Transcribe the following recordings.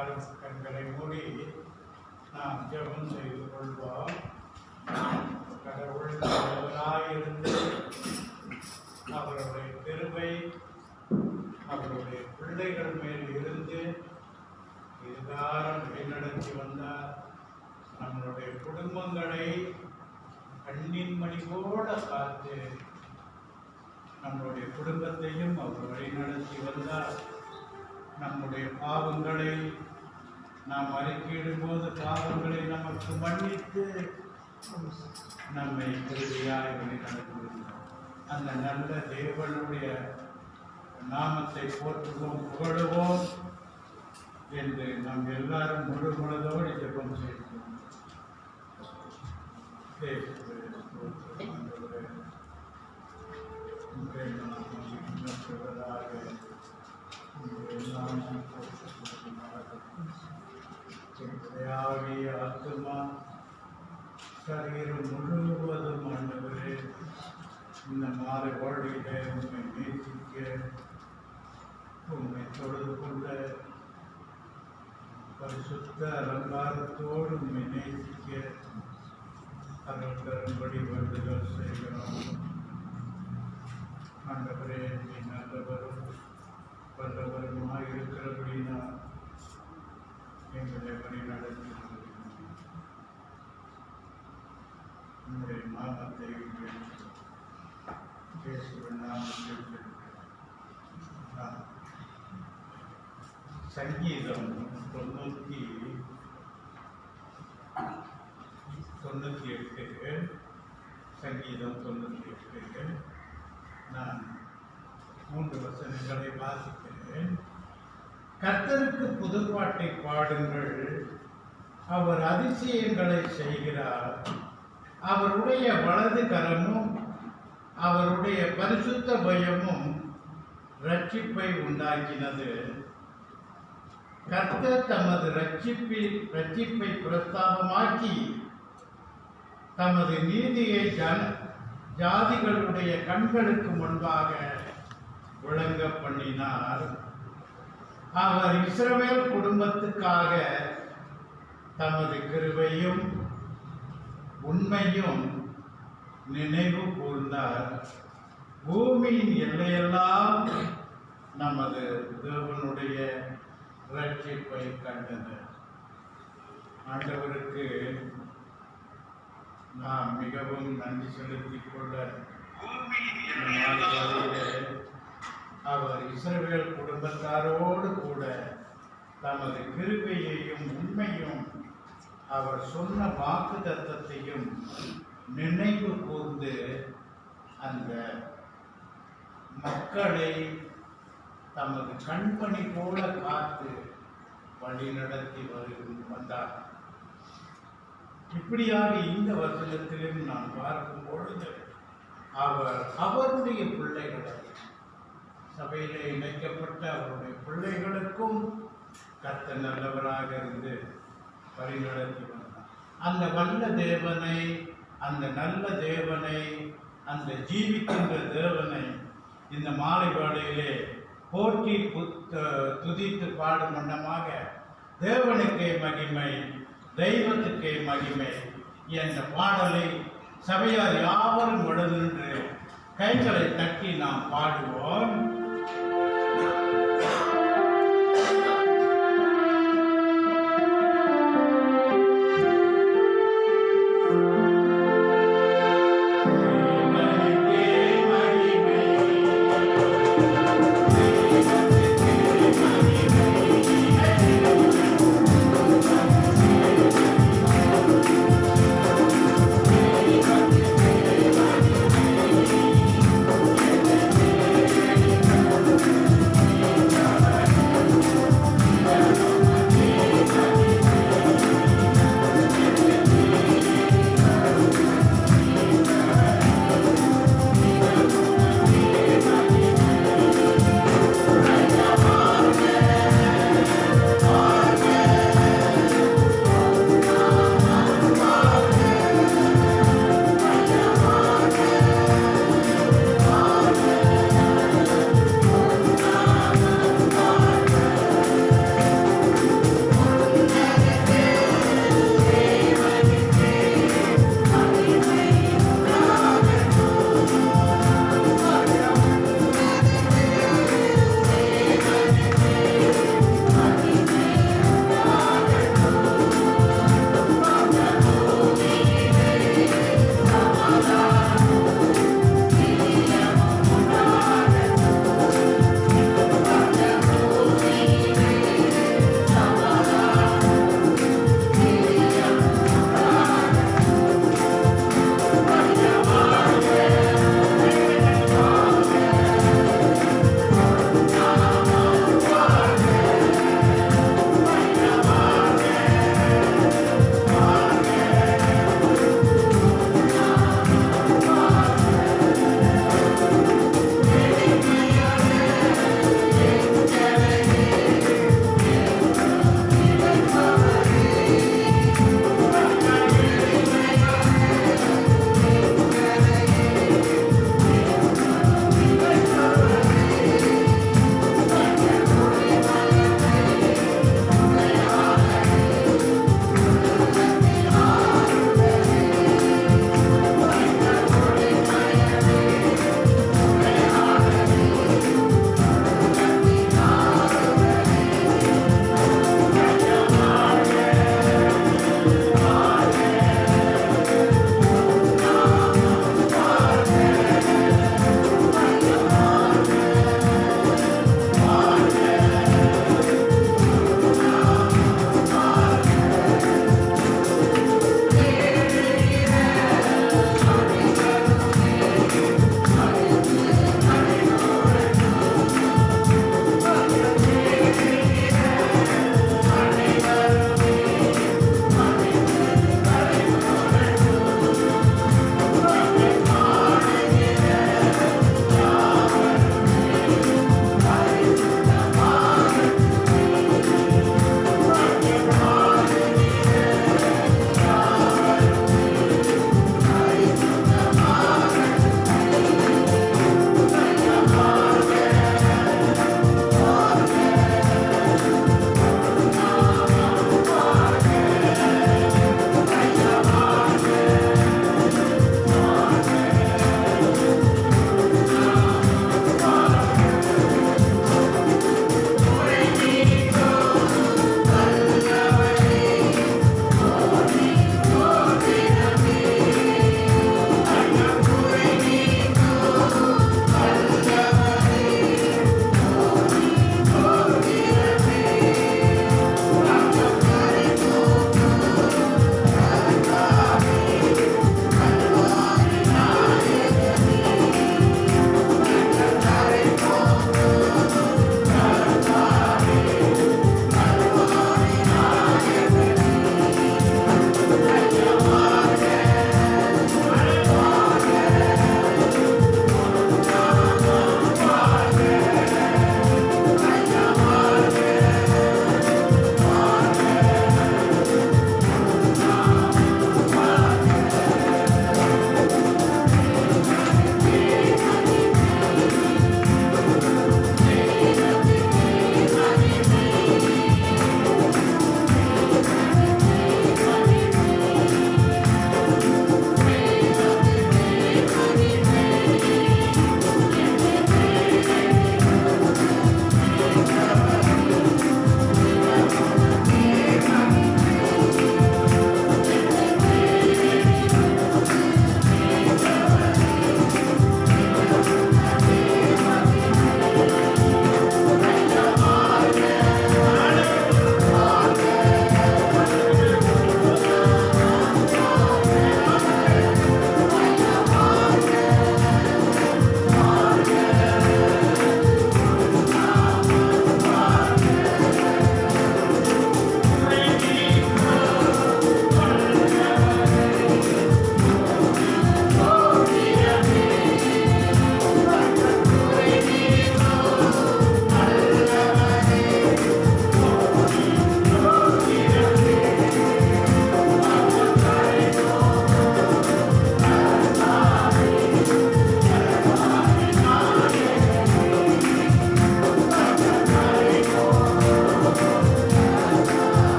கண்களை மூடி நாம் ஜெபம் செய்து கொள்வோம். கடவுள் நல்லவராயிருந்து அவருடைய கிருபை அவருடைய பிள்ளைகள் மேல் இருந்து இதுகாரம் வழிநடத்தி வந்தார். நம்மளுடைய குடும்பங்களை கண்ணின் மணி போல காத்து நம்முடைய குடும்பத்தையும் அவர் வழிநடத்தி வந்தார். நம்முடைய பாவங்களை நாம் அறிக்கையிடும் போது பாவங்களை நமக்கு மன்னித்து நம்மை கிருபையாய் வழிநடத்துகிறார். அந்த நல்ல தேவனுடைய நாமத்தை போற்றுவோம், புகழுவோம் என்று நாம் எல்லாரும் முழு மனதோடு ஜெபம் செய்வோம். ஆத்மா சரீரம் முழுவதும் ஆண்டவரே இந்த மாலை வாழ்விலே உண்மை நேசிக்க உண்மை தொழுது கொண்ட பரிசுத்த அலங்காரத்தோடு உண்மை நேசிக்க அருள் தரும்படி வேண்டுதல் செய்கிறோம். ஆண்டவரே நீ நல்லவரும் வல்லவருமாய் இருக்கிறபடினா எங்களை வழி நடத்தி உங்களுடைய நாமத்தை இயேசுவின் நாமத்தில் சங்கீதம் 98 சங்கீதம் 98 நான் 3 வசனங்களை வாசிக்கிறேன். கர்த்தருக்கு புதுப்பாட்டை பாடுங்கள், அவர் அதிசயங்களை செய்கிறார். அவருடைய வலது கரமும் அவருடைய பரிசுத்த பயமும் ரட்சிப்பை உண்டாக்கினது. கர்த்தர் தமது ரட்சிப்பை பிரஸ்தாபமாக்கி தமது நீதியை ஜாதிகளுடைய கண்களுக்கு முன்பாக விளங்க பண்ணினார். அவர் இஸ்ரவேல் குடும்பத்துக்காக தமது கிருபையும் உண்மையும் நினைவு கூர்ந்தார். பூமியின் எல்லையெல்லாம் நமது தேவனுடைய ரட்சிப்பை கண்டது. ஆண்டவருக்கு நாம் மிகவும் நன்றி செலுத்திக் கொள்ள அவர் இஸ்ரவேல் குடும்பத்தாரோடு கூட தமது கிருபையையும் உண்மையும் அவர் சொன்ன வாக்கு தத்தத்தையும் நினைவு கூர்ந்து அந்த மக்களை தமது கண்பணி போல காத்து வழி நடத்தி வந்தார். இப்படியாக இந்த வசனத்திலும் நாம் பார்க்கும் பொழுது அவர் அவருடைய பிள்ளைகளை சபையிலே இணைக்கப்பட்ட அவருடைய பிள்ளைகளுக்கும் கர்த்தர் நல்லவராக இருந்து வழிநடத்தி வந்தார். அந்த வல்ல தேவனை, அந்த நல்ல தேவனை, அந்த ஜீவிக்கின்ற தேவனை இந்த மாலை வேளையிலே போற்றி துதித்து பாடும் வண்ணமாக தேவனுக்கே மகிமை, தெய்வத்துக்கே மகிமை என்ற பாடலை சபையார் யாவரும் விடுகின்ற கைகளை தட்டி நாம் பாடுவோம்.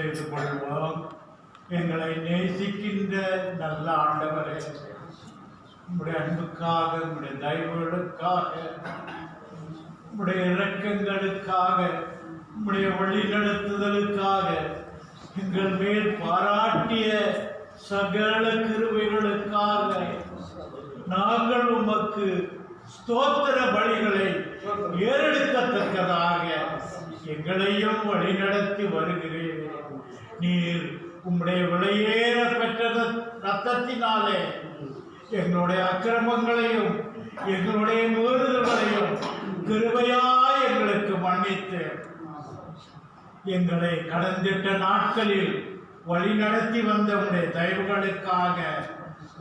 செய்து கொள்வோம். எங்களை நேசிக்கின்ற நல்ல ஆண்டவரே, உம்முடைய அன்புக்காக, உம்முடைய தயவுகளுக்காக, உம்முடைய இரக்கங்களுக்காக, உம்முடைய வழிநடத்துதலுக்காக, எங்கள் மேல் பாராட்டிய சகல கிருபைகளுக்காக நாங்கள் உமக்கு ஸ்தோத்திர பலிகளை ஏறெடுக்கத்தக்கதாக எங்களையும் வழிநடத்தி வருகிறேன். நீர் உம்முடைய விலையேற பெற்ற ரத்தத்தினாலே எங்களுடைய அக்கிரமங்களையும் எங்களுடைய மீறுதல்களையும் கிருபையாய் எங்களுக்கு மன்னித்து எங்களை கடந்திட்ட நாட்களில் வழிநடத்தி வந்த உடைய தயவுகளுக்காக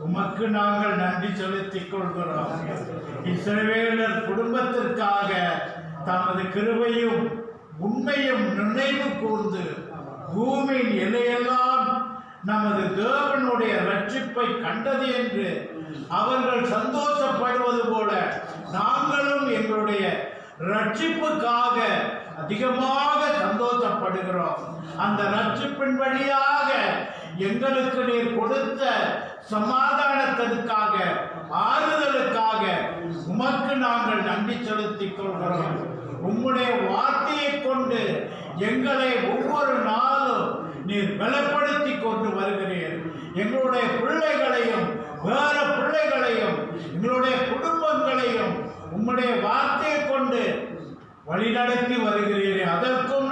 உமக்கு நாங்கள் நன்றி செலுத்திக் கொள்கிறோம். இஸ்ரவேலர் குடும்பத்திற்காக தமது கிருபையும் உண்மையும் நினைவு கூர்ந்து பூமியின் எல்லையெல்லாம் நமது தேவனுடைய ரட்சிப்பை கண்டது என்று அவர்கள் சந்தோஷப்படுவது போல நாங்களும் எங்களுடைய ரட்சிப்புக்காக அதிகமாக சந்தோஷப்படுகிறோம். அந்த ரட்சிப்பின் வழியாக எங்களுக்கு நீர் கொடுத்த சமாதானத்திற்காக, ஆறுதலுக்காக உமக்கு நாங்கள் நன்றி செலுத்திக் கொள்கிறோம். உம்முடைய வார்த்தையை கொண்டு எங்களை ஒவ்வொரு நாளும் நீர் பலப்படுத்தி கொண்டு வருகிறீர். எங்களுடைய பிள்ளைகளையும் வேற பிள்ளைகளையும் எங்களுடைய குடும்பங்களையும் உம்முடைய வார்த்தையை கொண்டு வழிநடத்தி வருகிறீர்கள். அதற்கும்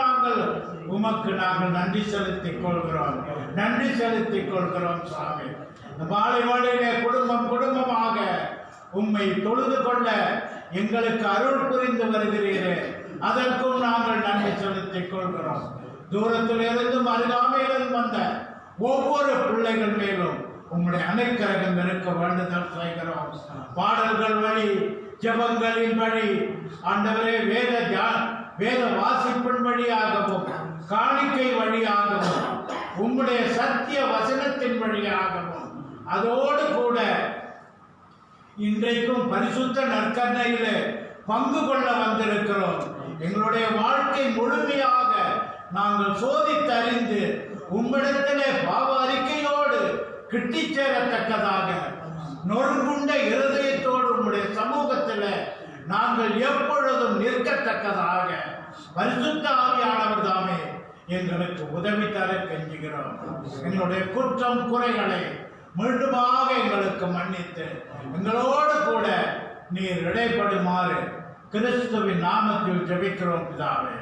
உமக்கு நாங்கள் நன்றி செலுத்திக் கொள்கிறோம். நன்றி செலுத்திக் கொள்கிறோம் சுவாமி. இந்த மாலை வேளையிலே குடும்பம் குடும்பமாக உம்மை தொழுது கொள்ள எங்களுக்கு அருள் புரிந்து வருகிறீரே, அதற்கும் நாங்கள் நன்றி செலுத்திக் கொள்கிறோம். தூரத்திலிருந்தும் அருகாமையிலும் வந்த ஒவ்வொரு பிள்ளைகள் மேலும் உங்களுடைய அனைக்கரகம் இருக்க வேண்டுதல் செய்கிறோம். பாடல்கள் வழி, ஜெபங்களின் வழி, ஆண்டவரே வேத வாசிப்பின் வழியாகவும் காணிக்கை வழியாகவும் உங்களுடைய சத்திய வசனத்தின் வழியாகவும் அதோடு கூட இன்றைக்கும் பரிசுத்த நற்கருணையிலே பங்கு கொள்ள வந்திருக்கிறோம். எங்களுடைய வாழ்க்கை முழுமையாக நாங்கள் சோதித்தறிந்து உம்மிடத்திலே பாவ அறிக்கையோடு கிட்டிச் சேரத்தக்கதாக நொறுங்குண்ட இருதயத்தோடு உம்முடைய சமூகத்தில் நாங்கள் எப்பொழுதும் நிற்கத்தக்கதாக பரிசுத்த ஆவியானவர் தாமே எங்களுக்கு உதவி தர கெஞ்சுகிறோம். எங்களுடைய குற்றம் குறைகளை மீண்டுமாக எங்களுக்கு மன்னித்து எங்களோடு கூட நீர் இடைப்படுமாறு கிறிஸ்துவின் நாமத்தில் ஜெபிக்கிறோம் பிதாவே,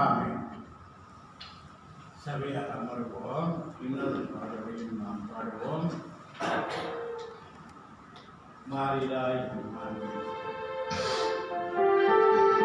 ஆமென். சபையார் அமர்வோம். இன்னொரு பாடலையும் நாம் பாடுவோம். மாறிடாய் Thank you.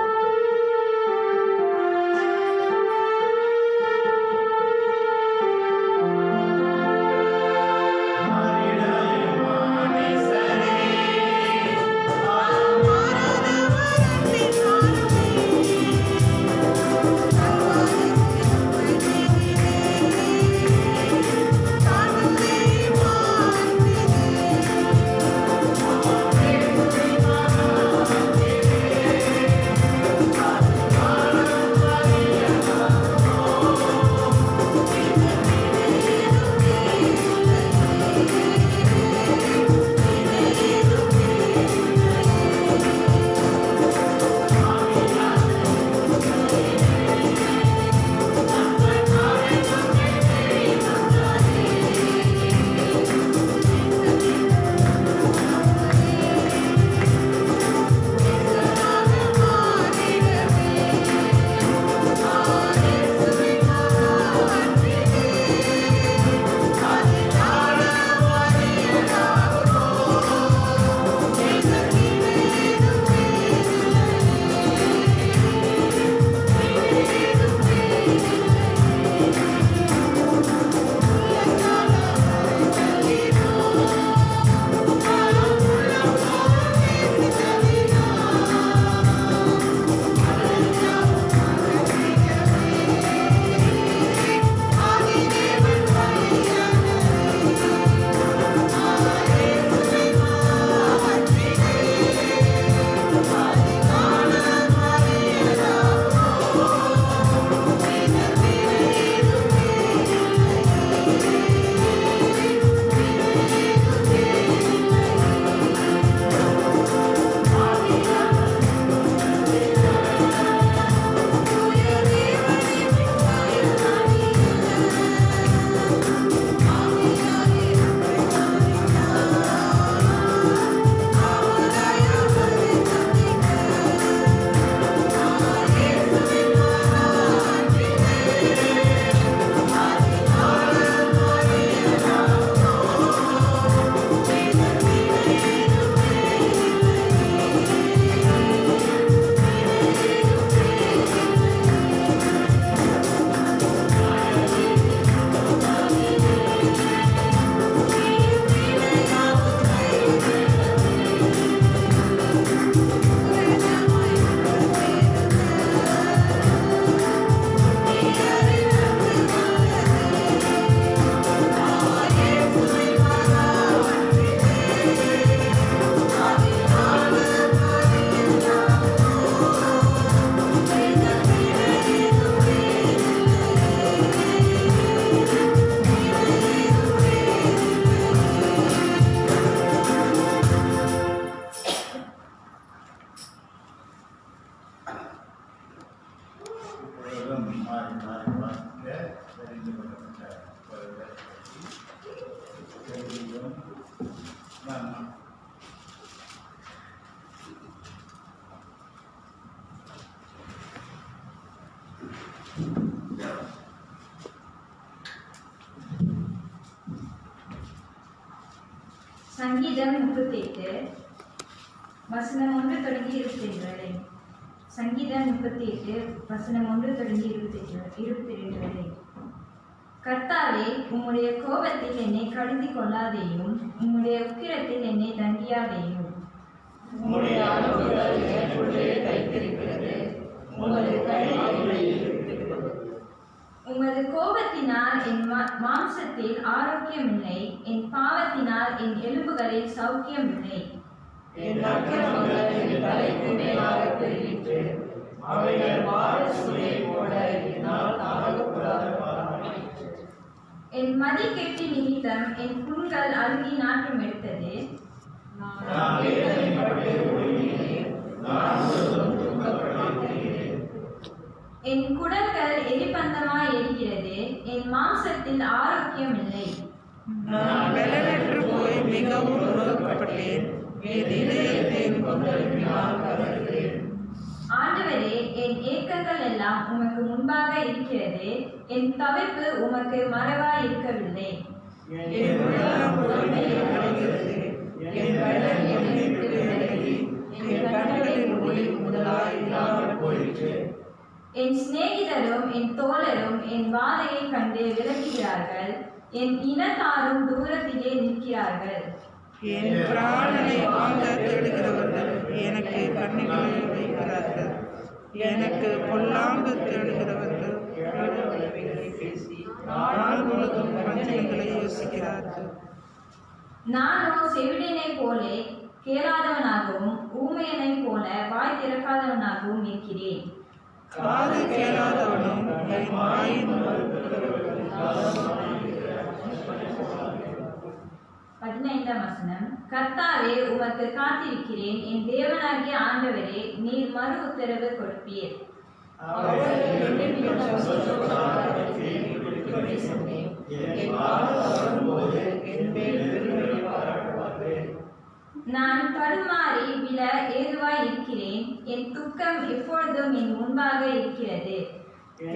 சங்கீதம் 38 வசனம் 1 தொடங்கி 22 வரை. சங்கீதம் 38 வசனம் 1 தொடங்கி 22 வரை. கர்த்தாவே, உம்முடைய கோபத்தில் என்னை கடிந்து கொள்ளாதேயும், உம்முடைய உக்கிரத்தில் என்னை தண்டியாதேயும். உம்முடைய அன்புகள் எனக்குள்ளே தைத்திருக்கிறது, உமது கை என்னை இழுக்கிறது. உமது கோபத்தினால் என் மாம்சத்தில் ஆரோக்கியமில்லை, என் பாவத்தினால் என் எலும்புகளில் சௌக்கியமில்லை. என் அக்கிரமங்கள் என் தலைக்கு மேலாக பெருகிற்று, அவைகள் வாரசுரை போல என்னால் தாங்கக்கூடாதவாயிற்று. என் மதிக்கெட்டி நிமித்தம் என் புண்கள் அழுகி நாற்றம் எடுத்தது. நான் வேதனைப்பட்டு ஒடுங்கினேன், நான் முழுவதும் துன்பப்பட்டிருக்கிறேன். என் குடல்கள் எரிபந்தமாய் எரிகிறது, என் மாம்சத்தில் ஆரோக்கியம் இல்லை. நான் பலனற்று போய் மிகவும் உருவப்பட்டேன், என் இதயத்தின் கொந்தளிப்பினால் கலங்குகிறேன். ஆண்டவரே, என் ஏக்கங்கள் எல்லாம் உமக்கு முன்பாக இருக்கிறது, என் தவிப்பு உமக்கு மறவாய் இருக்கவில்லை. என் உள்ளம் பொறுமையை அடைகிறது, என் பலன் என்னை விட்டு விலகி, என் கண்களின் ஒளி முதலாய் இல்லாமல் போயிற்று. என் சிநேகிதரும் என் தோழரும் என் வாதையை கண்டு விலகுகிறார்கள், என் இனத்தாரும் தூரத்திலே நிற்கிறார்கள். என் பிராணனை வாங்க தேடுகிறவர்கள் எனக்கு கண்ணிகளை வைக்கிறார்கள், எனக்கு பொல்லாங்கு தேடுகிறவர்கள் விளைவுகளை பேசி நாள் முழுதும் வஞ்சனைகளை யோசிக்கிறார்கள். நானோ செவிடனை போலே கேளாதவனாகவும் ஊமையனை போல வாய் திறக்காதவனாகவும் இருக்கிறேன். காது கேளாதவனும் என் வாயின் 15 வசனம். கர்த்தாவே, உமக்கு காத்திருக்கிறேன், என் தேவனாகிய ஆண்டவரே, நீர் மறு உத்தரவு கொடுப்பீர். நான் தடுமாறி விழ ஏதுவாய் இருக்கிறேன், என் துக்கம் எப்பொழுதும் என் முன்பாக இருக்கிறது.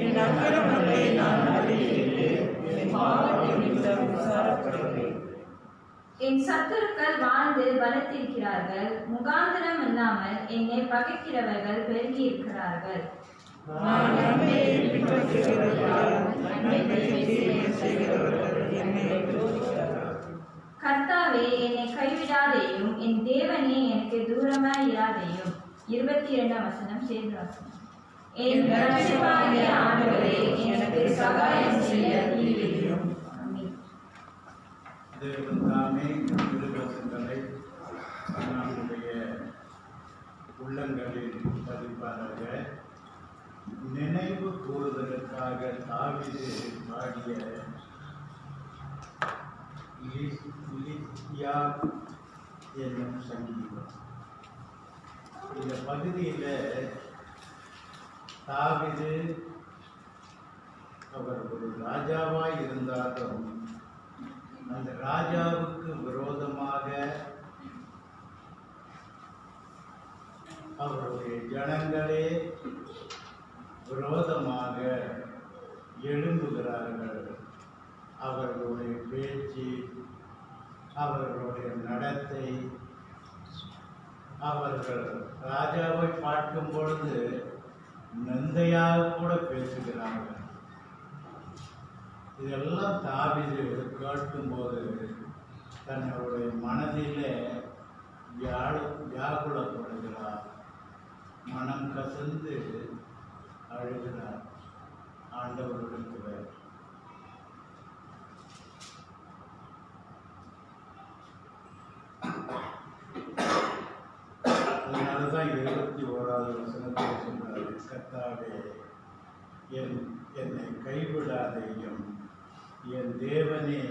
என் அக்கிரமத்தை நான் அறிகிறேன், என் பாவத்தை நிமித்தம் விசாரப்படுகிறேன். என் சத்துருக்கள் வாழ்ந்து பலத்திருக்கிறார்கள், முகாந்திரம் இல்லாமல் என்னை பகைக்கிறவர்கள் பெருகி இருக்கிறார்கள். நான் நன்மையை பின்பற்றுகிறவர்கள், நன்மைக்கு தீமை செய்கிறவர்கள் என்னை விரோதிக்கிறார்கள். கர்த்தாவே, என்னை கைவிடாதேயும், என் தேவனே எனக்கு தூரமாய் இராதேயும். 22 வசனம் சேர்ந்த வசனம். என் இரட்சகராகிய ஆண்டவரே, எனக்கு சகாயம் செய்ய நீதியும். தேவன் தாமே திருவசனங்களை நம்முடைய உள்ளங்களில் பதிப்பாராக. நினைவு கூறுவதற்காக தாவீது பாடிய லிஸ்யா என்னும் சங்கீதம். இந்த பகுதியில் தாவீது அவர் ஒரு ராஜாவாய் இருந்தாலும் அந்த ராஜாவுக்கு விரோதமாக அவருடைய ஜனங்களே விரோதமாக எழும்புகிறார்கள். அவர்களுடைய பேச்சு, அவர்களுடைய நடத்தை, அவர்கள் ராஜாவை பார்க்கும் பொழுது நந்தையாக கூட பேசுகிறார்கள். இதெல்லாம் தாவீது கேட்கும்போது தன்னுடைய மனதிலே வியாகுலப்படுகிறார், மனம் கசந்து அழுகிறார் ஆண்டவர்களுக்கு. அதனாலதான் 21வது வசனத்தில் சொன்னார், கர்த்தாவே, என்னை கைவிடாதேயும், என் தேவனே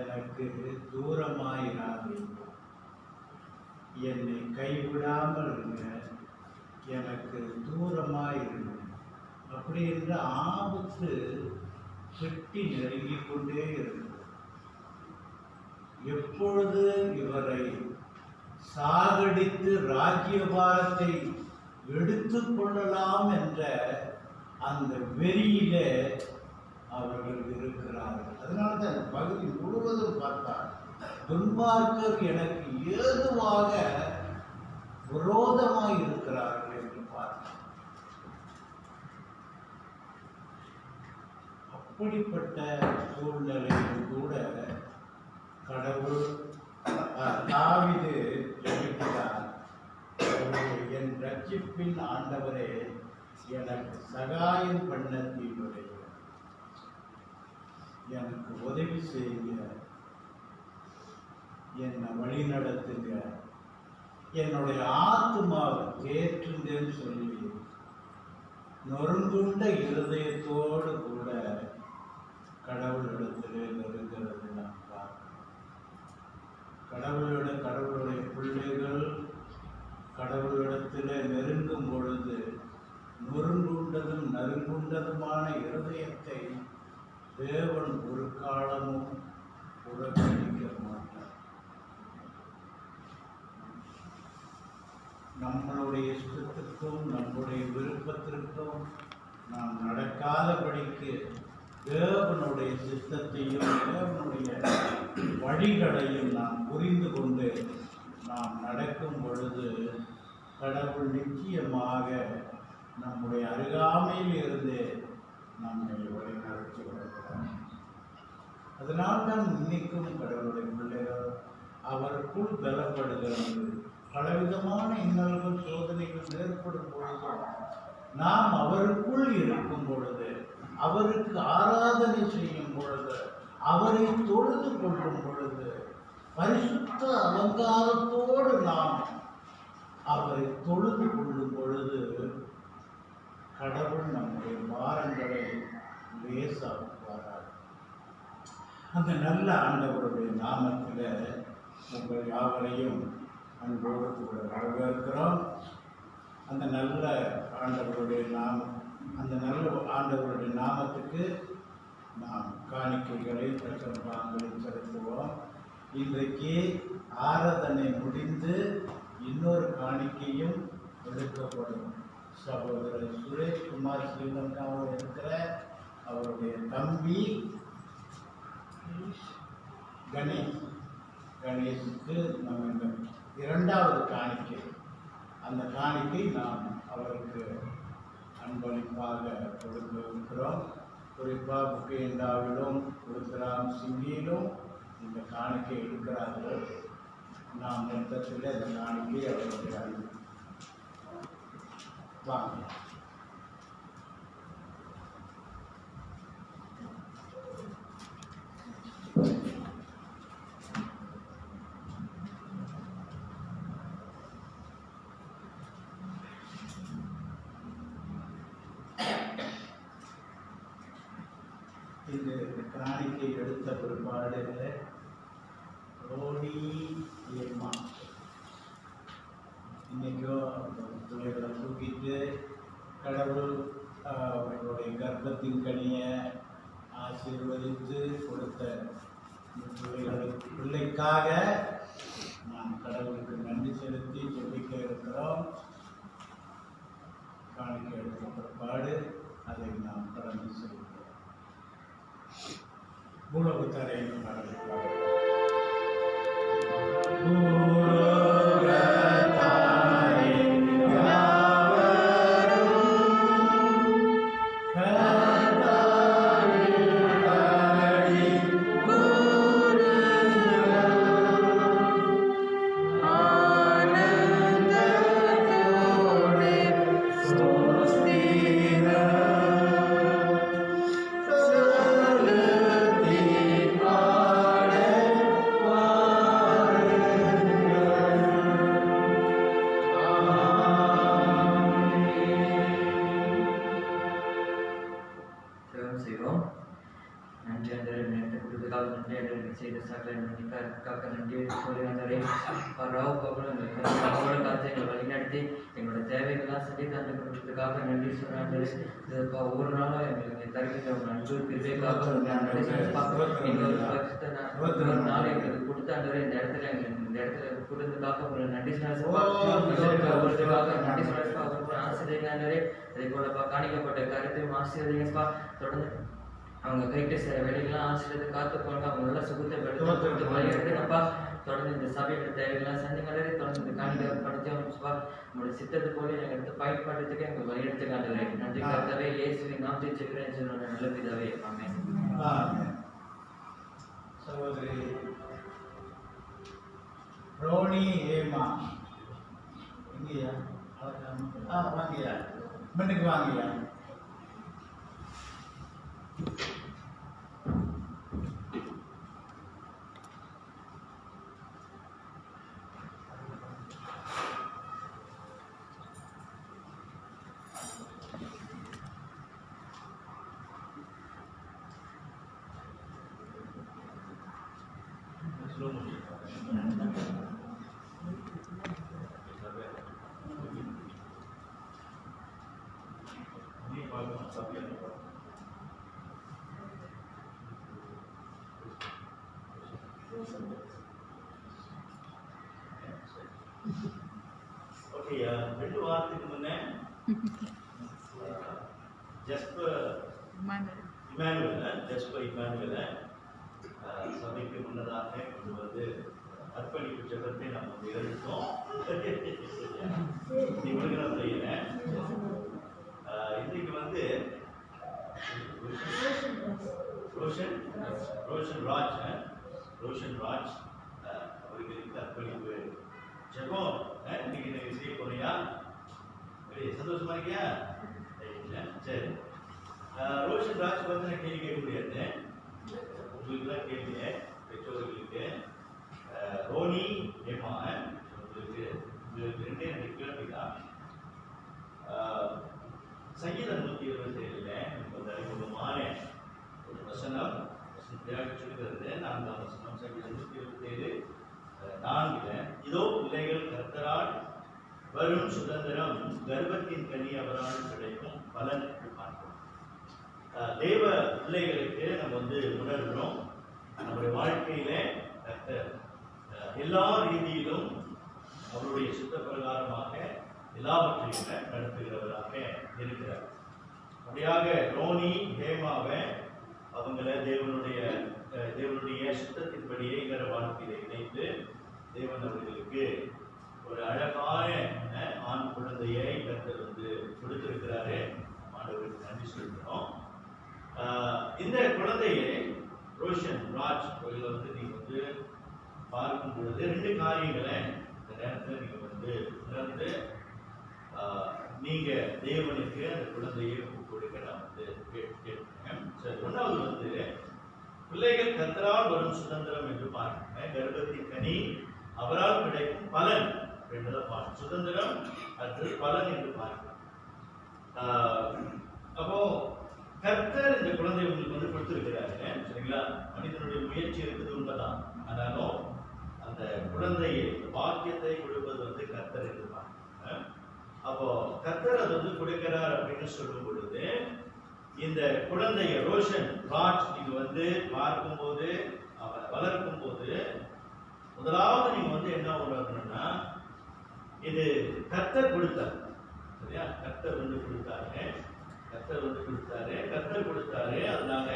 எனக்கு தூரமாயிராதேயும். என்னை கைவிடாமல் இருங்க, எனக்கு தூரமாயிருங்க. அப்படி என்ற ஆபத்து கிட்டி நெருங்கிக் கொண்டே இருக்கு. எப்பொழுது இவரை சாகடித்து ராஜ்யபாரத்தை எடுத்து கொள்ளலாம் என்ற அந்த வெறியிலே அவர்கள் இருக்கிறார்கள். அதனால தான் பகுதி முழுவதும் பார்த்தார் துன்மார்க்கர் எனக்கு ஏதுவாக விரோதமாய் இருக்கிறார்கள் என்று பார்க்கிறோம். அப்படிப்பட்ட சூழ்நிலையில் கூட கடவுள் தாவீது ஜெபிக்கிறார், என் ரட்சிப்பின் ஆண்டவரே எனக்கு சகாயம் பண்ண தீவிரையும் எனக்கு உதவி செய்யுங்க, என்னை வழி நடத்துங்க, என்னுடைய ஆத்மாவை தேற்றுங்கன்னு சொல்லி நொறுங்குண்ட இருதயத்தோடு கூட கடவுளிடத்திலே நெருங்கிறது நாம் பார்க்கிறோம். கடவுளுடைய பிள்ளைகள் கடவுளிடத்திலே நெருங்கும் பொழுது நொறுங்குண்டதும் நறுங்குண்டதுமான இருதயத்தை தேவன் ஒரு காலமும் புறக்கணிக்க மாட்டார். நம்மளுடைய இஷ்டத்திற்கும் நம்முடைய விருப்பத்திற்கும் நாம் நடக்காதபடிக்கு தேவனுடைய சித்தத்தையும் தேவனுடைய வழிகளையும் நாம் புரிந்து கொண்டு நாம் நடக்கும் பொழுது கடவுள் நிச்சயமாக நம்முடைய அருகாமையில் இருந்து நம்மை வழிநடத்தி வருகிறார். அதனால்தான் இன்னைக்கும் கடவுளுடைய பிள்ளைகள் அவருக்குள் பலப்படுகிறது. பலவிதமான இன்னல்கள் சோதனைகள் ஏற்படும் பொழுது நாம் அவருக்குள் இருக்கும் பொழுது, அவருக்கு ஆராதனை செய்யும் பொழுது, அவரை தொழுது கொள்ளும் பொழுது, பரிசுத்த அலங்காரத்தோடு நாம் அவரை தொழுது கொள்ளும் பொழுது கடவுள் நம்முடைய பாரங்களை லேசாக்குவார். அந்த நல்ல ஆண்டவருடைய நாமத்தில் உங்கள் யாவரையும் அன்போடு கூட வரவேற்கிறோம். அந்த நல்ல ஆண்டவருடைய நாமத்துக்கு நாம் காணிக்கைகளை பிரசம்பாங்களை செலுத்துவோம். இன்றைக்கு ஆராதனை முடிந்து இன்னொரு காணிக்கையும் எடுக்கப்படும். சகோதரர் சுரேஷ்குமார் ஸ்ரீலங்காவில் இருக்கிற அவருடைய தம்பி கணேஷுக்கு நம்ம இந்த இரண்டாவது காணிக்கை, அந்த காணிக்கை நாம் அவருக்கு அன்பளிப்பாக கொடுக்க இருக்கிறோம். குறிப்பாக புக்கேண்டாவிலும் கொடுக்கிறாம், சிங்கியிலும் இந்த காணிக்கை எடுக்கிறார்கள். நாம் மொத்தத்தில் இந்த காணிக்கை அவருடைய அன்பு வாங்க. இந்த காணிக்கை எடுத்த பிற்பாடு ரோடி ஏமா இன்னைக்கோ பிள்ளைகளை தூக்கிட்டு கடவுள் அவர்களுடைய கர்ப்பத்தின் கனியை ஆசீர்வதித்து கொடுத்த பிள்ளைக்காக நாம் கடவுளுக்கு நன்றி செலுத்தி ஜெபிக்க இருக்கிறோம். காணிக்கை எடுத்த பிற்பாடு அதை நாம் கடந்து செல்கிறோம். மூலகுத்தாரையும் எங்களோட தேவைகள்லாம் சரி தந்து கொடுத்ததுக்காக நன்றி சொல்றாங்க. ஒவ்வொரு நாளும் எங்களுக்கு தருகின்ற அன்பு பிரிவைக்காக ஒரு நாள் எங்களுக்கு கொடுத்தாண்டவர் இந்த இடத்துல கொடுத்ததுக்காக ஒரு நன்றி சொல்றதுக்காக நன்றி சொல்றதுக்காக ஒரு ஆசிரியர்களே அதே போலப்பா காணிக்கப்பட்ட கருத்தையும் ஆசிரியப்பா தொடர்ந்து அவங்க கைட்டு செய்கிற வேலைகள்லாம் ஆசிரியத்தை காத்து போங்க, அவங்க நல்ல சுகத்தை கொடுத்து வழி எடுத்துங்கப்பா. தொடர்ந்து இந்த சபையோட தேவைகள்லாம் செஞ்சுங்களே, தொடர்ந்து இந்த காணிக்கை படித்தோம்ப்பா. உங்களுடைய சித்தத்தை போல எங்கள் எடுத்து பயன்படுறதுக்கு எங்களுக்கு வழி எடுத்துக்காண்டவே நன்றி கர்த்தாவே. இயேசுவின் நாமத்தில் ஜெபிக்கிறேன் சொல்லுங்க நல்ல பிதாவே, ஆமென். சகோதரி ரோனி ஏமா எங்கேயா? வாங்கய்யா, மின்னுக்கு வாங்கய்யா. ஓகே, 2 வாரத்துக்கு முன்னே இமானுவேல சபைக்கு முன்னதாக கொண்டு வந்து அர்ப்பணிப்பு ஜெபத்தை நாம் வந்து எடுத்தோம். இவங்களுக்கு நான் செய்யறேன். இன்னைக்கு வந்து ரோஷன் ராஜ் அவர்களுக்கு அர்ப்பணிப்பு ஜெபம் இன்னைக்கு நீங்க செய்ய போறியா? சந்தோஷமா இருக்கியா? சரி. ரோஷன் ராஜ் வந்து நான் கேள்வி கேட்க முடியாது, உங்களுக்கு தான் கேள்வி. பெற்றோர்களுக்கு ரோனி ஏமா உங்களுக்கு 2 கேள்விதான். சங்கீதம் 127 நமக்கு அறிமுகமான ஒரு வசனம் சொல்லுகிறது. 4ஆம் வசனம் சங்கீதம் 127:4. இதோ பிள்ளைகள் கர்த்தரால் வரும் சுதந்திரம், கர்ப்பத்தின் கனி அவரால் கிடைக்கும் பலன் என்று பார்க்கிறோம். தேவ பிள்ளைகளுக்கு நம்ம வந்து உணர்கிறோம், நம்முடைய வாழ்க்கையில கர்த்தர் எல்லா ரீதியிலும் அவருடைய சுத்த பிரகாரமாக எல்லாவற்றையும் நடத்துகிறவராக இருக்கிறார். அப்படியாக ரோனி ஹேமாவை அவங்கள தேவனுடைய சுத்தத்தின்படியே வாழ்க்கையில இணைத்து தேவன் அவர்களுக்கு ஒரு அழகான ஆண் குழந்தையை கர்த்தர் வந்து கொடுத்திருக்கிறாரு. ஆண்டவருக்கு நன்றி சொல்கிறோம். இந்த குழந்தையை ரோஷன் ராஜ் கோயில வந்து நீங்க வந்து பார்க்கும் பொழுது 2 காரியங்களை இந்த நேரத்தில் நீங்க வந்து உணர்ந்து நீங்க தேவனுக்கு அந்த குழந்தையை கொடுக்க நான் வந்து கேட்கிறேன். சரி, 1வது வந்து பிள்ளைகள் கர்த்தரால் வரும் சுதந்திரம் என்று பார்க்கிறேன். கர்ப்பத்தின் கனி அவரால் கிடைக்கும் பலன் என்றதை பார்க்க, சுதந்திரம் அடுத்தது பலன் என்று பார்க்கிறேன். அப்போ கர்த்தர் இந்த குழந்தை உங்களுக்கு வந்து கொடுத்திருக்கிறாரு, சரிங்களா? மனிதனுடைய முயற்சி இருக்குது உண்மைதான். ஆனாலும் அந்த குழந்தையை பாக்கியத்தை கொடுப்பது வந்து கர்த்தர் என்று பார்க்கிறேன். அப்போ கர்த்தர் அது வந்து கொடுக்கிறார் அப்படின்னு சொல்லும் பொழுது இந்த குழந்தைய ரோஷன் ராஜ் நீங்க வந்து பார்க்கும் போது, அவரை வளர்க்கும் போது முதலாவது நீங்க வந்து என்ன உணரணும்னா, இது கர்த்தர் கொடுத்தார். சரியா? கர்த்தர் வந்து கொடுத்தாரு. அதனால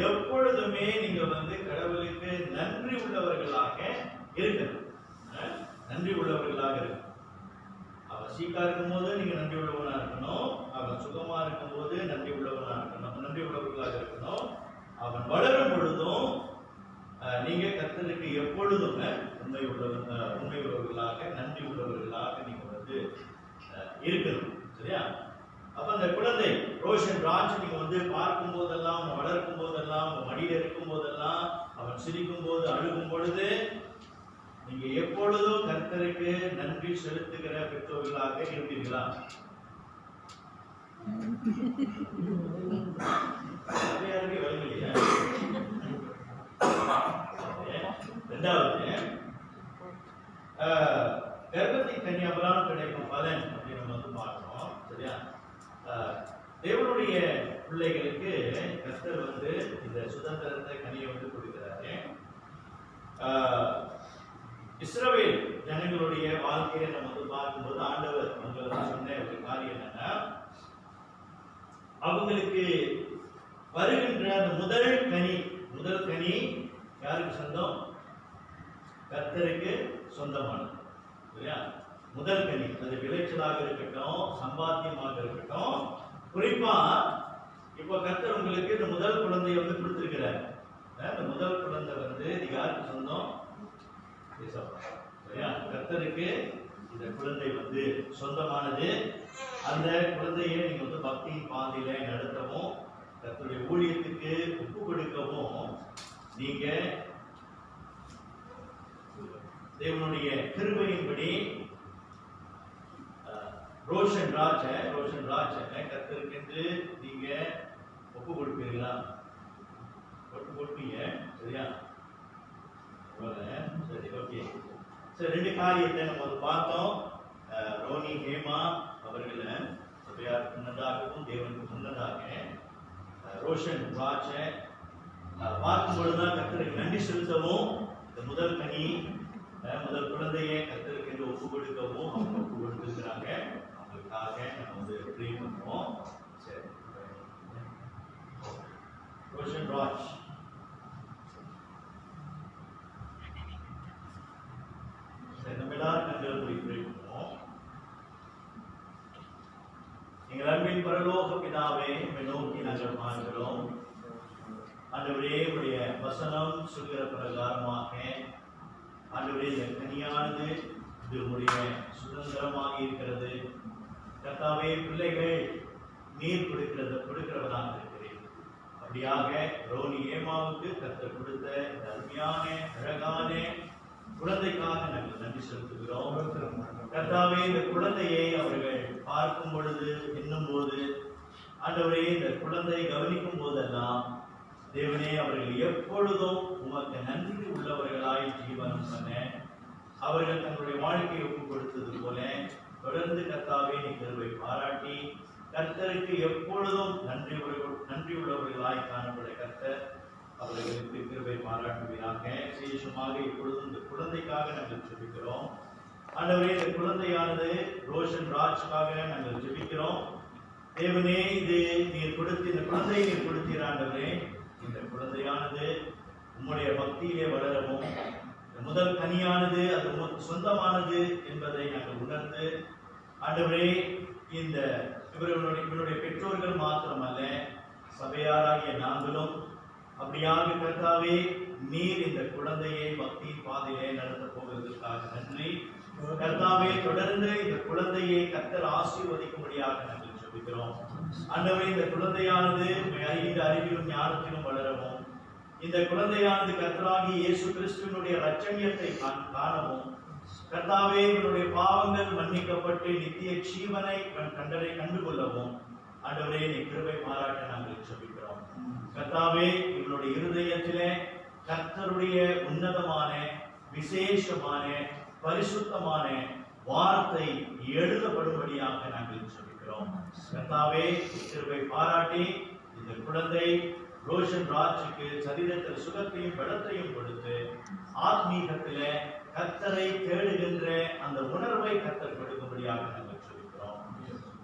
எப்பொழுதுமே நீங்க வந்து கடவுளுக்கு நன்றி உள்ளவர்களாக இருக்கணும். நன்றி உள்ளவர்களாக இருக்கணும். அவன் சீக்கா இருக்கும் போது நீங்க நன்றி உள்ளவனா இருக்கணும். அவன் சுகமா இருக்கும் போது நன்றி உள்ளவர்களாக இருக்கணும். அவன் வளரும் பொழுதும் நீங்க கர்த்தருக்கு எப்பொழுதும் உண்மை உள்ளவர்களாக நன்றி உள்ளவர்களாக நீங்க வந்து இருக்கணும். சரியா? அப்ப அந்த குழந்தை ரோஷன் ராஜ் நீங்க வந்து பார்க்கும் போதெல்லாம், அவன் வளர்க்கும் போதெல்லாம், அவன் மடியில் இருக்கும் போதெல்லாம், அவன் சிரிக்கும் போது, அழுகும் பொழுது நீங்க எப்பொழுதும் கர்த்தருக்கு நன்றி செலுத்துகிற பெற்றோர்களாக இருப்பீர்களா? யாருக்கே வழங்கலையா? 2வது கர்ப்பத்தின் கனி அவரால் கிடைக்கும் பலன் அப்படின்னு நம்ம வந்து பார்க்கிறோம். சரியா? தேவனுடைய பிள்ளைகளுக்கு கர்த்தர் வந்து இந்த சுதந்திரத்தை கனியை வந்து கொடுக்கிறாரு. இஸ்ரவேல் ஜனங்களுடைய வாழ்க்கையை நம்ம வந்து பார்க்கும்போது ஆண்டவர் அவங்களுக்கு சொன்ன ஒரு காரியம் என்னன்னா, அவங்களுக்கு வருகின்ற அந்த முதல் கனி யாருக்கு சொந்தம்? கர்த்தருக்கு சொந்தமானது. சரியா? முதல் கனி அது விளைச்சலாக இருக்கட்டும், சம்பாத்தியமாக இருக்கட்டும். குறிப்பா இப்ப கர்த்தர் உங்களுக்கு இந்த முதல் குழந்தையை கொடுத்திருக்கிறார். இந்த முதல் குழந்தை இது யாருக்கு சொந்தம்? சரியா? கர்த்தருக்கு இந்த குழந்தை சொந்தமானது. அந்த குழந்தையை நீங்க பக்தியின் பாதையில நடத்தவும், கர்த்தருடைய ஊழியத்துக்கு ஒப்பு கொடுக்கவும் நீங்க தேவனுடைய கிருபையின்படி ரோஷன் ராஜ கர்த்தருக்கு நீங்க ஒப்பு கொடுப்பீர்களா? ஒப்பு கொடுப்பீங்க. சரியா? சரி, ஓகே. சரி, 2 காரியத்தை நம்ம பார்த்தோம். ரோனி ஹேமா அவர்களை சபையாருக்கு முன்னதாகவும் தேவனுக்கு முன்னதாக ரோஷன் ராஜ பார்க்கும் பொழுதுதான் கர்த்தருக்கு நன்றி செலுத்தவும், இந்த முதல் கனி முதல் குழந்தையை கர்த்தருக்கு என்று ஒப்பு கொடுக்கவும் அவங்க ஒப்பு கொடுத்துருக்கிறாங்க. அவங்களுக்காக நம்ம ப்ரே பண்ணுவோம். சரி, ரோஷன் ராஜ். சரி, நம்ம எல்லாரும் கண்கள் போய் ப்ரே பண்ணுவோம். எங்கள் அன்பின் பரலோக பிதாவே, நோக்கி நாங்கள் பார்க்கிறோம். ஆண்டவரே, உடைய வசனம் சொல்கிற பிரகாரமாக ஆண்டவரே, இந்த கனியானது இது உடைய சுதந்திரமாக இருக்கிறது. கர்த்தாவே, பிள்ளைகள் நீர் கொடுக்கிறவதாக இருக்கிறேன். அப்படியாக ரோனி ஏமாவுக்கு கர்த்தர் கொடுத்த இந்த அருமையான அழகான குழந்தைக்காக நாங்கள் நன்றி செலுத்துகிறோம். கர்த்தாவே, இந்த குழந்தையை அவர்கள் பார்க்கும் பொழுது, எண்ணும் போது, ஆண்டவரே, இந்த குழந்தை கவனிக்கும் போதெல்லாம் தேவனே, அவர்கள் எப்பொழுதும் உமக்கு நன்றி உள்ளவர்களாய் ஜீவனம் பண்ண அவர்கள் தங்களுடைய வாழ்க்கையை ஒப்பு கொடுத்தது போல தொடர்ந்து கர்த்தாவே நீ கிருபை பாராட்டி கர்த்தருக்கு எப்பொழுதும் நன்றி உள்ளவர்களாய் காணப்பட கர்த்தர் அவர்களுக்கு கிருபை பாராட்டுவீராக. விசேஷமாக இப்பொழுதும் இந்த குழந்தைக்காக நாங்கள் ஜெபிக்கிறோம். ஆண்டவரே, இந்த குழந்தையானது ரோஷன் ராஜ்காக நாங்கள் ஜெபிக்கிறோம். தேவனே, இது நீர் கொடுத்து இந்த குழந்தையை நீர் கொடுத்தீர். ஆண்டவரே, இந்த குழந்தையானது உம்முடைய பக்தியிலே வளரவும், முதல் கனியானது அது உமக்கு சொந்தமானது என்பதை நாங்கள் உணர்ந்து, ஆண்டவரே, இந்த இவருடைய பெற்றோர்கள் மாத்திரமல்ல, சபையாராகிய நாங்களும் அப்படியாக கர்த்தாவே நீர் இந்த குழந்தையை பக்தியின் பாதையிலே நடத்த போவதற்காக நன்றி. கர்த்தாவே, தொடர்ந்து இந்த குழந்தையை கர்த்தர் ஆசீர்வதிக்கும்படியாக நாங்கள் ஜெபிக்கிறோம். ஆண்டவரே, இந்த குழந்தையானது அறிந்த அறிவிலும் ஞானத்திலும் வளரவும், இந்த குழந்தையானது கர்த்தராகிய இயேசு கிறிஸ்துவினுடைய இரட்சணியத்தை காணவும், கர்த்தாவே, இவனுடைய பாவங்கள் மன்னிக்கப்பட்டு நித்திய ஜீவனை கண்டுகொள்ளவும் ஆண்டவரே நீ கிருபை பாராட்ட நாங்கள் ஜெபிக்கிறோம். கர்த்தாவே, இவனுடைய இருதயத்திலே கர்த்தருடைய உன்னதமான விசேஷமான பரிசுத்தமான வார்த்தை எழுதப்படும்படியாக நாங்கள் ஜெபிக்கிறோம். கர்த்தாவே, கிருபை பாராட்டி இந்த குழந்தை ரோஷன் ராஜுக்கு சரீரத்தில் சுகத்தையும் பலத்தையும் கொடுத்து ஆத்மீகத்திலே கர்த்தரை தேடுகின்ற அந்த உணர்வை கர்த்தர் கொடுக்கும்படியாக நாங்கள் சொல்கிறோம்.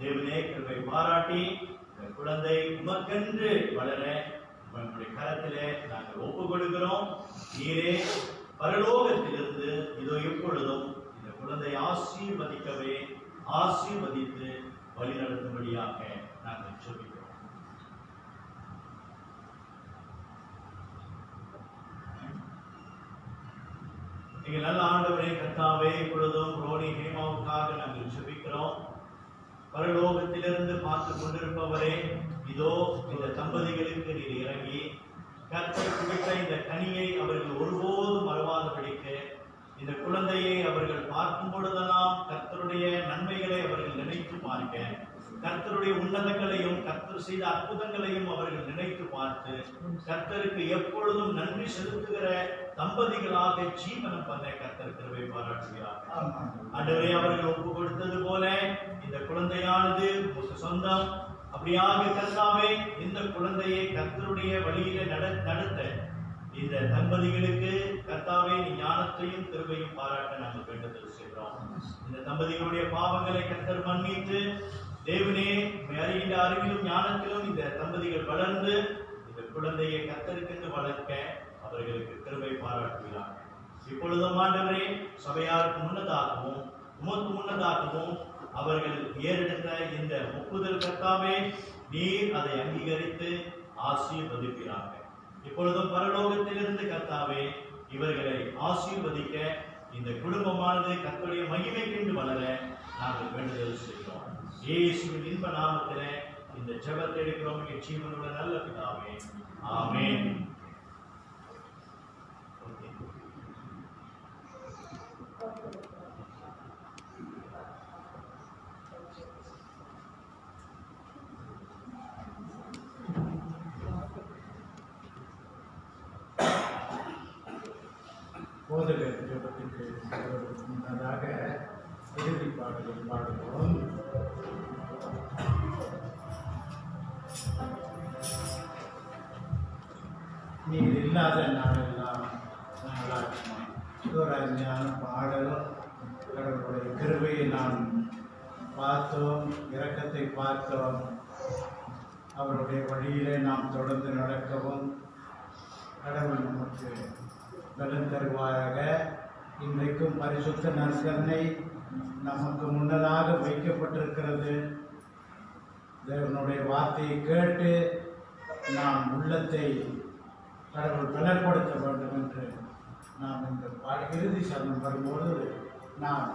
தேவனே, கிருபை பாராட்டி இந்த குழந்தை உமக்கென்று வளர உங்களுடைய கரத்திலே நாங்கள் ஒப்பு கொடுக்கிறோம். நீரே பரலோகத்திலிருந்து இதோ எப்பொழுதும் இந்த குழந்தை ஆசீர்வதித்து வழி நடத்தும்படியாக நாங்கள் சொல்கிறோம். நீங்கள் நல்ல ஆண்டவரே கர்த்தாவே, இப்பொழுதும் ரோனி ஹேமாவுக்காக நாங்கள் ஜெபிக்கிறோம். பரலோகத்திலிருந்து பார்த்து கொண்டிருப்பவரே, இதோ இந்த தம்பதிகளுக்கு நீர் இறங்கி கர்த்தர் கொடுத்த இந்த கனியை அவர்கள் ஒருபோதும் மறவாதபடிக்கு இந்த குழந்தையை அவர்கள் பார்க்கும் பொழுதெல்லாம் கர்த்தருடைய நன்மைகளை அவர்கள் நினைத்து பார்க்க, கர்த்தருடைய உன்னதங்களையும் கர்த்தர் செய்த அற்புதங்களையும் அவர்கள் நினைத்து பார்த்து கர்த்தருக்கு எப்பொழுதும் நன்றி செலுத்துகிற தம்பதிகளாக ஜீவனம் பண்ண கர்த்தர் கிருபை பாராட்டுகிறார். ஆண்டவரே, அவர்கள் ஒப்பு கொடுத்தது போல இந்த குழந்தையானது உங்களுக்கு சொந்தம். அப்படியாக கர்த்தாவே, இந்த குழந்தையை கர்த்தருடைய வழியில நடத்த இந்த தம்பதிகளுக்கு கர்த்தாவே நீ ஞானத்தையும் கிருபையும் பாராட்ட நாங்கள் வேண்டுதல் செய்கிறோம். இந்த தம்பதிகளுடைய பாவங்களை கர்த்தர் மன்னித்து தேவனே அறிகின்ற அறிவிலும் ஞானத்திலும் இந்த தம்பதிகள் வளர்ந்து குழந்தையை கத்தருக்கென்று வளர்க்க அவர்களுக்கு கிருபை பாராட்டுகிறார். இப்பொழுதும் ஆண்டவரே, சபையாருக்கு முன்னதாகவும் உமக்கு முன்னதாகவும் அவர்கள் ஏறெடுத்த இந்த ஒப்புதல் கர்த்தாவே, நீர் அதை அங்கீகரித்து ஆசீர்வதிக்கிறார்கள். இப்பொழுதும் பரலோகத்திலிருந்து கர்த்தாவே, இவர்களை ஆசீர்வதிக்க இந்த குடும்பமானது கர்த்தருடைய மகிமைக்கென்று வளர நாங்கள் வேண்டுதல் செய்கிறோம். இயேசுவின் இன்ப நாமத்திலே இந்த ஜெபத்தை எடுக்கிறோம் என் ஜீவனுள்ள நல்ல பிதாவே, ஆமென். போதகர் ஜெபத்திற்கு முன்னதாக இறுதி பாடலை பாடுவோம். நீர் இல்லாத நாளெல்லாம் நாளாகுமா. இது ஒரு அருமையான பாடல். கடவுளுடைய கிருபையை நாம் பார்த்தோம், இரக்கத்தை பார்த்தோம். அவருடைய வழியிலே நாம் தொடர்ந்து நடக்கவும் கடவுள் நமக்கு பலன் தருவாயாக. இன்றைக்கும் பரிசுத்த நற்கருணை நமக்கு முன்னதாக வைக்கப்பட்டிருக்கிறது. தேவனுடைய வார்த்தையை கேட்டு நாம் உள்ளத்தை கடவுள் பலப்படுத்த வேண்டும் என்று நாம் இந்த இறுதி சரணம் வரும்போது நாம்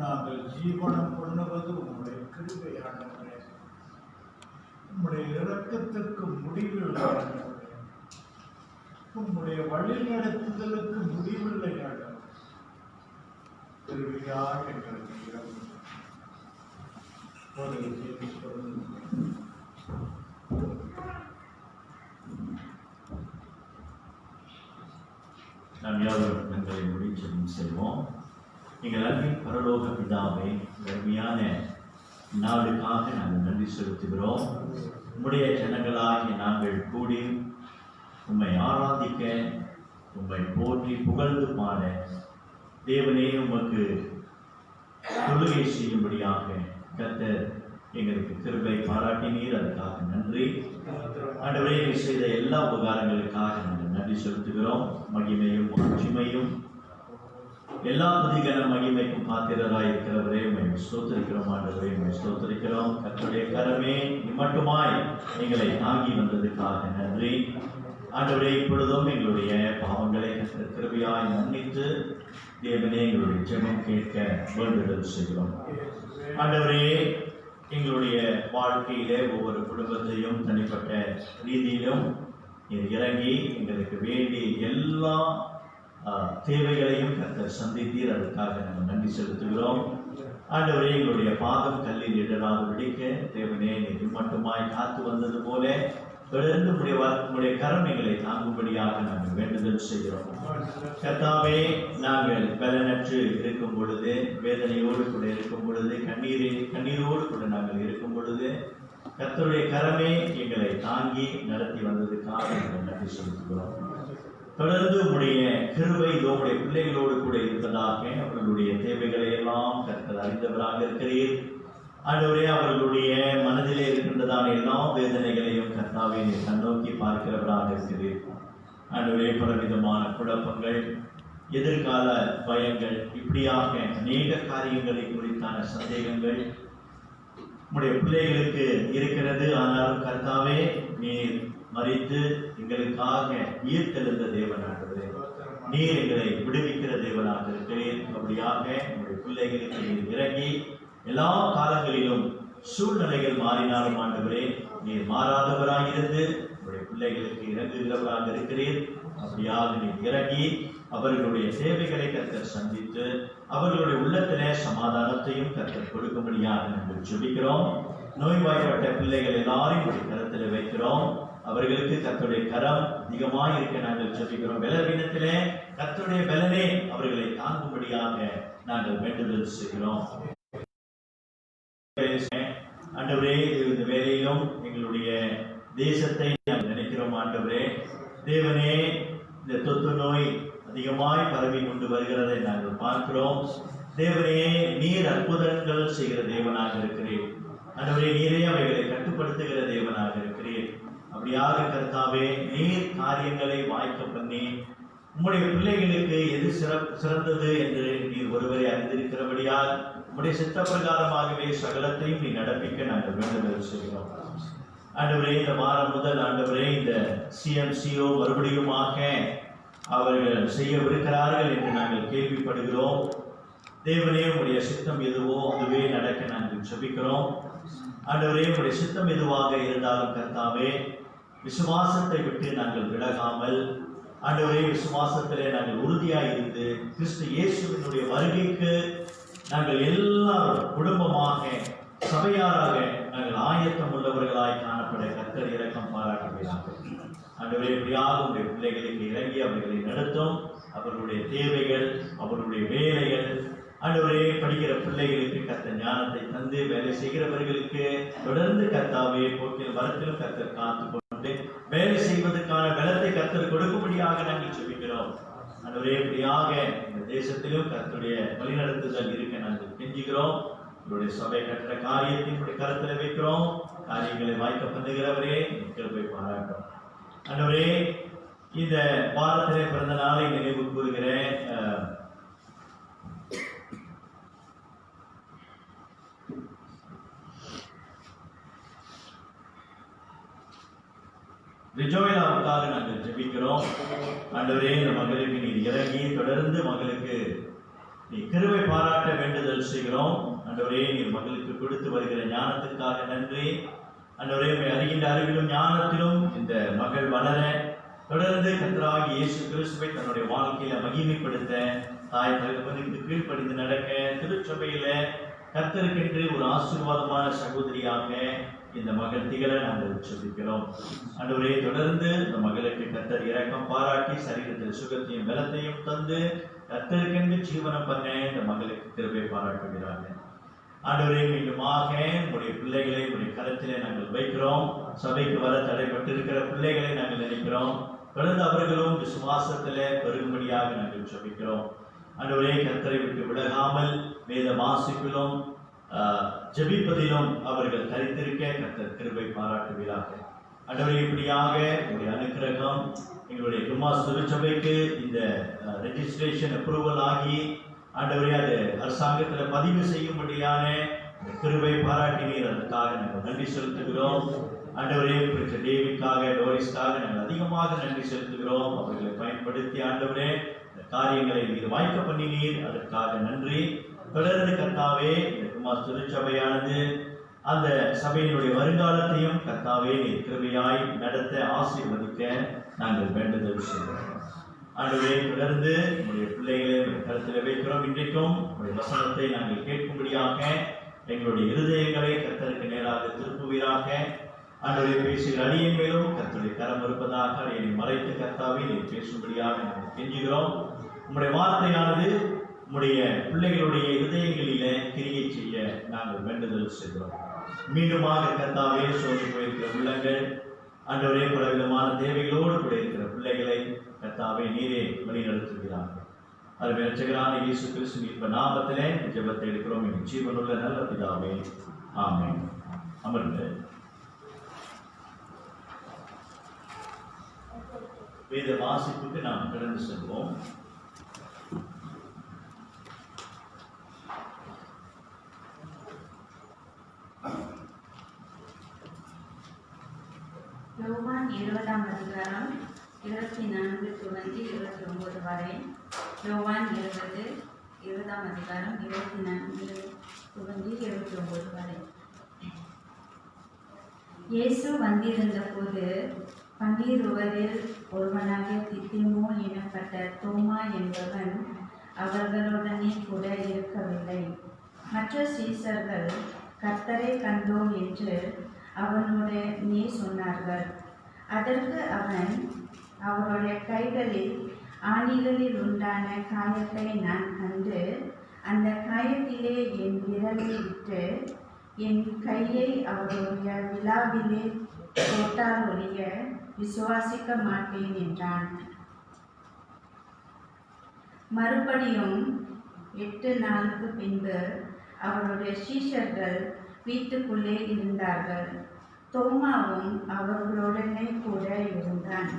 நாங்கள் ஜீவனம் பண்ணுவது உம்முடைய கிருபை ஆண்டவரே. உம்முடைய இரக்கத்துக்கு முடிவில்லை ஆண்டவரே. உம்முடைய வழி நடத்துதலுக்கு முடிவில்லை ஆண்டவரே. கிருபையாக எங்களுக்கு இறங்கும். நாம் யாவரும் எங்களை முடிச்சதும் செல்வோம். எங்கள் அன்பின் பரலோக பிதாவை அருமையான நாளுக்காக நாங்கள் நன்றி செலுத்துகிறோம். உம்முடைய ஜனங்களாகிய நாங்கள் கூடி உம்மை ஆராதிக்க, உம்மை போற்றி புகழ்ந்து பாட, தேவனே உமக்கு தொழுகை செய்யும்படியாக கர்த்தர் எங்களுக்கு கிருபை பாராட்டினீர். அதுக்காக நன்றி ஆண்டவரே. செய்த எல்லா உபகாரங்களுக்காக நாங்கள் நன்றி செலுத்துகிறோம். மகிமையும் ஆட்சிமையும் எல்லா துதிகன மகிமைக்கும் பாத்திரராய் இருக்கிறவரே உம்மை ஸ்தோத்திரிக்கிறோம். ஆண்டவரே உம்மை ஸ்தோத்திரிக்கிறோம். கர்த்தருடைய கரமே மட்டுமாய் எங்களை தாங்கி வந்ததுக்காக நன்றி ஆண்டவரே. இப்பொழுதும் எங்களுடைய பாவங்களை கர்த்தர் கிருபையாய் மன்னித்து தேவனே எங்களுடைய ஜெபம் கேட்க வேண்டுதல் செய்கிறோம். ஆண்டவரே, எங்களுடைய வாழ்க்கையிலே ஒவ்வொரு குடும்பத்தையும் தனிப்பட்ட ரீதியிலும் இறங்கி எங்களுக்கு வேண்டிய எல்லா தேவைகளையும் கர்த்தர் சந்தித்தீர். அதுக்காக நாங்கள் நன்றி செலுத்துகிறோம். ஆண்டவரே, எங்களுடைய பாதம் கல்லில் இடராக விடிக்க தேவனே நீர் மட்டுமாய் காத்து வந்தது போல தொடர்ந்து உடைய கரம் எங்களை தாங்கும்படியாக நாங்கள் வேண்டுதல் செய்கிறோம். கர்த்தாவே, நாங்கள் பலனற்று இருக்கும் பொழுது, வேதனையோடு கூட இருக்கும் பொழுது, கண்ணீரோடு கூட நாங்கள் இருக்கும் பொழுது கர்த்தருடைய கரமே எங்களை தாங்கி நடத்தி வந்ததுக்காக நாங்கள் நன்றி செலுத்துகிறோம். தொடர்ந்து உடைய கிருபை உடைய பிள்ளைகளோடு கூட இருப்பதாக அவர்களுடைய தேவைகளை எல்லாம் கர்த்தர் அறிந்தவராக இருக்கிறீர். ஆண்டவரே, அவர்களுடைய மனதிலே இருக்கின்றதான எல்லா வேதனைகளையும் கர்த்தாவே நீர் கண்ணோக்கி பார்க்கிறவராக இருக்கிறீர். ஆண்டவரே, பலவிதமான குழப்பங்கள், எதிர்கால பயங்கள், இப்படியாக அநேக காரியங்களை குறித்தான சந்தேகங்கள் உடைய பிள்ளைகளுக்கு இருக்கிறது. ஆனாலும் கர்த்தாவே நீர் மறித்து எங்களுக்காக உயிர்த்தெழுந்த தேவன் ஆண்டவரே, நீர் எங்களை விடுவிக்கிற தேவனாக இருக்கிறீர். அப்படியாக உங்களுடைய பிள்ளைகளுக்கு நீர் இறங்கி எல்லா காலங்களிலும் சூழ்நிலைகள் மாறினாலும் ஆண்டவரே நீர் மாறாதவராயிருந்து உங்களுடைய பிள்ளைகளுக்கு இறங்குகிறவராக இருக்கிறீர். அப்படியாக நீர் இறங்கி அவர்களுடைய சேவைகளை கர்த்தர் சந்தித்து அவர்களுடைய உள்ளத்திலே சமாதானத்தையும் கர்த்தர் கொடுக்கும்படியாக நாங்கள் ஜெபிக்கிறோம். நோய்வாய்ப்பட்ட பிள்ளைகள் எல்லாரையும் ஒரு கரத்தில் வைக்கிறோம். அவர்களுக்கு கர்த்தருடைய கரம் அதிகமாக இருக்க நாங்கள் ஜெபிக்கிறோம். பலவீனத்திலே கர்த்தருடைய பலனே அவர்களை தாங்கும்படியாக நாங்கள் வேண்டுதல் செய்கிறோம். ஆண்டவரே, இந்த வேலையிலும் எங்களுடைய தேசத்தை நாங்கள் நினைக்கிறோம். ஆண்டவரே தேவனே, இந்த தொற்று நோய் அதிகமாய் பரவி கொண்டு வருகிறதை நாங்கள் பார்க்கிறோம். தேவனே, நீர் அற்புதங்கள் செய்கிற தேவனாக இருக்கிறீர். ஆண்டவரே, நீரே அவைகளை கட்டுப்படுத்துகிற தேவனாக இருக்கிறீர். அப்படியாக கர்த்தாவே, நீர் காரியங்களை வாய்க்க பண்ணி உம்முடைய பிள்ளைகளுக்கு எது சிறந்தது என்று நீர் ஒருவரை அறிந்திருக்கிறபடியால் உம்முடைய சித்த பிரகாரமாகவே சகலத்தையும் நீ நடப்பிக்க நாங்கள் வேண்டுதல் செய்கிறோம். ஆண்டவரே, இந்த வாரம் முதல் ஆண்டவரே இந்த CMCO மறுபடியுமாக அவர்கள் செய்யவிருக்கிறார்கள் என்று நாங்கள் கேள்விப்படுகிறோம். தேவனே, உடைய சித்தம் எதுவோ அதுவே நடக்க நாங்கள் ஜெபிக்கிறோம். ஆண்டவரே, உடைய சித்தம் எதுவாக இருந்தாலும் கர்த்தாவே, விசுவாசத்தை விட்டு நாங்கள் விலகாமல் ஆண்டவரே விசுவாசத்திலே நாங்கள் உறுதியாக இருந்து கிறிஸ்து இயேசுவினுடைய வருகைக்கு நாங்கள் எல்லாரும் குடும்பமாக சபையாராக நாங்கள் ஆயத்தம் உள்ளவர்களாய் காணப்பட கர்த்தர் இரக்கம் பாராட்டுகிறார். ஆண்டவரே, எப்படியாக உடைய பிள்ளைகளுக்கு இறங்கி அவர்களை நடத்தும். அவர்களுடைய தேவைகள், அவர்களுடைய வேலைகள், ஆண்டவரே படிக்கிற பிள்ளைகளுக்கு கர்த்தர் ஞானத்தை தந்து வேலை செய்கிறவர்களுக்கு தொடர்ந்து கர்த்தாவே போக்கில் வரத்திலும் கர்த்தர் காத்து கொண்டு வேலை செய்வதற்கான பலத்தை கர்த்தர் கொடுக்கும்படியாக நாங்கள் ஜெபிக்கிறோம். ஆண்டவரே, இப்படியாக இந்த தேசத்திலும் கர்த்தருடைய வழிநடத்துதல் இருக்க நாங்கள் கெஞ்சுகிறோம். உங்களுடைய சபை கட்டுற காரியத்தினுடைய கருத்தில் வைக்கிறோம். காரியங்களை வாய்க்க பண்ணுகிறவரே கிருபை பாராட்டும். ஆண்டவரே, இந்த வாரத்திலே பிறந்த நாளை நினைவு கூறுகிறேன். ரிஜோயிலாவுக்காக நாங்கள் ஜெபிக்கிறோம். ஆண்டவரே, இந்த மகளுக்கு நீர் இறங்கி தொடர்ந்து மகளுக்கு நீ கிருபை பாராட்ட வேண்டுதல் செய்கிறோம். ஆண்டவரே, நீர் மகளுக்கு கொடுத்து வருகிற ஞானத்திற்காக நன்றி. ஆண்டவரே, அறிகின்ற அறிவிலும் ஞானத்திலும் இந்த மகள் வளர தொடர்ந்து கர்த்தராகிய இயேசு கிறிஸ்துவை தன்னுடைய வாழ்க்கையில மகிமைப்படுத்த தாய் தகப்பனுக்கு கீழ்ப்படிந்து நடக்க திருச்சபையில கர்த்தருக்கென்று ஒரு ஆசீர்வாதமான சகோதரியாக இந்த மகள் திகழ நாங்கள் சொல்லிக்கிறோம். ஆண்டவரே, தொடர்ந்து இந்த மகளுக்கு கர்த்தர் இரக்கம் பாராட்டி சரீரத்தில் சுகத்தையும் பலத்தையும் தந்து கர்த்தருக்கென்று ஜீவனம் பண்ண இந்த மகளுக்கு கிருபை பாராட்டுகிறார்கள். ஆண்டவரே, மீண்டுமாக உங்களுடைய பிள்ளைகளை உங்களுடைய கருத்திலே நாங்கள் வைக்கிறோம். சபைக்கு வர தடைப்பட்டிருக்கிற பிள்ளைகளை நாங்கள் நினைக்கிறோம். தொடர்ந்து அவர்களும் விசுவாசத்திலே பெருகும்படியாக நாங்கள் ஜெபிக்கிறோம். ஆண்டவரே, கர்த்தரை விட்டு விலகாமல் வேத வாசிப்பிலும் ஜெபிப்பதிலும் அவர்கள் தரித்திருக்க கர்த்தர் கிருபை பாராட்டுவீராக. ஆண்டவரே, இப்படியாக உங்களுடைய அனுக்கிரகம் எங்களுடைய குமாஸ் திருச்சபைக்கு இந்த ரெஜிஸ்ட்ரேஷன் அப்ரூவல் ஆகி ஆண்டவரே அது அரசாங்கத்தில் பதிவு செய்யும்படியான கிருபை பாராட்டினீர். அதற்காக நாங்கள் நன்றி செலுத்துகிறோம். ஆண்டவரே, டேவிட்காக டோரிஸ்க்காக நாங்கள் அதிகமாக நன்றி செலுத்துகிறோம். அவர்களை பயன்படுத்தி ஆண்டவரே இந்த காரியங்களை நீர் வாய்க்க பண்ணினீர். அதற்காக நன்றி. தொடர்ந்து கர்த்தாவே, இந்த குமார் திருச்சபையானது அந்த சபையினுடைய வருங்காலத்தையும் கர்த்தாவே நீர் கிருபையாய் நடத்த ஆசீர்வதிக்க நாங்கள் வேண்டுதல் செய்கிறோம். ஆண்டவரே, தொடர்ந்து உங்களுடைய பிள்ளைகளை கருத்தில் வைக்கிறோம். இன்றைக்கும் உங்களுடைய வசனத்தை நாங்கள் கேட்கும்படியாக எங்களுடைய இருதயங்களை கர்த்தருக்கு நேராக திருப்புவீராக. ஆண்டவரை பேசுகிற அடியின் மேலும் கர்த்தருடைய கரம் இருப்பதாக அடியை மறைத்து கர்த்தாவே நீர் பேசும்படியாக நாங்கள் கெஞ்சுகிறோம். உங்களுடைய வார்த்தையானது உங்களுடைய பிள்ளைகளுடைய இருதயங்களிலே கிரியை செய்ய நாங்கள் வேண்டுதல் செய்கிறோம். மீண்டுமாக கர்த்தாவே, சோர்ந்து போயிருக்கிற உள்ளங்கள் ஆண்டவரே, பலவிதமான தேவைகளோடு கூட இருக்கிற பிள்ளைகளை கர்த்தாவே நீரே வழிநடத்துகிறார்கள். அது ரட்சகரான இயேசு கிறிஸ்துவின் இன்ப நாமத்திலே ஜெபத்தை எடுக்கிறோம். என் ஜீவனுள்ள நல்ல பிதாவே, ஆமென். அமர்ந்து வேத வாசிப்புக்கு நாம் கடந்து செல்வோம். யோவான் 20ஆம் அதிகாரம் 24 தொடங்கி 29 வரை. யோவான் 20ஆம் அதிகாரம் 24 தொடங்கி 29 வரை. இயேசு வந்திருந்த போது 12 ஒருவனாக தித்திமோ எனப்பட்ட தோமா என்பவன் அவர்களுடனே கூட இருக்கவில்லை. மற்ற சீசர்கள் கர்த்தரை கண்டோம் என்று அவனுடனே சொன்னார்கள். அதற்கு அவன், அவருடைய கைகளில் ஆணிகளில் உண்டான காயத்தை நான் கண்டு அந்த காயத்திலே என் விரலை விட்டு என் கையை அவருடைய விழாவிலே போட்டால் ஒழிய விசுவாசிக்க மாட்டேன் என்றான். மறுபடியும் 8 நாளுக்கு பின்பு அவருடைய சீஷர்கள் வீட்டுக்குள்ளே இருந்தார்கள். தோமாவும் அவர்களுடனே கூட இருந்தான்.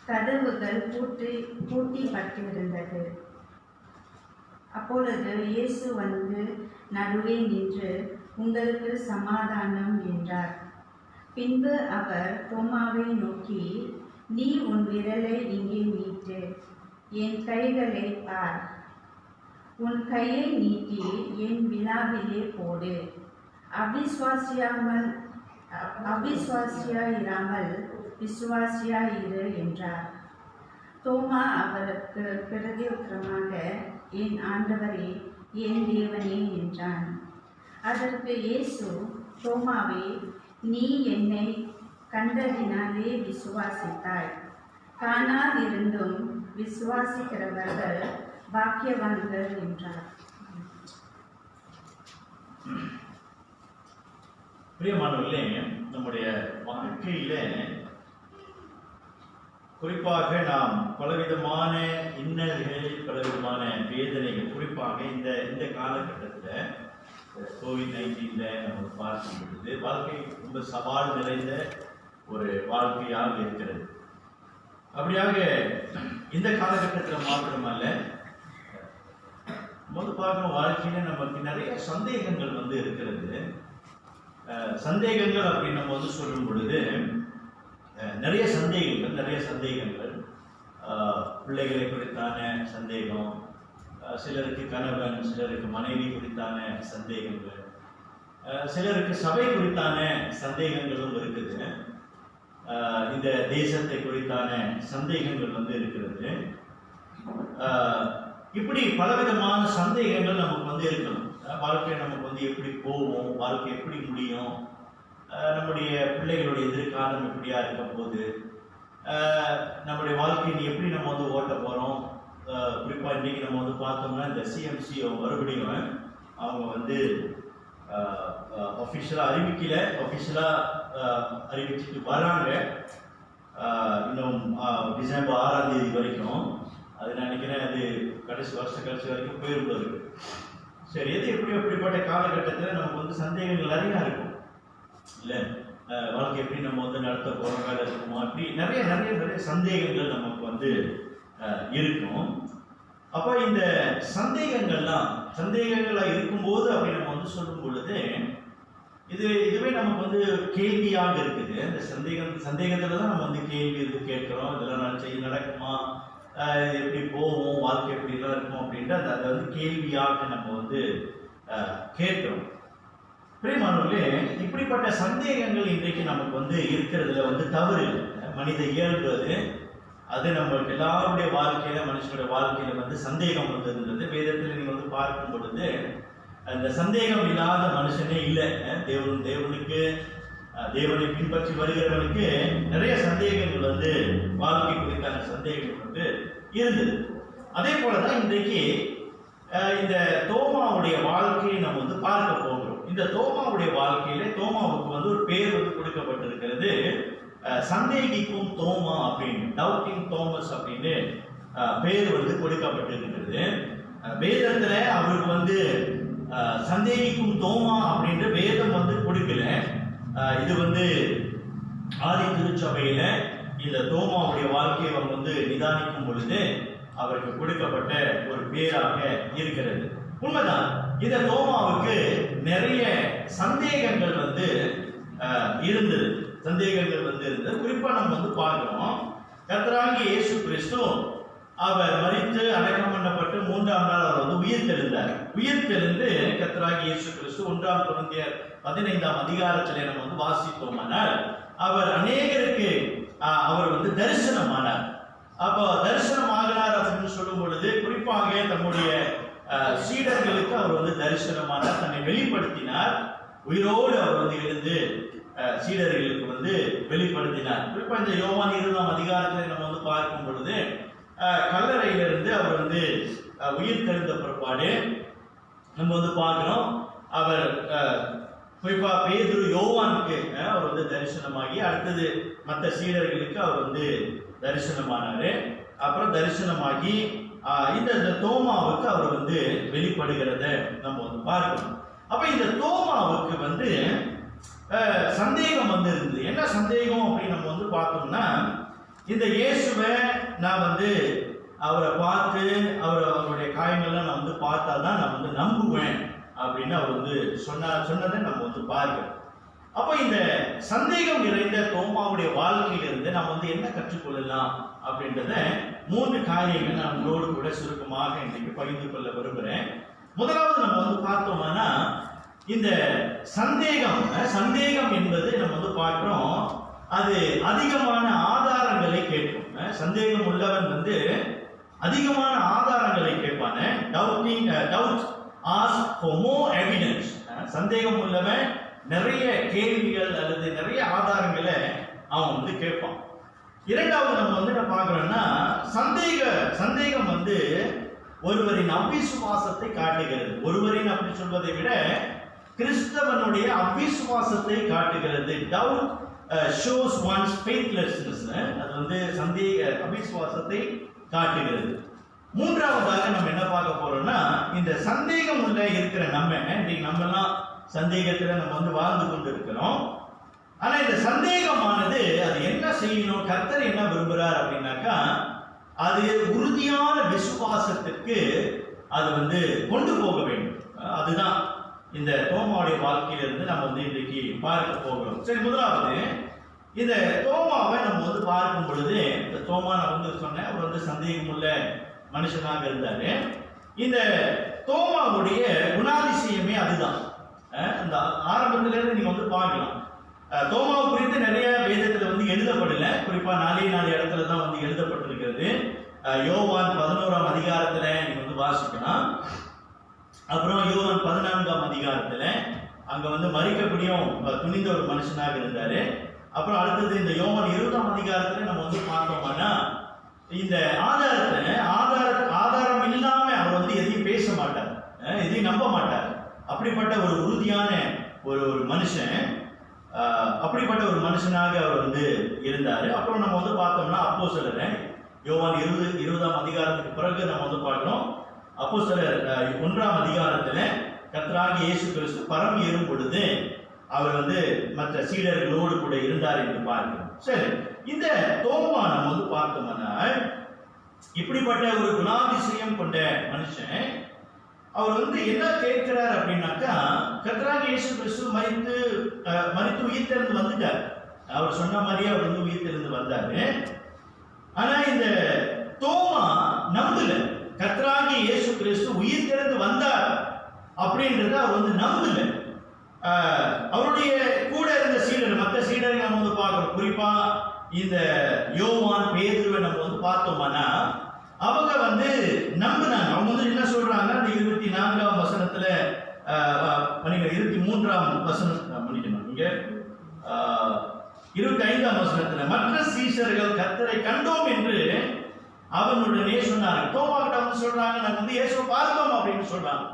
கதவுகள் பூட்டிப்பட்டிருந்தது. அப்பொழுது இயேசு வந்து நடுவே நின்று, உங்களுக்கு சமாதானம் என்றார். பின்பு அவர் தோமாவை நோக்கி, நீ உன் விரலை இங்கே நீட்டு, என் கைகளை பார். உன் கையை நீட்டி என் விழாவிலே போடு. அவிசுவாசியாயிராமல் விசுவாசியாயிரு என்றார். தோமா அவருக்கு பிரதியுத்தரமாக, என் ஆண்டவரே, என் தேவனே என்றான். அதற்கு இயேசு, தோமாவே, நீ என்னை கண்டதினாலே விசுவாசித்தாய். காணாதிருந்தும் விசுவாசிக்கிறவர்கள் பாக்கியவான்கள் என்றார். பிரியமானவர்களே, நம்முடைய வாழ்க்கையில குறிப்பாக நாம் பலவிதமான இன்னல்கள், பலவிதமான வேதனைகள், குறிப்பாக இந்த காலகட்டத்தில் COVID-19 நம்ம பார்க்கும் பொழுது வாழ்க்கை ரொம்ப சவால் நிறைந்த ஒரு வாழ்க்கையாக இருக்கிறது. அப்படியாக இந்த காலகட்டத்தில் மாத்திரமல்ல, பார்க்கும் வாழ்க்கையில நமக்கு நிறைய சந்தேகங்கள் இருக்கிறது. சந்தேகங்கள் அப்படின்னு நம்ம சொல்லும் பொழுது நிறைய சந்தேகங்கள் பிள்ளைகளை குறித்தான சந்தேகம், சிலருக்கு கணவன், சிலருக்கு மனைவி குறித்தான சந்தேகங்கள், சிலருக்கு சபை குறித்தான சந்தேகங்களும் இருக்குது. இந்த தேசத்தை குறித்தான சந்தேகங்கள் வந்து இருக்கிறது. இப்படி பலவிதமான சந்தேகங்கள் நமக்கு வந்து இருக்கணும். வாழ்க்கை நமக்கு வந்து எப்படி போவோம், வாழ்க்கை எப்படி முடியும், நம்முடைய பிள்ளைகளுடைய எதிர்காலம் எப்படியா இருக்க போகுது, நம்முடைய வாழ்க்கையை எப்படி நம்ம வந்து ஓட்ட போகிறோம். குறிப்பாக இன்றைக்கி நம்ம வந்து பார்த்தோம்னா இந்த சிஎம்சி மறுபடியும் அவங்க வந்து அஃபிஷியலாக அறிவிச்சுட்டு வராங்க. இன்னும் டிசம்பர் 6ஆம் தேதி வரைக்கும். அது நான் நினைக்கிறேன் அது வருஷம் கடைசி வரைக்கும் போயிருந்தது. சரி, எது எப்படிப்பட்ட காலகட்டத்தில் நமக்கு வந்து சந்தேகங்கள் நிறையா இருக்கும் இல்லை? வாழ்க்கை எப்படி நம்ம வந்து நடத்த போகிற வேலை இருக்குமா, அப்படி நிறைய நிறைய நிறைய சந்தேகங்கள் நமக்கு வந்து இருக்கும். அப்போ இந்த சந்தேகங்களாக இருக்கும்போது அப்படி நம்ம வந்து சொல்லும் பொழுது இதுவே நமக்கு வந்து கேள்வியாக இருக்குது. இந்த சந்தேகத்தில் தான் நம்ம வந்து கேள்வி கேட்குறோம். இதெல்லாம் நடக்குமா, எப்படி போவோம், வாழ்க்கை எப்படிலாம் இருக்கும் அப்படின்ட்டு அதை வந்து கேள்வியாக நம்ம வந்து கேட்கிறோம். பிரியமானவர்களே, இப்படிப்பட்ட சந்தேகங்கள் இன்றைக்கு நமக்கு வந்து இருக்கிறதுல வந்து தவறு இல்லை. மனித இயல்பு அது நம்மளுக்கு எல்லாருடைய வாழ்க்கையில, மனுஷனுடைய வாழ்க்கையில வந்து சந்தேகம் வந்து இருந்தது. வேதத்தில் நீங்க வந்து பார்க்கும் பொழுது அந்த சந்தேகம் இல்லாத மனுஷனே இல்லை. தேவனை பின்பற்றி வருகிறவனுக்கு நிறைய சந்தேகங்கள் வந்து வாழ்க்கை குறித்தான சந்தேகங்கள் வந்து இருந்தது. அதே போலதான் இன்றைக்கு இந்த தோமாவுடைய வாழ்க்கையை நம்ம வந்து பார்க்க போகிறோம். இந்த தோமாவுடைய வாழ்க்கையில தோமாவுக்கு வந்து ஒரு பேர் வந்து கொடுக்கப்பட்டிருக்கிறது, சந்தேகிக்கும் தோமா அப்படின்னு, டவுட்டிங் தோமஸ் அப்படின்னு பேர் வந்து கொடுக்கப்பட்டிருக்கிறது. வேதத்துல அவருக்கு வந்து சந்தேகிக்கும் தோமா அப்படின்ற வேதம் வந்து கொடுக்கல. இது வந்து ஆதி திருச்சபையில இந்த தோமாவுடைய வாழ்க்கையை அவங்க வந்து நிதானிக்கும் பொழுது அவருக்கு கொடுக்கப்பட்ட ஒரு பேராக இருக்கிறது. உண்மைதான், இந்த தோமாவுக்கு நிறைய சந்தேகங்கள் வந்து இருந்தது. குறிப்பா நம்ம வந்து பார்க்கிறோம், கர்த்தராகிய இயேசு கிறிஸ்து அவர் மரித்து அடக்கம் பண்ணப்பட்டு 3ஆம் நாள் அவர் வந்து உயிர்த்தெழுந்து கர்த்தராகிய இயேசு கிறிஸ்து 1 கொரிந்தியர் 15ஆம் அதிகாரத்திலே நம்ம வந்து வாசித்தோமானால் அவர் அநேகருக்கு அவர் வந்து தரிசனமானார். அப்போ தரிசனமாகிறார் அப்படின்னு சொல்லும் பொழுது குறிப்பாக தம்முடைய சீடர்களுக்கு அவர் வந்து தரிசனமானார், தன்னை வெளிப்படுத்தினார். உயிரோடு அவர் வந்து எழுந்து சீடர்களுக்கு வந்து வெளிப்படுத்தினார். குறிப்பா இந்த யோவான் 20ஆம் அதிகாரத்தில் நம்ம வந்து பார்க்கும் பொழுது கல்லறையிலிருந்து அவர் வந்து உயிர் தெழுந்த பிற்பாடு நம்ம வந்து பார்க்கிறோம், அவர் குறிப்பா பேதுரு யோவானுக்கு அவர் வந்து தரிசனமாகி, அடுத்தது மற்ற சீடர்களுக்கு அவர் வந்து தரிசனமானாரு. அப்புறம் தரிசனமாகி இந்த தோமாவுக்கு அவர் வந்து வெளிப்படுகிறத நம்ம வந்து பார்க்கணும். அப்ப இந்த தோமாவுக்கு வந்து சந்தேகம் வந்து இருந்தது. என்ன சந்தேகம் அப்படின்னு நம்ம வந்து பார்த்தோம்னா, இந்த இயேசுவை நான் வந்து அவரை பார்த்து அவருடைய காயங்கள்லாம் நான் வந்து பார்த்தாதான் நான் வந்து நம்புவேன் அப்படின்னு அவர் வந்து சொன்னதை நம்ம வந்து பார்க்கிறோம். அப்ப இந்த சந்தேகம் நிறைந்த தோமாவுடைய வாழ்க்கையிலிருந்து நாம் வந்து என்ன கற்றுக்கொள்ளலாம் அப்படின்றத 3 காரியங்கள் நான் உங்களோடு கூட சுருக்கமாக இன்றைக்கு பகிர்ந்து கொள்ள விரும்புகிறேன். முதலாவது நம்ம வந்து பார்த்தோம்னா, இந்த சந்தேகம் என்பது நம்ம வந்து பார்க்கிறோம், அது அதிகமான ஆதாரங்களை கேட்கும். சந்தேகம் உள்ளவன் வந்து அதிகமான ஆதாரங்களை கேட்பான. Doubt ask for more evidence. சந்தேகம் உள்ளவன் நிறைய கேள்விகள் அல்லது நிறைய ஆதாரங்களை அவன் வந்து கேட்பான். இரண்டாவது நம்ம வந்து என்ன பார்க்கிறோம்னா, சந்தேகம் வந்து ஒருவரின் அவிசுவாசத்தை காட்டுகிறது. ஒருவரின் அப்படி சொல்வதை விட கிறிஸ்தவனுடைய அவிசுவாசத்தை காட்டுகிறது. Doubt shows one's faithlessness. அது வந்து அவிசுவாசத்தை காட்டுகிறது. மூன்றாவதாக நம்ம என்ன பார்க்க போறோம்னா, இந்த சந்தேகம் உள்ள இருக்கிற நம்ம எல்லாம் சந்தேகத்துல நம்ம வந்து வாழ்ந்து கொண்டு இருக்கிறோம். ஆனா இந்த சந்தேகமானது அது என்ன செய்யணும், கர்த்தர் என்ன விரும்புறார் அப்படின்னாக்கா, அது உறுதியான விசுவாசத்துக்கு அது வந்து கொண்டு போக வேண்டும். அதுதான் இந்த தோமாவுடைய வாழ்க்கையிலிருந்து நம்ம வந்து இன்றைக்கு பார்க்க போகிறோம். சரி, முதலாவது இந்த தோமாவை நம்ம வந்து பார்க்கும் பொழுது, இந்த தோமா நான் வந்து சொன்னேன், அவர் வந்து சந்தேகம் உள்ள மனுஷனாக இருந்தாரு. இந்த தோமாவுடைய குணாதிசயமே அதுதான். இந்த ஆரம்பத்துல இருந்து நீங்க வந்து பார்க்கலாம். தோமாவை குறித்து நிறைய வேதத்துல வந்து எழுதப்படல, குறிப்பா 4 இடத்துல தான் வந்து எழுதப்பட்டிருக்கிறது. யோவான் 11ஆம் அதிகாரத்துல நீங்க வந்து வாசிக்கலாம். அப்புறம் யோவான் 14ஆம் அதிகாரத்துல அங்க வந்து மரிக்கக்கூடியும் துணிந்த ஒரு மனுஷனாக இருந்தாரு. அப்புறம் அடுத்தது இந்த யோவான் 20ஆம் அதிகாரத்துல நம்ம வந்து பார்த்தோம்னா இந்த ஆதாரம் இல்லாம அவர் வந்து எதையும் பேச மாட்டார், எதையும் நம்ப மாட்டார். அப்படிப்பட்ட ஒரு உறுதியான ஒரு மனுஷன், அப்படிப்பட்ட ஒரு மனுஷனாக அவர் வந்து இருந்தாரு. அப்புறம் நம்ம வந்து பார்த்தோம்னா அப்போஸ்தலர் யோவான் 20ஆம் அதிகாரத்துக்கு பிறகு நம்ம வந்து பார்க்கிறோம். அப்போஸ்தலர் 1ஆம் அதிகாரத்துல கர்த்தராகிய இயேசு கிறிஸ்து பரம் ஏறும் பொழுது அவர் வந்து மற்ற சீடர்களோடு கூட இருந்தார் என்று பார்க்கிறோம். சரி, இந்த தோமா நம்ம வந்து பார்த்தோம்னா இப்படிப்பட்ட ஒரு குணாதிசயம் கொண்ட மனுஷன் அவர் வந்து என்ன கேட்கிறார் அப்படின்னாக்கா, கர்த்தராகிய இயேசு கிறிஸ்து மரித்து உயிர்த்தெழுந்து வந்துட்டார். அவர் சொன்ன மாதிரியே அவர் வந்து உயிர்த்தெழுந்து வந்தாரு. ஆனா இந்த தோமா நம்பல, கர்த்தராகிய இயேசு கிறிஸ்து உயிர்த்தெழுந்து வந்தார் அப்படின்றத அவர் வந்து நம்பல. அவருடைய கூட இருந்த சீடர், மற்ற சீடரை நம்ம வந்து பார்க்கிறோம். குறிப்பா இந்த யோவான், பேதுருவை நம்ம வந்து பார்த்தோம்னா அவங்க வந்து நம்பினாங்க. அவங்க வந்து என்ன சொல்றாங்க, அந்த 24ஆம் வசனத்துல 23ஆம் வசனம் பண்ணிக்கணும், இங்க 25ஆம் வசனத்துல மற்ற சீஷர்கள் கர்த்தரை கண்டோம் என்று அவனுடனே சொன்னாங்க. தோமா கிட்ட வந்து சொல்றாங்க, நாங்க வந்து இயேசுவை பார்த்தோம் அப்படின்னு சொல்றாங்க.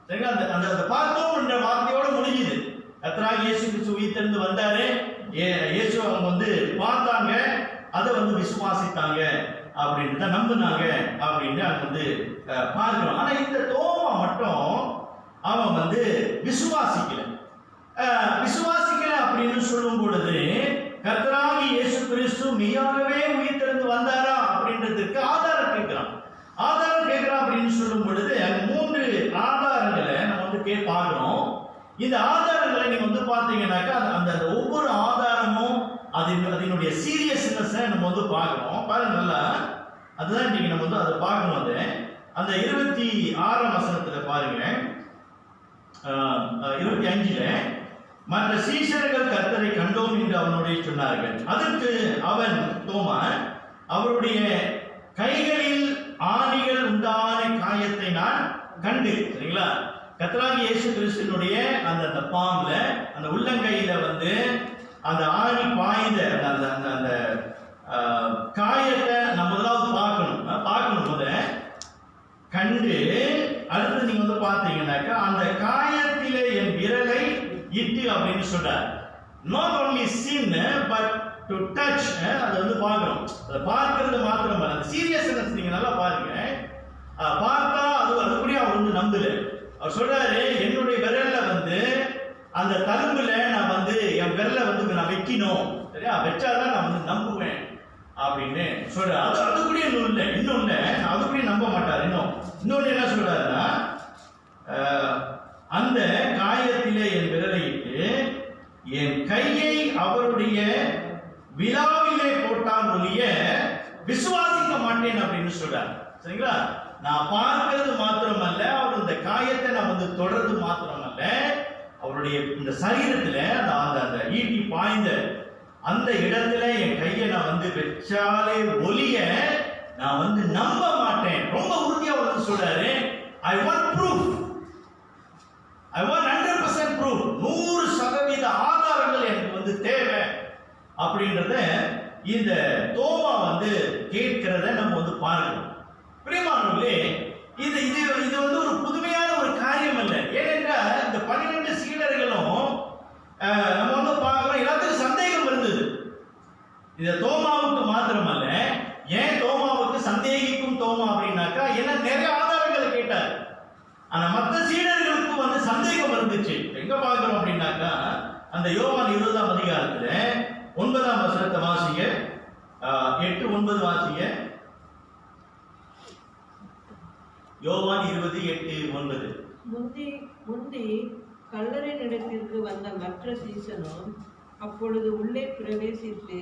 சரிங்களா? அந்த பார்த்தோம் என்ற வார்த்தையோட முடிஞ்சுது. கர்த்தராகிய இயேசு கிறிஸ்து உயிர்த்தெழுந்து வந்தாரு, இயேசு அவங்க வந்து பார்த்தாங்க, அதை வந்து விசுவாசித்தாங்க அப்படின்னு நம்பினாங்க அப்படின்னு அங்க வந்து பார்க்கிறோம். ஆனா இந்த தோமா மட்டும் அவன் வந்து விசுவாசிக்கல அப்படின்னு சொல்லும் பொழுது கர்த்தராகிய இயேசு கிறிஸ்து மெய்யாகவே உயிர்த்தெழுந்து வந்தாரா அப்படின்றதுக்கு ஆதாரம் கேட்கிறான் அப்படின்னு சொல்லும் பொழுது அங்க 3 ஆதாரங்களை நம்ம வந்து பார்க்கிறோம். இந்த ஆதாரங்களை நீங்க வந்து பாத்தீங்கன்னாக்கா அந்த ஒவ்வொரு ஆதாரமும் அதனுடைய சீரியஸ்னஸ் நம்ம வந்து பார்க்கிறோம். பாருங்க நல்லா, அதுதான் இன்னைக்கு நம்ம வந்து அதை பார்க்கணும். அந்த 26ஆம் வசனத்துல பாருங்க, 25ல மற்ற சீஷர்கள் கர்த்தரை கண்டோம் என்று அவனுடைய சொன்னார்கள். அதற்கு அவன் தோமா அவருடைய கைகளில் ஆணிகள் உண்டான காயத்தை நான் கண்டு, சரிங்களா, கர்த்தராகிய இயேசு கிறிஸ்துவினுடைய அந்த பாம்ல அந்த உள்ளங்கையில வந்து அந்த ஆணி பாய்ந்த அந்த காயத்தை நம்ம முதலாவது பார்க்கணும் முத கண்டு. அடுத்து நீங்க வந்து பாத்தீங்கன்னாக்கா அந்த காயத்திலே என் விரலை இட்டு அப்படின்னு சொல்றார். not only sin but to touch, அதை வந்து பார்க்கணும். அதை பார்க்கிறது மாத்திரம் அல்ல, அந்த சீரியஸ்னஸ் நீங்க நல்லா பாருங்க. பார்த்தா அதுபடியே அவர் வந்து நம்பல. அவர் சொல்றாரு, என்னுடைய விரல்ல வந்து அந்த தழும்புல நான் வந்து என் விரலை வந்து நான் வைக்கணும், சரியா, வச்சாதான் நான் வந்து நம்புவேன் அப்படின்னு சொல்றாரு. அது கூட இன்னும் இல்லை, அது கூட நம்ப மாட்டார். இன்னொன்னு என்ன சொல்றாருன்னா, அந்த காயத்திலே என் விரலை இட்டு என் கையை அவருடைய விழாவிலே போட்டான் ஒழிய விசுவாசிக்க மாட்டேன் அப்படின்னு சொல்றாரு. சரிங்களா? நான் பார்க்கிறது மாத்திரமல்ல, அவர் இந்த காயத்தை நான் வந்து தொடர்றது மாத்திரமல்ல, அவருடைய இந்த சரீரத்துல அந்த ஈட்டி பாய்ந்த அந்த இடத்துல என் கையை நான் வந்து வச்சாலே ஒழிய நான் வந்து நம்ப மாட்டேன். ரொம்ப உறுதியா வந்து சொல்றாரு, I want proof, I want 100% proof, 100% ஆதாரங்கள் எனக்கு வந்து தேவை அப்படின்றத இந்த தோமா வந்து கேட்கிறத நம்ம வந்து பார்க்கணும். பிரியமானவர்களே, இது வந்து ஒரு புதுமையான ஒரு காரியம் அல்ல. ஏனென்றால் இந்த 12 சீடர்களும் நம்ம வந்து பார்க்கிறோம், எல்லாத்துக்கும் சந்தேகம் இருந்தது. இந்த தோமாவுக்கு மாத்திரமல்ல, ஏன் தோமாவுக்கு சந்தேகிக்கும் தோமா அப்படின்னாக்கா, ஏன்னா நிறைய ஆதாரங்களை கேட்டார். ஆனா மற்ற சீடர்களுக்கு வந்து சந்தேகம் இருந்துச்சு. எங்க பார்க்கிறோம் அப்படின்னாக்கா, அந்த யோவான் 20ஆம் அதிகாரத்துல 9ஆம் வசனத்தை வாசிங்க, 8-9 வாசிங்க. யோவான் 20:8-9. முந்தி கல்லறையினிடத்திற்கு வந்த மற்ற சீசனும் அப்பொழுது உள்ளே பிரவேசித்து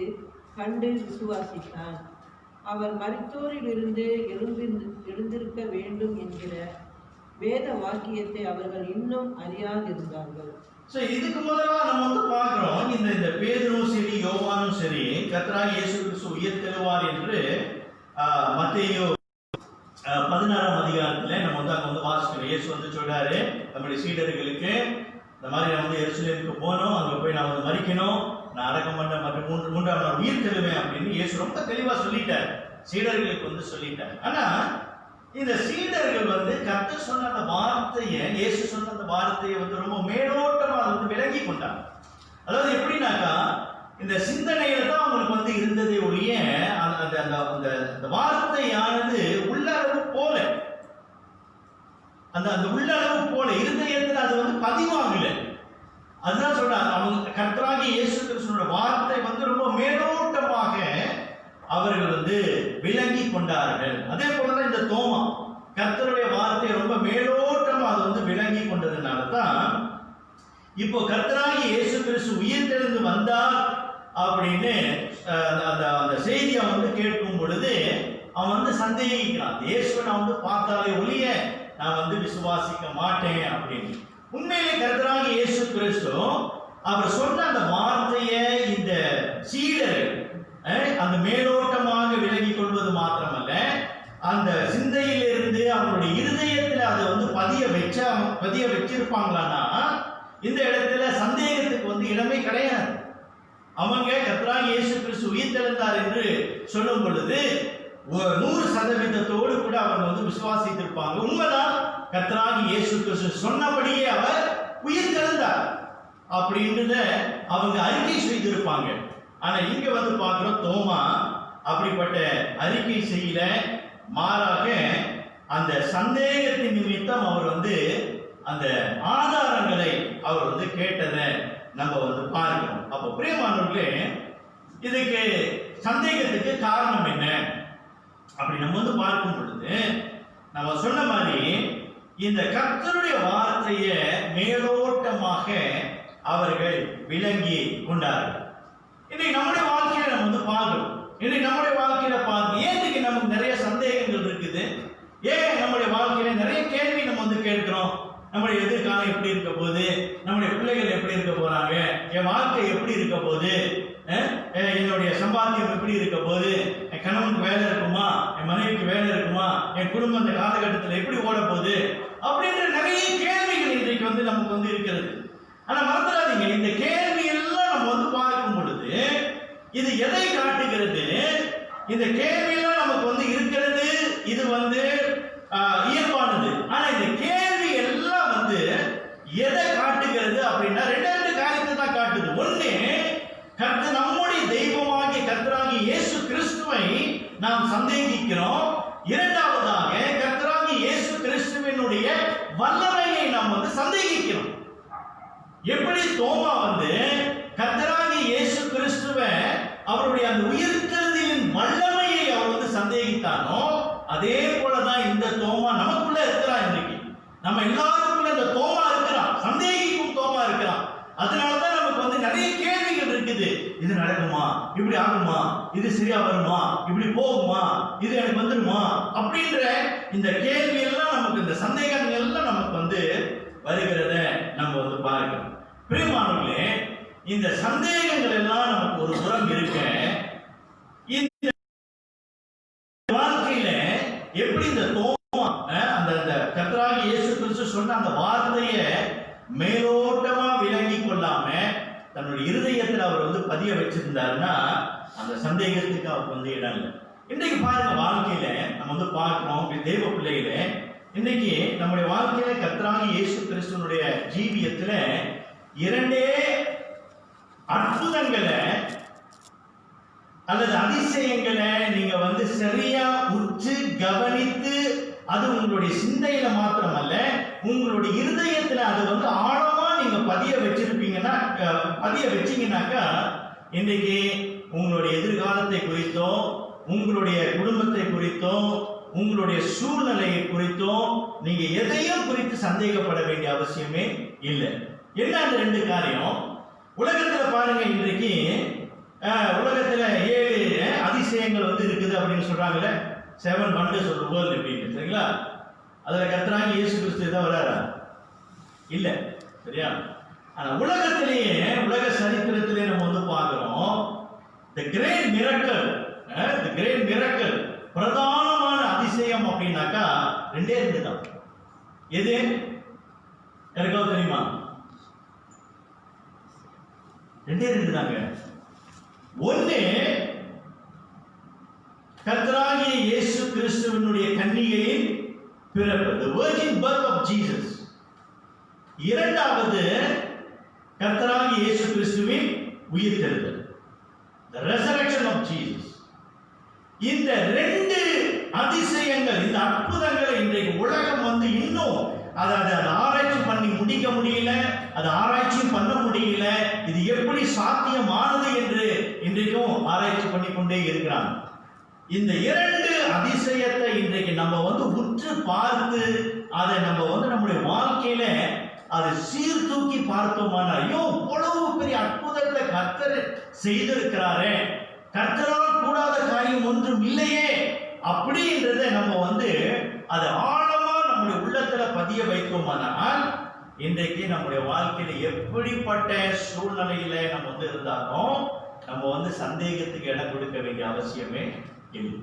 கண்டு விசுவாசித்தான். அவர் மரித்தோரில் இருந்து எழுந்திருக்க வேண்டும் என்கிற வேத வாக்கியத்தை அவர்கள் இன்னும் அறியாதிருந்தார்கள். சோ இதுக்கு முதல்ல நம்ம வந்து பார்க்கிறோம், இந்த பேதுருவும் சரி யோவானும் சரி கர்த்தராகிய இயேசு கிறிஸ்து உயிர்த்தெழுவார் என்று மத்தேயு 16ஆம் அதிகாரத்துல நம்ம வந்து அங்க வந்து வாசிக்கிறோம். இயேசு வந்து சொல்றாரு நம்முடைய சீடர்களுக்கு, இந்த மாதிரி நான் வந்து எருசலேமுக்கு போகணும், அங்க போய் நான் வந்து மரிக்கணும், நான் அடக்கம் பண்ண மற்றும் மூன்றாம் நாள் உயிர் தெழுவேன் அப்படின்னு இயேசு ரொம்ப தெளிவா சொல்லிட்டார், சீடர்களுக்கு வந்து சொல்லிட்டார். ஆனா இந்த சீடர்கள் வந்து கர்த்தர் சொன்ன அந்த வார்த்தையை, இயேசு சொன்ன அந்த வார்த்தையை வந்து ரொம்ப மேலோட்டமா வந்து விளங்கி கொண்டாங்க. அதாவது எப்படின்னாக்கா, இந்த சிந்தனையில தான் அவங்களுக்கு வந்து இருந்ததே ஒழிய அந்த வார்த்தையானது உள்ளளவு போல, அந்த உள்ளளவு போல இருதயத்தில் அது வந்து பதிவாகல. அதுதான் சொல்றாங்க, அவங்க கர்த்தராகிய இயேசு கிறிஸ்துவோட வார்த்தை வந்து ரொம்ப மேலோட்டமாக அவர்கள் வந்து விளங்கி கொண்டார்கள். அதே போலதான் இந்த தோமா கர்த்தருடைய வார்த்தையை ரொம்ப மேலோட்டமா அது வந்து விளங்கி கொண்டதுனால தான் இப்போ கர்த்தராகிய இயேசு கிறிஸ்து உயிர்த்தெழுந்து வந்தார் அப்படின்னு அந்த செய்தியை வந்து கேட்கும் பொழுது அவன் வந்து சந்தேகிக்கிறான், இயேசுவை நான் வந்து பார்த்தாலே ஒழிய நான் வந்து விசுவாசிக்க மாட்டேன் அப்படின்னு. உண்மையிலே கர்த்தராகிய இயேசு கிறிஸ்து அவர் சொன்ன அந்த வார்த்தையை இந்த சீடர்கள் அந்த மேலோட்டமாக விலகிக் கொள்வது மாத்திரமல்ல, அந்த சிந்தையிலிருந்து அவங்களுடைய இருதயத்தில் அதை வந்து பதிய வச்சிருப்பாங்களான்னா இந்த இடத்துல சந்தேகத்துக்கு வந்து இடமே கிடையாது. அவங்க கர்த்தராகிய இயேசு கிறிஸ்து உயிர்த்தெழுந்தார் என்று சொல்லும் பொழுது 100% கூட அவங்க வந்து விசுவாசித்திருப்பாங்க. உண்மைதான், கர்த்தராகிய இயேசு கிறிஸ்து சொன்னபடியே அவர் உயிர்த்தெழுந்தார் அப்படின்றத அவங்க அறிக்கை செய்திருப்பாங்க. ஆனா இங்க வந்து பார்க்கிறோம், தோமா அப்படிப்பட்ட அறிக்கை செய்யல, மாறாக அந்த சந்தேகத்தின் நிமித்தம் அவர் வந்து அந்த ஆதாரங்களை அவர் வந்து கேட்டதை நம்ம வந்து பார்க்கிறோம். அப்போ பிரியமானவர்களே, இதுக்கு சந்தேகத்துக்கு காரணம் என்ன அப்படி நம்ம வந்து பார்க்கும் பொழுது, நம்ம சொன்ன மாதிரி இந்த கர்த்தருடைய வார்த்தையை மேலோட்டமாக அவர்கள் விளங்கி கொண்டார்கள். இன்னைக்கு நம்முடைய வாழ்க்கையில நம்ம வந்து பார்க்கிறோம், இன்னைக்கு நம்முடைய வாழ்க்கையில பார்க்க ஏன் இன்னைக்கு நமக்கு நிறைய சந்தேகங்கள் இருக்குது, ஏன் நம்முடைய வாழ்க்கையில நிறைய கேள்வி நம்ம வந்து கேட்கிறோம். நம்முடைய எதிர்காலம் எப்படி இருக்க போகுது, நம்முடைய பிள்ளைகள் எப்படி இருக்க போறாங்க, என் வாழ்க்கை எப்படி இருக்க போகுது, என்னுடைய சம்பாத்தியம் எப்படி இருக்க போகுது, என் கணவனுக்கு வேலை இருக்குமா, என் மனைவிக்கு வேலை இருக்குமா, என் குடும்பம் இந்த காலகட்டத்தில் எப்படி ஓட போகுது அப்படின்ற நிறைய கேள்விகள் இன்றைக்கு வந்து நமக்கு வந்து இருக்கிறது. ஆனா மறந்துடாதீங்க, இந்த கேள்வி எல்லாம் நம்ம வந்து பார்க்கும் பொழுது இது எதை காட்டுகிறது? இந்த கேள்வி எல்லாம் நமக்கு வந்து இருக்கிறது, இது வந்து இயல்பானது. ஆனா இந்த கேள்வி எல்லாம் வந்து எதை காட்டுகிறது அப்படின்னா ரெண்டு காரியத்தை தான் காட்டுது. ஒண்ணு, கர்த்தர் நம்முடைய தெய்வமாகிய கர்த்தராகிய இயேசு கிறிஸ்துவை நாம் சந்தேகிக்கிறோம். இரண்டாவதாக கர்த்தராகிய இயேசு கிறிஸ்துவினுடைய வல்லமையை நாம் வந்து சந்தேகிக்கிறோம். எப்படி தோமா வந்து கர்த்தராகிய இயேசு கிறிஸ்துவை அவருடைய அந்த உயிர்த்தெழுதலின் வல்லமையை அவர் வந்து சந்தேகித்தானோ, அதே போலதான் இந்த தோமா நமக்குள்ள இருக்கிறான். இன்னைக்கு நம்ம எல்லாருக்குள்ள இந்த தோமா இருக்கிறான், சந்தேகிக்கும் தோமா இருக்கிறான். அதனாலதான் நமக்கு வந்து நிறைய கேள்விகள் இருக்குது. இது நடக்குமா, இப்படி ஆகுமா, இது சரியா வருமா, இப்படி போகுமா, இது எனக்கு வந்துருமா அப்படின்ற இந்த கேள்வி எல்லாம் நமக்கு, இந்த சந்தேகங்கள் எல்லாம் நமக்கு வந்து வருகிறத நம்ம வந்து பார்க்கிறோம். பிரியமானவர்களே, இந்த சந்தேகங்கள் எல்லாம் நமக்கு ஒரு புறம் இருக்க, இந்த வாழ்க்கையில எப்படி இந்த தோமா அந்த கர்த்தராகிய இயேசு கிறிஸ்து சொன்ன அந்த வார்த்தையை மேலோட்டமா விளங்கி கொள்ளாம தன்னுடைய இருதயத்தில் அவர் வந்து பதிய வச்சிருந்தாருன்னா அந்த சந்தேகத்துக்கு அவருக்கு வந்து இடம் இல்லை. இன்றைக்கு பாருங்க, வாழ்க்கையில நம்ம வந்து பார்க்கிறோம், தேவ பிள்ளையில இன்னைக்கு நம்முடைய வாழ்க்கையில கர்த்தராகிய இயேசு கிறிஸ்துவனுடைய ஜீவியத்துல இரண்டே அற்புதங்களை அல்லது அதிசயங்களை நீங்க வந்து சரியா உற்று கவனித்து, அது உங்களுடைய சிந்தையில மாத்திரமல்ல உங்களுடைய இருதயத்துல அது வந்து ஆழமா நீங்க பதிய வச்சீங்கன்னாக்கா இன்னைக்கு உங்களுடைய எதிர்காலத்தை குறித்தோ, உங்களுடைய குடும்பத்தை குறித்தோ, உங்களுடைய சூழ்நிலையை குறித்தோ நீங்க எதையும் குறித்து சந்தேகப்பட வேண்டிய அவசியமே இல்லை. என்ன அந்த ரெண்டு காரியம்? உலகத்துல பாருங்க, இன்றைக்கு உலகத்துல 7 அதிசயங்கள் வந்து இருக்குது அப்படின்னு சொல்றாங்கல்ல, 7 wonders of the world அப்படின்னு, சரிங்களா? அதுல கர்த்தராகிய இயேசு கிறிஸ்து தான் வராரா? இல்ல. சரியா? ஆனா உலகத்திலேயே, உலக சரித்திரத்திலே நம்ம வந்து பார்க்கிறோம், the great miracle, the great miracle, பிரதானமான அதிசயம் அப்படின்னாக்கா ரெண்டே ரெண்டு தான். எது யாருக்காவது தெரியுமா? ரெண்டே ரெண்டு தாங்க. ஒண்ணு, கர்த்தராகிய இயேசு கிறிஸ்துவினுடைய கன்னிகையின் பிறப்பு, the virgin birth of Jesus. இரண்டாவது, கர்த்தராகிய இயேசு கிறிஸ்துவின் உயிர்த்தெழுதல், the resurrection of Jesus. இந்த ரெண்டு அதிசயங்கள், இந்த அற்புதங்களை இன்றைக்கு உலகம் வந்து இன்னும் அதை ஆராய்ச்சி பண்ணி முடிக்க முடியல, அதை ஆராய்ச்சியும் பண்ண முடியல. இது எப்படி சாத்தியமானது என்று இன்றைக்கும் ஆராய்ச்சி பண்ணிக்கொண்டே இருக்கிறாங்க. இந்த இரண்டு அதிசயத்தை இன்றைக்கு நம்ம வந்து உற்று பார்த்து அதை நம்ம வந்து நம்முடைய வாழ்க்கையில அதை சீர்தூக்கி பார்த்தோமானா, ஐயோ இவ்வளவு பெரிய அற்புதத்தை கர்த்தர் செய்திருக்கிறாரே, கர்த்தரால் கூடாத காரியம் ஒன்றும் இல்லையே அப்படின்றத நம்ம வந்து அதை ஆழமா நம்முடைய உள்ளத்துல பதிய வைத்தோமானால், இன்றைக்கு நம்முடைய வாழ்க்கையில எப்படிப்பட்ட சூழ்நிலையில நம்ம வந்து இருந்தாலும் நம்ம வந்து சந்தேகத்துக்கு இடம் கொடுக்க வேண்டிய அவசியமே இல்லை.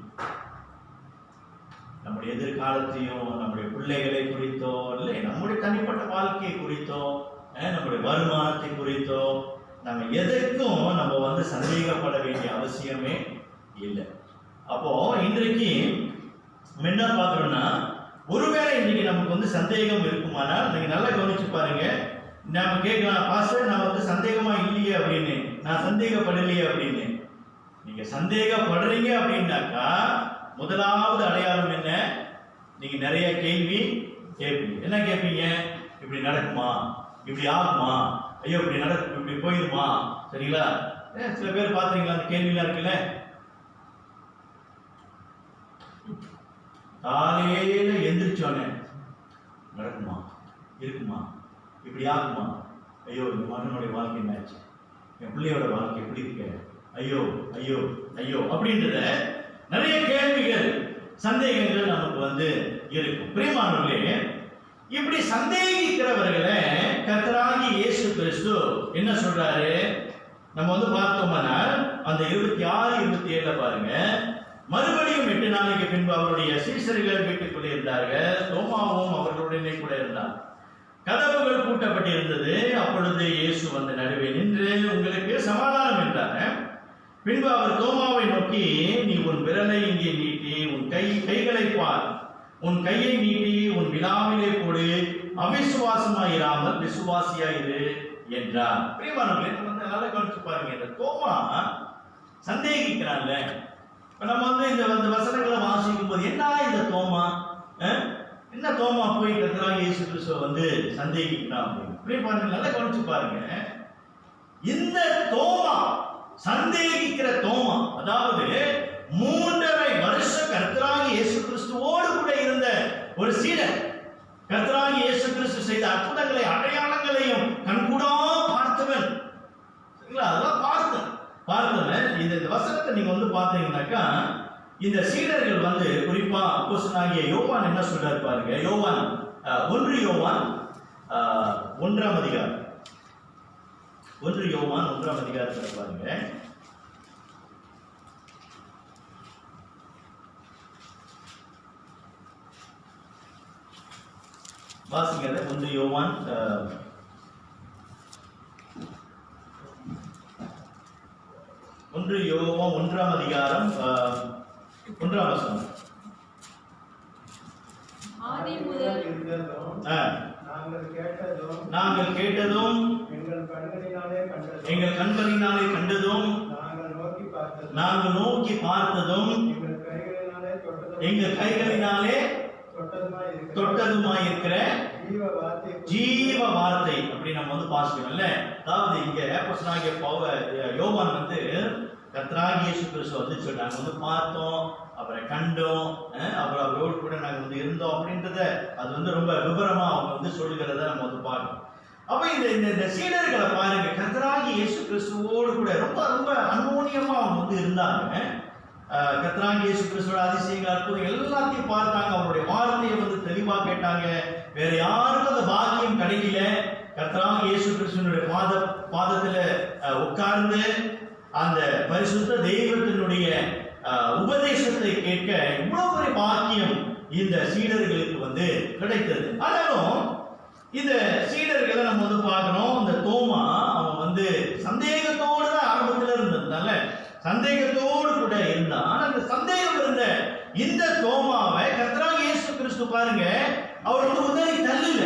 நம்முடைய எதிர்காலத்தையும், நம்முடைய பிள்ளைகளை குறித்தோ, இல்லை நம்முடைய தனிப்பட்ட வாழ்க்கையை குறித்தோ, நம்முடைய வருமானத்தை குறித்தோ, நம்ம எதற்கும் நம்ம வந்து சந்தேகப்பட வேண்டிய அவசியமே இல்லை. அப்போ இன்றைக்கு என்ன பார்க்கிறோம்னா, ஒருவேளை இன்னைக்கு நமக்கு வந்து சந்தேகம் இருக்குமானால், நீங்க நல்லா கவனிச்சு பாருங்க. நாம கேட்கலாம், பாஸ்டர் நான் வந்து சந்தேகமா இல்லையே அப்படின்னு, நான் சந்தேகப்படலையே அப்படின்னு. நீங்க சந்தேகப்படுறீங்க அப்படின்னாக்கா முதலாவது அடையாளம் என்ன? நீங்க நிறைய கேள்வி கேட்பீங்க. என்ன கேட்பீங்க? இப்படி நடக்குமா, இப்படி ஆகுமா, ஐயோ இப்படி நடக்கும், இப்படி போயிடுமா, சரிங்களா? சில பேர் பாத்தீங்களா அந்த கேள்விலாம் இருக்குல்ல, காலையில எந்திரிச்சோன்னே நடக்குமா, இருக்குமா, இப்படி ஆகுமா, ஐயோ இந்த மகனுடைய வாழ்க்கை என்னாச்சு, என் பிள்ளையோட வாழ்க்கை எப்படி இருக்க, ஐயோ ஐயோ ஐயோ அப்படின்றத நிறைய கேள்விகள், சந்தேகங்கள் நமக்கு வந்து இருக்கும். பிரியமானவர்களே, இப்படி சந்தேகிக்கிறவர்களை கர்த்தராகிய இயேசு கிறிஸ்து என்ன சொல்றாரு? நம்ம வந்து பார்த்தோம்னா அந்த 26, 27 பாருங்க. மறுபடியும் 8 நாளைக்கு பின்பு அவருடைய சீசர்கள் வீட்டுக்குள்ளே இருந்தார்கள். தோமாவும் அவர்களுடனே கூட இருந்தார். கதவுகள் பூட்டப்பட்டிருந்தது. அப்பொழுது இயேசு வந்து நடுவே நின்று, உங்களுக்கு சமாதானம் என்றார். பின்பு அவர் தோமாவை நோக்கி, நீ உன் விரலை இங்கே நீட்டி உன் கைகளை பார், உன் கையை நீட்டி உன் விலாவிலே போடு, அவிசுவாசமாயிராமல் விசுவாசியாயிரு என்றார். பிரியமானவர்களே, நல்லா கவனிச்சு பாருங்க. இந்த தோமா சந்தேகிக்கிறான்ல. நம்ம வந்து இந்த வசனங்களை வாசிக்கும் போது என்ன இந்த தோமா, என்ன தோமா போய் கர்த்தராகிய இயேசு கிறிஸ்துவை வந்து சந்தேகிக்கிறான் அப்படின்னு. பிரியமானவர்களே, நல்லா கவனிச்சு பாருங்க. இந்த தோமா, சந்தேகிக்கிற தோமா, அதாவது 3.5 வருஷம் கர்த்தராகிய இயேசு கிறிஸ்துவோடு கூட இருந்த ஒரு சீடர், கர்த்தராகிய இயேசு கிறிஸ்து செய்த அற்புதங்களை அடையாளங்களையும் கண்கூடா பார்த்தவன், சரிங்களா? அதெல்லாம் பார்த்தவன். இந்த வசனத்தை நீங்க வந்து பார்த்தீங்கன்னாக்கா, இந்த சீடர்கள் வந்து குறிப்பா அப்போஸ்தலனாகிய யோவான் என்ன சொல்றாரு பாருங்க. யோவான் 1 யோவான் 1ஆம் அதிகாரம், 1 யோவான் 1ஆம் அதிகாரத்தில் பாருங்க. வாசிங்க 1 யோவான் 1ஆம் அதிகாரம் 1ஆம் வசனம். ஆதி முதல் நாங்கள் கேட்டதும் எங்கள் கண்களினாலே கண்டதும் நாங்கள் நோக்கி பார்த்ததும் எங்கள் கைகளினாலே தொட்டதுமாயிருக்கிற ஜீவ வார்த்தை அப்படி நம்ம வந்து பாசிக்கணும்ல. அதாவது இங்க அப்போஸ்தலனாகிய யோவான் வந்து கர்த்தராகிய இயேசு கிறிஸ்து வந்து நாங்க வந்து பார்த்தோம், அவரை கண்டோம், அப்புறம் அவரோடு கூட நாங்க வந்து இருந்தோம் அப்படின்றத அது வந்து ரொம்ப விவரமா அவங்க வந்து சொல்லுகிறத நம்ம வந்து பார்க்கணும். அப்ப இந்த சீடர்களை பாருங்க, கர்த்தராகிய இயேசு கிறிஸ்துவோடு கூட ரொம்ப ரொம்ப அன்யோன்யமா அவங்க வந்து இருந்தாங்க. கர்த்தராகிய இயேசு கிறிஸ்துவோட அதிசயங்கள் அற்புதம் எல்லாத்தையும் பார்த்தாங்க. அவருடைய வார்த்தையை வந்து தெளிவா கேட்டாங்க. வேற யாருக்கும் அந்த பாக்கியம் கிடைக்கல. கர்த்தராகிய இயேசு கிறிஸ்துவினுடைய பாதத்துல உட்கார்ந்து அந்த பரிசுத்த தெய்வத்தினுடைய உபதேசத்தை கேட்க இவ்வளவு பெரிய பாக்கியம் இந்த சீடர்களுக்கு வந்து கிடைத்தது. ஆனாலும் இந்த சீடர்களை நம்ம வந்து பார்க்கணும். இந்த தோமா அவன் வந்து சந்தேகத்தோடு தான் ஆரம்பத்தில் இருந்ததுனால சந்தேகத்தோடு கூட இருந்தான். ஆனா அந்த சந்தேகம் இருந்த இந்த தோமாவை கர்த்தராகிய இயேசு கிறிஸ்து பாருங்க, அவர் வந்து உதவி தள்ளல.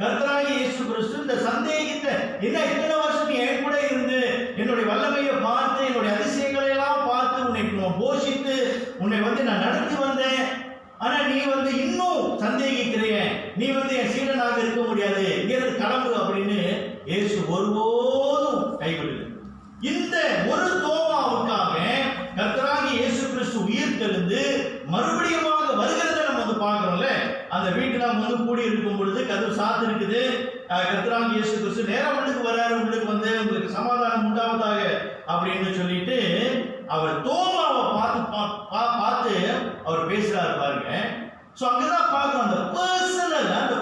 கர்த்தராகிய இயேசு கிறிஸ்து இந்த சந்தேகித்த என்ன இத்தனை வருஷம் நீ என் கூட இருந்து என்னுடைய வல்லமையை பார்த்து என்னுடைய அதிசயங்களை எல்லாம் பார்த்து உன்னை போஷித்து உன்னை வந்து நான் நடத்தி வந்தேன். ஆனா நீ வந்து இன்னும் சந்தேகிக்கிறிய, நீ வந்து என் சீடனாக இருக்க முடியாது, இங்கிருந்து கிளம்பு அப்படின்னு இயேசு ஒருபோதும் கைவிடல. இந்த ஒரு தோமாவுக்காக கர்த்தராகிய இயேசு கிறிஸ்து உயிர் தெழுந்து மறுபடியும் வருகிறத நம்ம வந்து பார்க்கிறோம்ல. அந்த வீட்டுல நம்ம வந்து கூடி இருக்கும் பொழுது கதவு சாத்து இருக்குது. கர்த்தராகிய இயேசு கிறிஸ்து நேரம் வீட்டுக்கு வர்றாரு. உங்களுக்கு வந்து உங்களுக்கு சமாதானம் உண்டாவதாக அப்படின்னு சொல்லிட்டு அவர் தோமாவை பார்த்து அவர் பேசுறாரு பாருங்க. சோ அங்கதான் பார்க்கிறோம் அந்த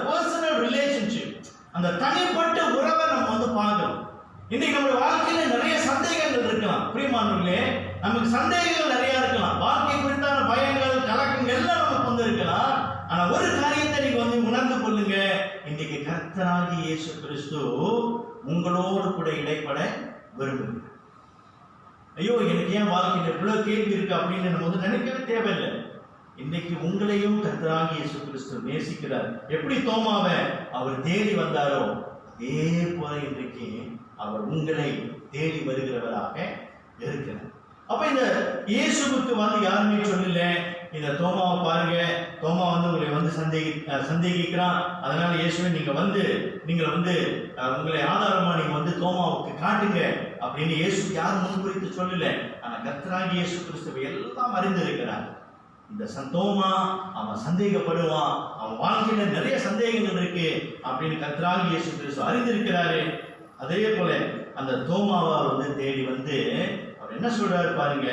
பர்சனல் ரிலேஷன்ஷிப், அந்த தனிப்பட்ட உறவை நம்ம வந்து பார்க்கிறோம். இன்னைக்கு நம்ம வாழ்க்கையில நிறைய சந்தேகங்கள் இருக்கலாம் பிரியமானவர்களே. நமக்கு சந்தேகங்கள் நிறைய இருக்கலாம். வாழ்க்கை குறித்தான பயங்கள் கலக்கங்கள் எல்லாம் நமக்கு வந்து இருக்கலாம். ஆனா ஒரு காரியத்தை நீங்க வந்து உணர்ந்து கொள்ளுங்க. இன்னைக்கு கர்த்தராகிய இயேசு கிறிஸ்து உங்களோடு கூட இடைப்பட விரும்புகிறார். ஐயோ எனக்கு ஏன் வாழ்க்கையில இவ்வளவு கேள்வி இருக்கு அப்படின்னு நம்ம வந்து நினைக்கவே தேவையில்லை. இன்னைக்கு உங்களையும் கர்த்தராகிய இயேசு கிறிஸ்து நேசிக்கிறார். எப்படி தோமாவை அவர் தேடி வந்தாரோ அதே போல இன்றைக்கு அவர் உங்களை தேடி வருகிறவராக இருக்கிறார். அப்ப இந்த இயேசுவுக்கு வந்து யாருமே சொல்லல, இந்த தோமாவை பாருங்க, தோமா வந்து உங்களை வந்து சந்தேகிக்கிறான், அதனால இயேசுவை நீங்க வந்து உங்களை ஆதாரமா நீங்க வந்து தோமாவுக்கு காட்டுங்க அப்படின்னு இயேசு யாரும் முன்குறித்து சொல்லல. ஆனா கர்த்தராகிய இயேசு கிறிஸ்துவை எல்லாம் அறிந்திருக்கிறார். இந்த தோமா அவன் சந்தேகப்படுவான், அவன் வாழ்க்கையில நிறைய சந்தேகங்கள் இருக்கு அப்படின்னு கர்த்தராகிய இயேசு கிறிஸ்து அறிந்திருக்கிறாரு. அதே போல அந்த தோமாவை வந்து தேடி வந்து அவர் என்ன சொல்றாரு பாருங்க.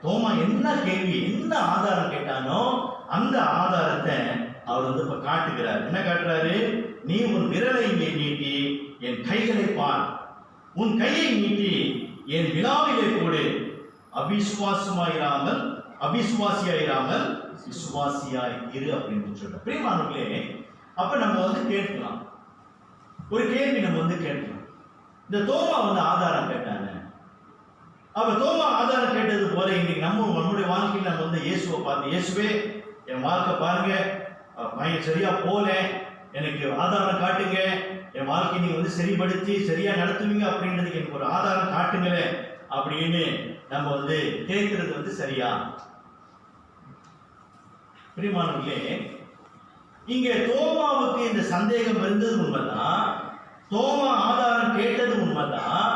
தோமா என்ன கேள்வி என்ன ஆதாரம் கேட்டானோ அந்த ஆதாரத்தை அவர் வந்து இப்ப காட்டுகிறார். என்ன காட்டுறாரு? நீ உன் விரலை இங்கே நீட்டி என் கைகளை பார், உன் கையை நீட்டி என் விழாவிலே போடு, அவிசுவாசியாயிராமல் விசுவாசியாய் இரு அப்படின்னு சொல்ற. பிரியமானவர்களே, அப்ப நம்ம வந்து கேட்கலாம், ஒரு கேள்வி நம்ம வந்து கேட்கலாம். இந்த தோமா வந்து ஆதாரம் கேட்டாங்க. அப்ப தோமா ஆதாரம் கேட்டது போல இன்னைக்கு நம்முடைய வாழ்க்கையில் நம்ம வந்து இயேசுவை பார்த்து, இயேசுவே என் வாழ்க்கை பாருங்க, சரியா போல, எனக்கு ஆதாரம் காட்டுங்க, என் வாழ்க்கை நீங்க வந்து சரிபடுத்தி சரியா நடத்துவீங்க அப்படின்றதுக்கு எனக்கு ஒரு ஆதாரம் காட்டுங்களே அப்படின்னு நம்ம வந்து கேட்கிறது வந்து சரியா? பிரியமானவர்களே, இங்க தோமாவுக்கு இந்த சந்தேகம் இருந்தது உண்மைதான், தோமா ஆதாரம் கேட்டது உண்மைதான்.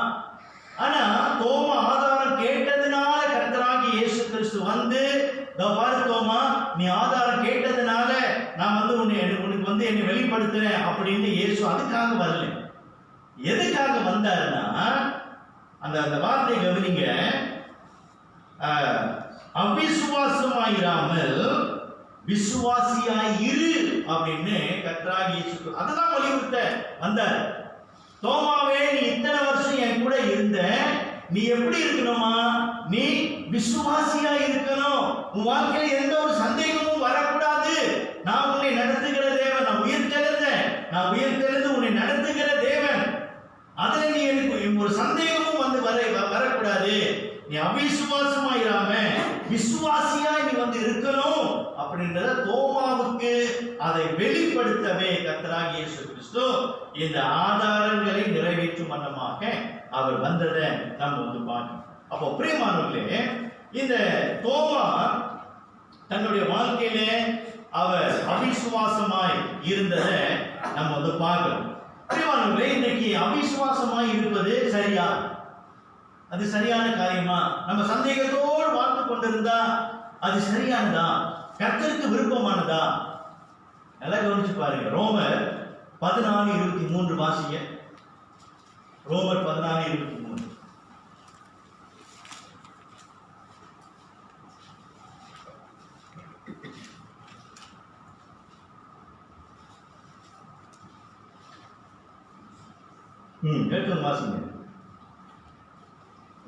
ஆனா தோமா ஆதாரம் கேட்டதுனால கர்த்தராகிய இயேசு கிறிஸ்து வந்து பாரு தோமா, நீ ஆதாரம் கேட்டதுனால நான் வந்து உனக்கு வந்து என்னை வெளிப்படுத்துறேன் அப்படின்னு இயேசு அதுக்காக வரல. எதுக்காக வந்தாருன்னா, அந்த வார்த்தை கவனிங்க, அவிசுவாசமாயிராமல் விசுவாசியாய் இரு அப்படின்னு கர்த்தராகிய இயேசு அதுதான் வலியுறுத்த வந்தார். தோமாவே, நீ இத்தனை வருஷம் என் கூட இருந்த, நீ எப்படி இருக்கணுமா? நீ விசுவாசியா இருக்கணும். உன் வாழ்க்கையில எந்த ஒரு சந்தேகமும் வரக்கூடாது. நான் உன்னை நடத்துகிற தேவன், நான் உயிர் தெழுந்து உன்னை நடத்துகிற தேவன். அதுல நீ எனக்கு ஒரு சந்தேகமும் வந்து வரக்கூடாது. நீ அவிசுவாசமாயிராம விசுவாசியா நீ வந்து இருக்கணும் அப்படின்றத தோமாவுக்கு அதை வெளிப்படுத்தவே கர்த்தராகிய இயேசு கிறிஸ்து இந்த ஆதாரங்களை நிறைவேற்றும் வண்ணமாக அவர் வந்ததை நம்ம வந்து பார்க்கணும். அப்போ பிரியமானவர்களே, இந்த தோமா தன்னுடைய வாழ்க்கையிலே அவர் அவிசுவாசமாய் இருந்ததை நம்ம வந்து பார்க்கிறோம். பிரியமானவர்களே, இன்னைக்கு அவிசுவாசமாய் இருப்பது சரியா? அது சரியான காரியமா? நம்ம சந்தேகத்தோடு வாழ்ந்து கொண்டிருந்தா அது சரியானதா? கர்த்தருக்கு விருப்பமானதா? நல்லா கவனிச்சு பாருங்க. ரோமர் 14:23 வாசிங்க. ரோமர் 14:23. எடுத்து வாசிங்க.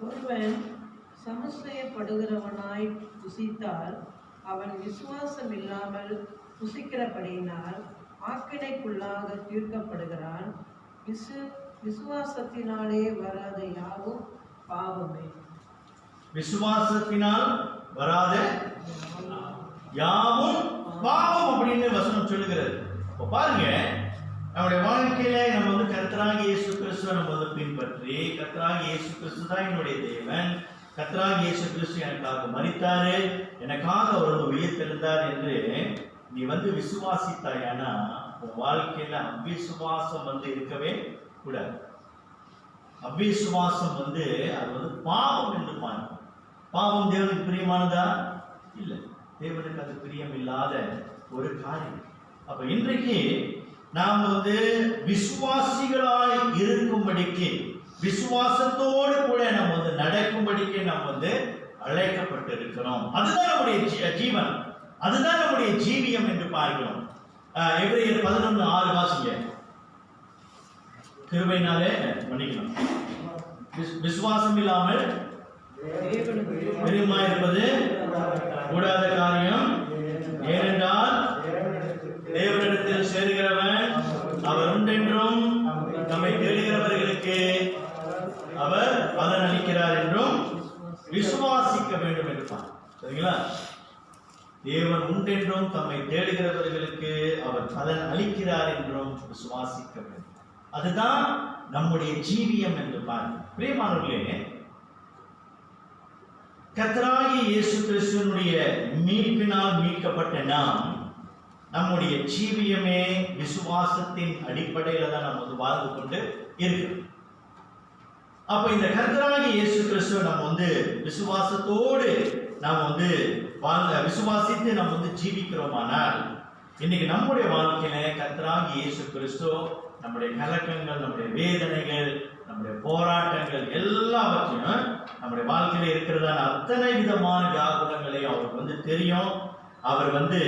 ஒருவன் சமஸ்தயப்படுகிறவனாய் புசித்தால் அவன் விசுவாசம் இல்லாமல் புசிக்கிறபடியினால் ஆக்கினைக்குள்ளாக தீர்க்கப்படுகிறான். விசுவாசத்தினாலே வராத யாவும் பாவமே. விசுவாசத்தினால் வராத யாவும் பாவம் அப்படின்னு வசனம் சொல்லுகிறது. இப்போ பாருங்க, நம்முடைய வாழ்க்கையில நம்ம வந்து கர்த்தராகிய இயேசு கிறிஸ்துவை நம்ம வந்து பின்பற்றி, கர்த்தராகிய இயேசு கிறிஸ்து தான் என்னுடைய தேவன், கர்த்தராகிய இயேசு கிறிஸ்து எனக்காக மரித்தாரு, எனக்காக அவர் உயிர்த்தெழுந்தார் என்று நீ வந்து விசுவாசித்தாயானா உன் வாழ்க்கையில அவ்விசுவாசம் வந்து இருக்கவே கூடாது. அவ்விசுவாசம் வந்து அது வந்து பாவம் என்று பாருங்க. பாவம் தேவனுக்கு பிரியமானதா? இல்லை, தேவனுக்கு அது பிரியம் இல்லாத ஒரு காரியம். அப்ப இன்றைக்கு நாம் வந்து விசுவாசிகளாய் இருக்கும்படிக்கு, விசுவாசத்தோடு கூட நம்ம வந்து நடக்கும்படிக்கு நாம் வந்து அழைக்கப்பட்டிருக்கிறோம். அதுதான் நம்முடைய ஜீவன், அதுதான் நம்முடைய ஜீவியம் என்று பார்க்கிறோம். எபிரேயர் 11:6 வாசிங்க. கிருபையினாலே மன்னிக்கணும். விசுவாசம் இல்லாமல் பிரியமாயிருப்பது கூடாத காரியம். ஏனென்றால் தேவனிடத்தில் சேருகிறவன் அவர் உண்டென்றும் நம்மை தேடுகிறவர்களுக்கு அவர் பலன் அளிக்கிறார் என்றும் விசுவாசிக்க வேண்டும் என்று சரிங்களா? தேவன் உண்டென்றும் தம்மை தேடுகிறவர்களுக்கு அவர் பலன் அளிக்கிறார் என்றும் விசுவாசிக்க வேண்டும். அதுதான் நம்முடைய ஜீவியம் என்று பாருங்கள். பிரியமானவர்களே, கர்த்தராகிய இயேசு கிறிஸ்துவினுடைய மீட்பினால் மீட்கப்பட்ட நாம், நம்முடைய ஜீவியமே விசுவாசத்தின் அடிப்படையில தான் நம்ம வந்து வாழ்ந்து கொண்டு இருக்கிறோம். அப்ப இந்த கர்த்தராகிய இயேசு கிறிஸ்துவை நம்ம வந்து விசுவாசத்தோடு நாம் வந்து விசுவாசித்து நம்ம வந்து ஜீவிக்கிறோமானால், இன்னைக்கு நம்முடைய வாழ்க்கையில கர்த்தராகிய இயேசு கிறிஸ்து நம்முடைய கலக்கங்கள், நம்முடைய வேதனைகள், நம்முடைய போராட்டங்கள் எல்லாவற்றையும் நம்முடைய வாழ்க்கையில இருக்கிறதான அத்தனை விதமான வியாகுலங்களையும் அவருக்கு வந்து தெரியும். அவர் வந்து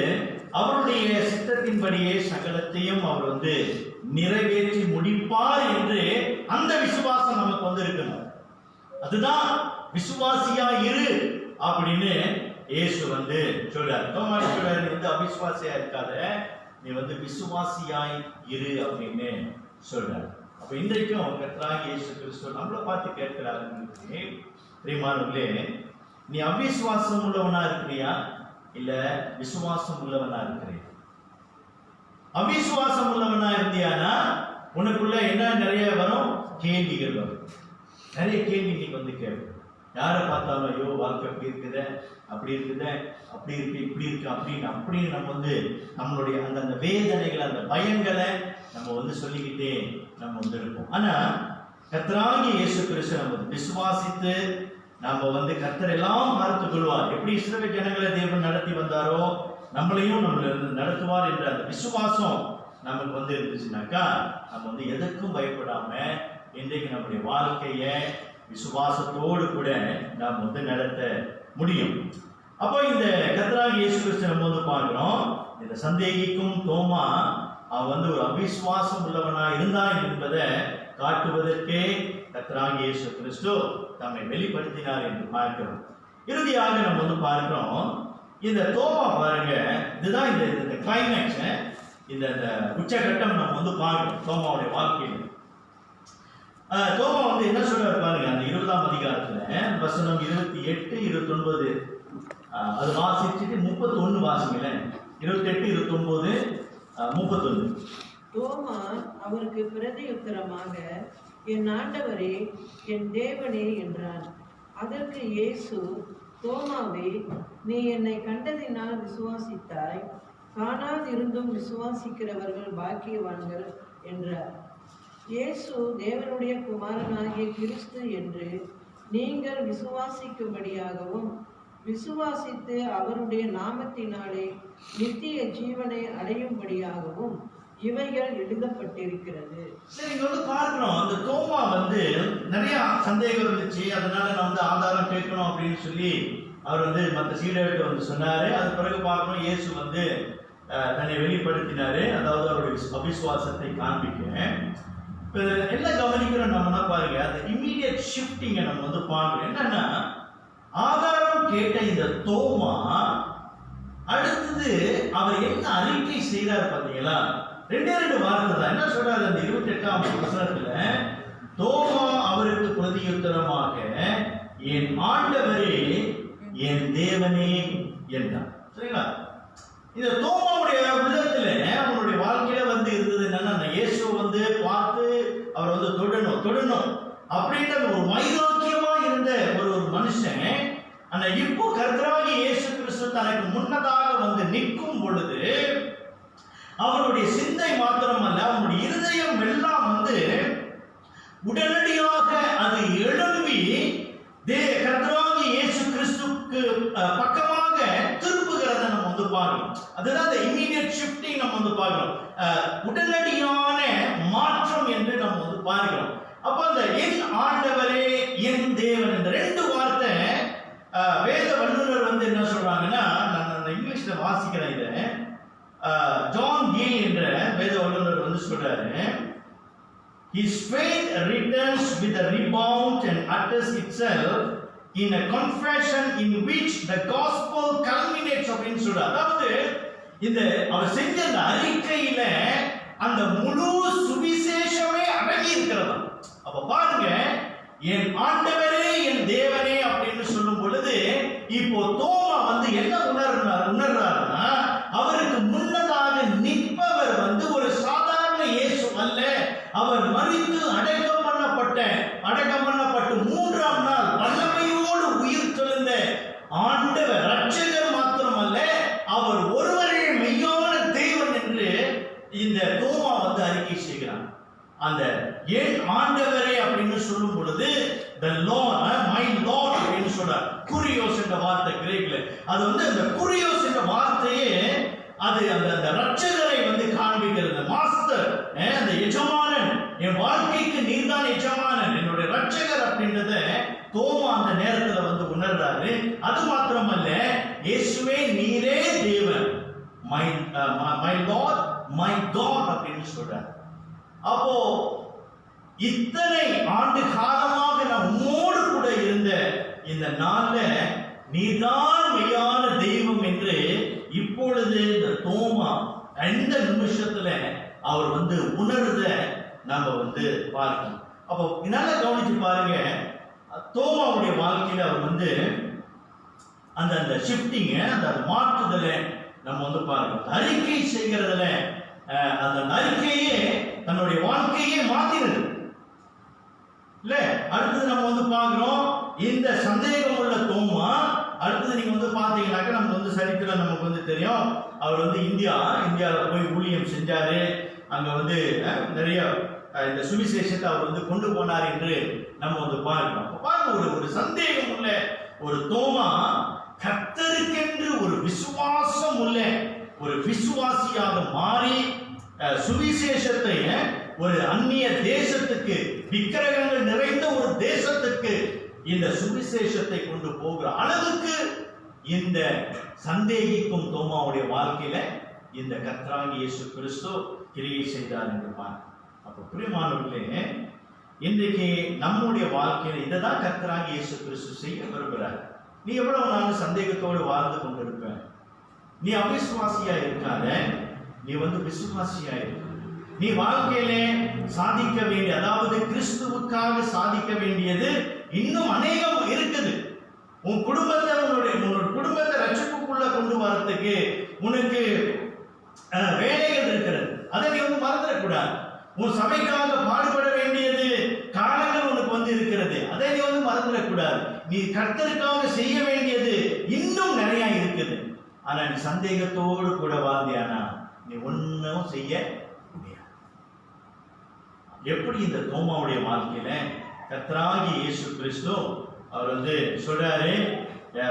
அவருடைய சித்தத்தின்படியே சகலத்தையும் அவர் வந்து நிறைவேற்றி முடிப்பார் என்று அந்த விசுவாசம் நமக்கு வந்து இருக்கணும். அதுதான் விசுவாசியா இரு அப்படின்னு இயேசு வந்து சொல்றார். தோமா சொல்றாரு, நீ வந்து அவிசுவாசியா இருக்காத, நீ வந்து விசுவாசியாய் இரு அப்படின்னு சொல்றாரு. அப்ப இன்றைக்கும் கர்த்தராகிய இயேசு கிறிஸ்து நம்மளை பார்த்து கேட்கிறாரு, பிரியமானவர்களே, நீ அவிசுவாசம் உள்ளவனா இருக்கிறியா இல்ல விசுவாசம் உள்ளவனா இருக்கிறியா? அவிசுவாசம் உள்ளவனா இருந்தியானா உனக்குள்ள என்ன நிறைய வரும்? கேள்விகள் வரும். நிறைய கேள்வி நீங்க வந்து கேட்கும். யாரை பார்த்தாலும் ஐயோ வாழ்க்கை அப்படி இருக்குத, அப்படி இருக்குத, அப்படி இருக்கு, இப்படி இருக்கு அப்படின்னு நம்ம வந்து நம்மளுடைய அந்த வேதனைகள், அந்த பயங்களை நம்ம வந்து சொல்லிக்கிட்டே நம்ம வந்து இருப்போம். ஆனா கர்த்தராகிய இயேசு கிறிஸ்து நம்ம விசுவாசித்து நாம வந்து கர்த்தர் எல்லாம் பார்த்துக் கொள்வார். எப்படி இஸ்ரவேல் ஜனங்களை தேவன் நடத்தி வந்தாரோ நம்மளையும் நம்மள நடத்துவார் என்ற அந்த விசுவாசம் நமக்கு வந்து இருந்துச்சுனாக்கா நம்ம வந்து எதற்கும் பயப்படாம இன்றைக்கு நம்முடைய வாழ்க்கைய விசுவாசத்தோடு கூட நாம் வந்து நடத்த முடியும். அப்போ இந்த கர்த்தராகிய இயேசு கிறிஸ்து நம்ம வந்து பார்க்கிறோம், இந்த சந்தேகிக்கும் தோமா அவன் வந்து ஒரு அவிசுவாசம் உள்ளவனா இருந்தான் என்பதை காட்டுவதற்கே கர்த்தராகிய இயேசு கிறிஸ்து தம்மை வெளிப்படுத்தினார் என்று பார்க்கிறோம். இறுதியாக நம்ம வந்து பார்க்கிறோம், இந்த தோமா பாருங்க, இதுதான் இந்த கிளைமேக்ஸ், இந்த உச்சகட்டம் நம்ம வந்து பார்க்கிறோம் தோமாவுடைய வாழ்க்கையில். தோமா வந்து என்ன சொல்றாரு பாருங்க, அந்த 20ஆம் அதிகாரத்துல வசனம் 28, 29 அது வாசிச்சுட்டு 31 வாசிங்களேன். 28, 29, 31. தோமா அவருக்கு பிரதியுத்தரமாக, என் ஆண்டவரே, என் தேவனே என்றான். அதற்கு இயேசு, தோமாவே, நீ என்னை கண்டதினால் விசுவாசித்தாய், காணாதிருந்தும் விசுவாசிக்கிறவர்கள் பாக்கியவான்கள் என்றார். இயேசு தேவனுடைய குமாரனாகிய கிறிஸ்து என்று நீங்கள் விசுவாசிக்கும்படியாகவும் விசுவாசித்து அவருடைய நாமத்தினாலே நித்திய ஜீவனை அடையும்படியாகவும் இவைகள் எழுதப்பட்டிருக்கிறது. நீங்க வந்து பார்க்கணும், அந்த தோமா வந்து நிறைய சந்தேகம் இருந்துச்சு. அதனால நான் வந்து ஆதாரம் கேட்கணும் அப்படின்னு சொல்லி அவர் வந்து மற்ற சீடர்கிட்ட வந்து சொன்னாரு. அது பிறகு பார்க்கணும், இயேசு வந்து தன்னை வெளிப்படுத்தினாரு, அதாவது அவருடைய அவிசுவாசத்தை காண்பிக்க. இப்ப எல்லாம் கவனிக்கிறோம் நம்மனா பாருங்க, அந்த இம்மீடியட் ஷிஃப்டிங்கை நம்ம வந்து பார்க்கணும். என்னன்னா, ஆதாரம் கேட்ட இந்த தோமா அடுத்தது அவர் என்ன அறிக்கை செய்தார் பார்த்தீங்களா? ரெண்டு வார்த்தை தான். என்ன சொல்றாரு அந்த 28ஆம் வசனத்துல? தோமா அவருக்கு பிரதியுத்தரமாக, என் ஆண்டவரே என் தேவனே என்றார். சரிங்களா? இந்த தோமாவுடைய உள்ளத்துல அவனுடைய வாழ்க்கையில வந்து இருந்தது என்னன்னா, இயேசுவை வந்து பார்த்து அவர் வந்து தொடணும் அப்படின்ற ஒரு வைராக்கியமா இருந்த ஒரு மனுஷன் ஆனா இப்போ கர்த்தராகிய இயேசு கிறிஸ்து தனக்கு முன்னதாக வந்து நிற்கும் பொழுது அவனுடைய சிந்தை மாத்திரமல்ல, அவனுடைய இருதயம் எல்லாம் வந்து உடனடியாக அது எழும்பி கர்த்தராகிய இயேசு கிறிஸ்துவுக்கு பக்கமாக திருப்புகிறத நம்ம வந்து பார்க்கணும். அதுதான் அந்த இம்மீடியட் ஷிஃப்டிங் நம்ம வந்து பார்க்கணும். உடனடியான மாற்றம் என்று நம்ம வந்து பார்க்கிறோம். அப்ப அந்த என் ஆண்டவரே என் தேவன் இந்த ரெண்டு வார்த்தை வேத வல்லுநர் வந்து என்ன சொல்றாங்கன்னா, நான் இங்கிலீஷ்ல வாசிக்கிறேன் இதை. ஜான் கீல் என்ற வேத வல்லுநர் வந்து சொல்றாரு, his faith returns with a rebound and utters itself in a confession in which the gospel culminates அப்படின்னு சொல்றாரு. அதாவது இந்த அவர் செஞ்ச அந்த அறிக்கையில அந்த முழு சுவிசேஷமே அடங்கி இருக்கிறதா. அப்ப பாருங்க, என் ஆண்டவரே என் தேவனே அப்படின்னு சொல்லும் பொழுது இப்போ தோமா வந்து என்ன உணர்றாருன்னா, அவருக்கு முன்னதாக நிற்பவர் வந்து ஒரு சாதாரண இயேசு அல்ல. அவர் மரித்து அடக்கம் பண்ணப்பட்டு 3ஆம் நாள் வல்லமையோடு உயிர் தெழுந்த ஆண்டவர் ரட்சகர் மாத்திரமல்ல, அவர் ஒருவரே மெய்யான தேவன் என்று இந்த தோமா வந்து அறிக்கை செய்கிறார். அந்த என் ஆண்டவரே அப்படின்னு சொல்லும் பொழுது the Lord, my Lord அப்படின்னு சொல்றார். குரியோஸ் என்ற வார்த்தை கிரேக்கில், அது வந்து அந்த குரியோஸ் என்ற வார்த்தையே அது அந்த ரட்சகரை வந்து காண்பிக்கிறது. மாஸ்டர், அந்த எஜமானன், என் வாழ்க்கைக்கு நீர்தான் எஜமானன், என்னுடைய ரட்சகர் அப்படின்றத தோமா அந்த நேரத்துல வந்து உணர்றாரு. அது மாத்திரமல்ல, இயேசுவே நீரே தேவன், my Lord, my God அப்படின்னு சொல்றார். அப்போ இத்தனை ஆண்டு காலமாக நான் உம்மோடு கூட இருந்த இந்த நாள்ல நீதான் மெய்யான தெய்வம் என்று இப்பொழுது இந்த தோமா இந்த நிமிஷத்துல அவர் வந்து உணர்த நம்ம வந்து பார்க்கணும். அப்போ நல்லா கவனிச்சு பாருங்க, தோமாவுடைய வாழ்க்கையில அவர் வந்து அந்த ஷிஃப்டிங், அந்த மாற்றுதலை நம்ம வந்து பார்க்கணும். அறிக்கை செய்கிறதுல அந்த அறிக்கையே தன்னுடைய வாழ்க்கையே மாத்தினது இல்ல. அடுத்தது நம்ம வந்து பார்க்கிறோம், இந்த சந்தேகம் உள்ள தோமா அடுத்தது நீங்க வந்து பாத்தீங்கன்னாக்க நமக்கு வந்து சரித்திரம் நமக்கு வந்து தெரியும். அவர் வந்து இந்தியாவில் போய் ஊழியம் செஞ்சாரு. அங்க வந்து நிறைய இந்த சுவிசேஷத்தை அவர் வந்து கொண்டு போனார் என்று நம்ம வந்து பார்க்கிறோம். பாருங்க, ஒரு சந்தேகம் உள்ள ஒரு தோமா கர்த்தருக்கென்று ஒரு விசுவாசம் உள்ள ஒரு விசுவாசியாக மாறி சுவிசேஷத்தை ஒரு அந்நிய தேசத்துக்கு, விக்கிரகங்கள் நிறைந்த ஒரு தேசத்துக்கு இந்த சுவிசேஷத்தை கொண்டு போகிற அளவுக்கு இந்த சந்தேகிக்கும் தோமாவுடைய வாழ்க்கையில இந்த கர்த்தராகிய இயேசு கிறிஸ்து கிரியை செய்தார் என்று பார்க்கிறோம். அப்ப பிரியமானவர்களே, இன்றைக்கு நம்முடைய வாழ்க்கையில இதை தான் கர்த்தராகிய இயேசு கிறிஸ்து செய்ய விரும்புகிறார். நீ எவ்வளவு நாள் சந்தேகத்தோடு வாழ்ந்து கொண்டிருப்ப? நீ அவிசுவாசியா இருக்காத, நீ வந்து விசுவாசியா இருக்க. நீ வாழ்க்கையில சாதிக்க வேண்டிய, அதாவது கிறிஸ்துவுக்காக சாதிக்க வேண்டியது இன்னும் அநேகம் இருக்குது. உன் குடும்பத்தை உன்னோட குடும்பத்தை ரட்சிப்புக்குள்ள கொண்டு வரதுக்கு உனக்கு வேலைகள் இருக்கிறது. அதை நீ வந்து மறந்துடக்கூடாது. உன் சபைக்காக பாடுபட வேண்டியது காலங்கள் உனக்கு வந்து இருக்கிறது. அதை நீ வந்து மறந்துடக்கூடாது. நீ கர்த்தருக்காக செய்ய வேண்டியது இன்னும் நிறைய இருக்குது. ஆனா நீ சந்தேகத்தோடு கூட வாழ்ந்தியானா நீ ஒன்னும் செய்ய முடியாது. எப்படி இந்த தோமாவுடைய வாழ்க்கையில கர்த்தராகிய இயேசு கிறிஸ்து அவர் வந்து சொல்றாரு,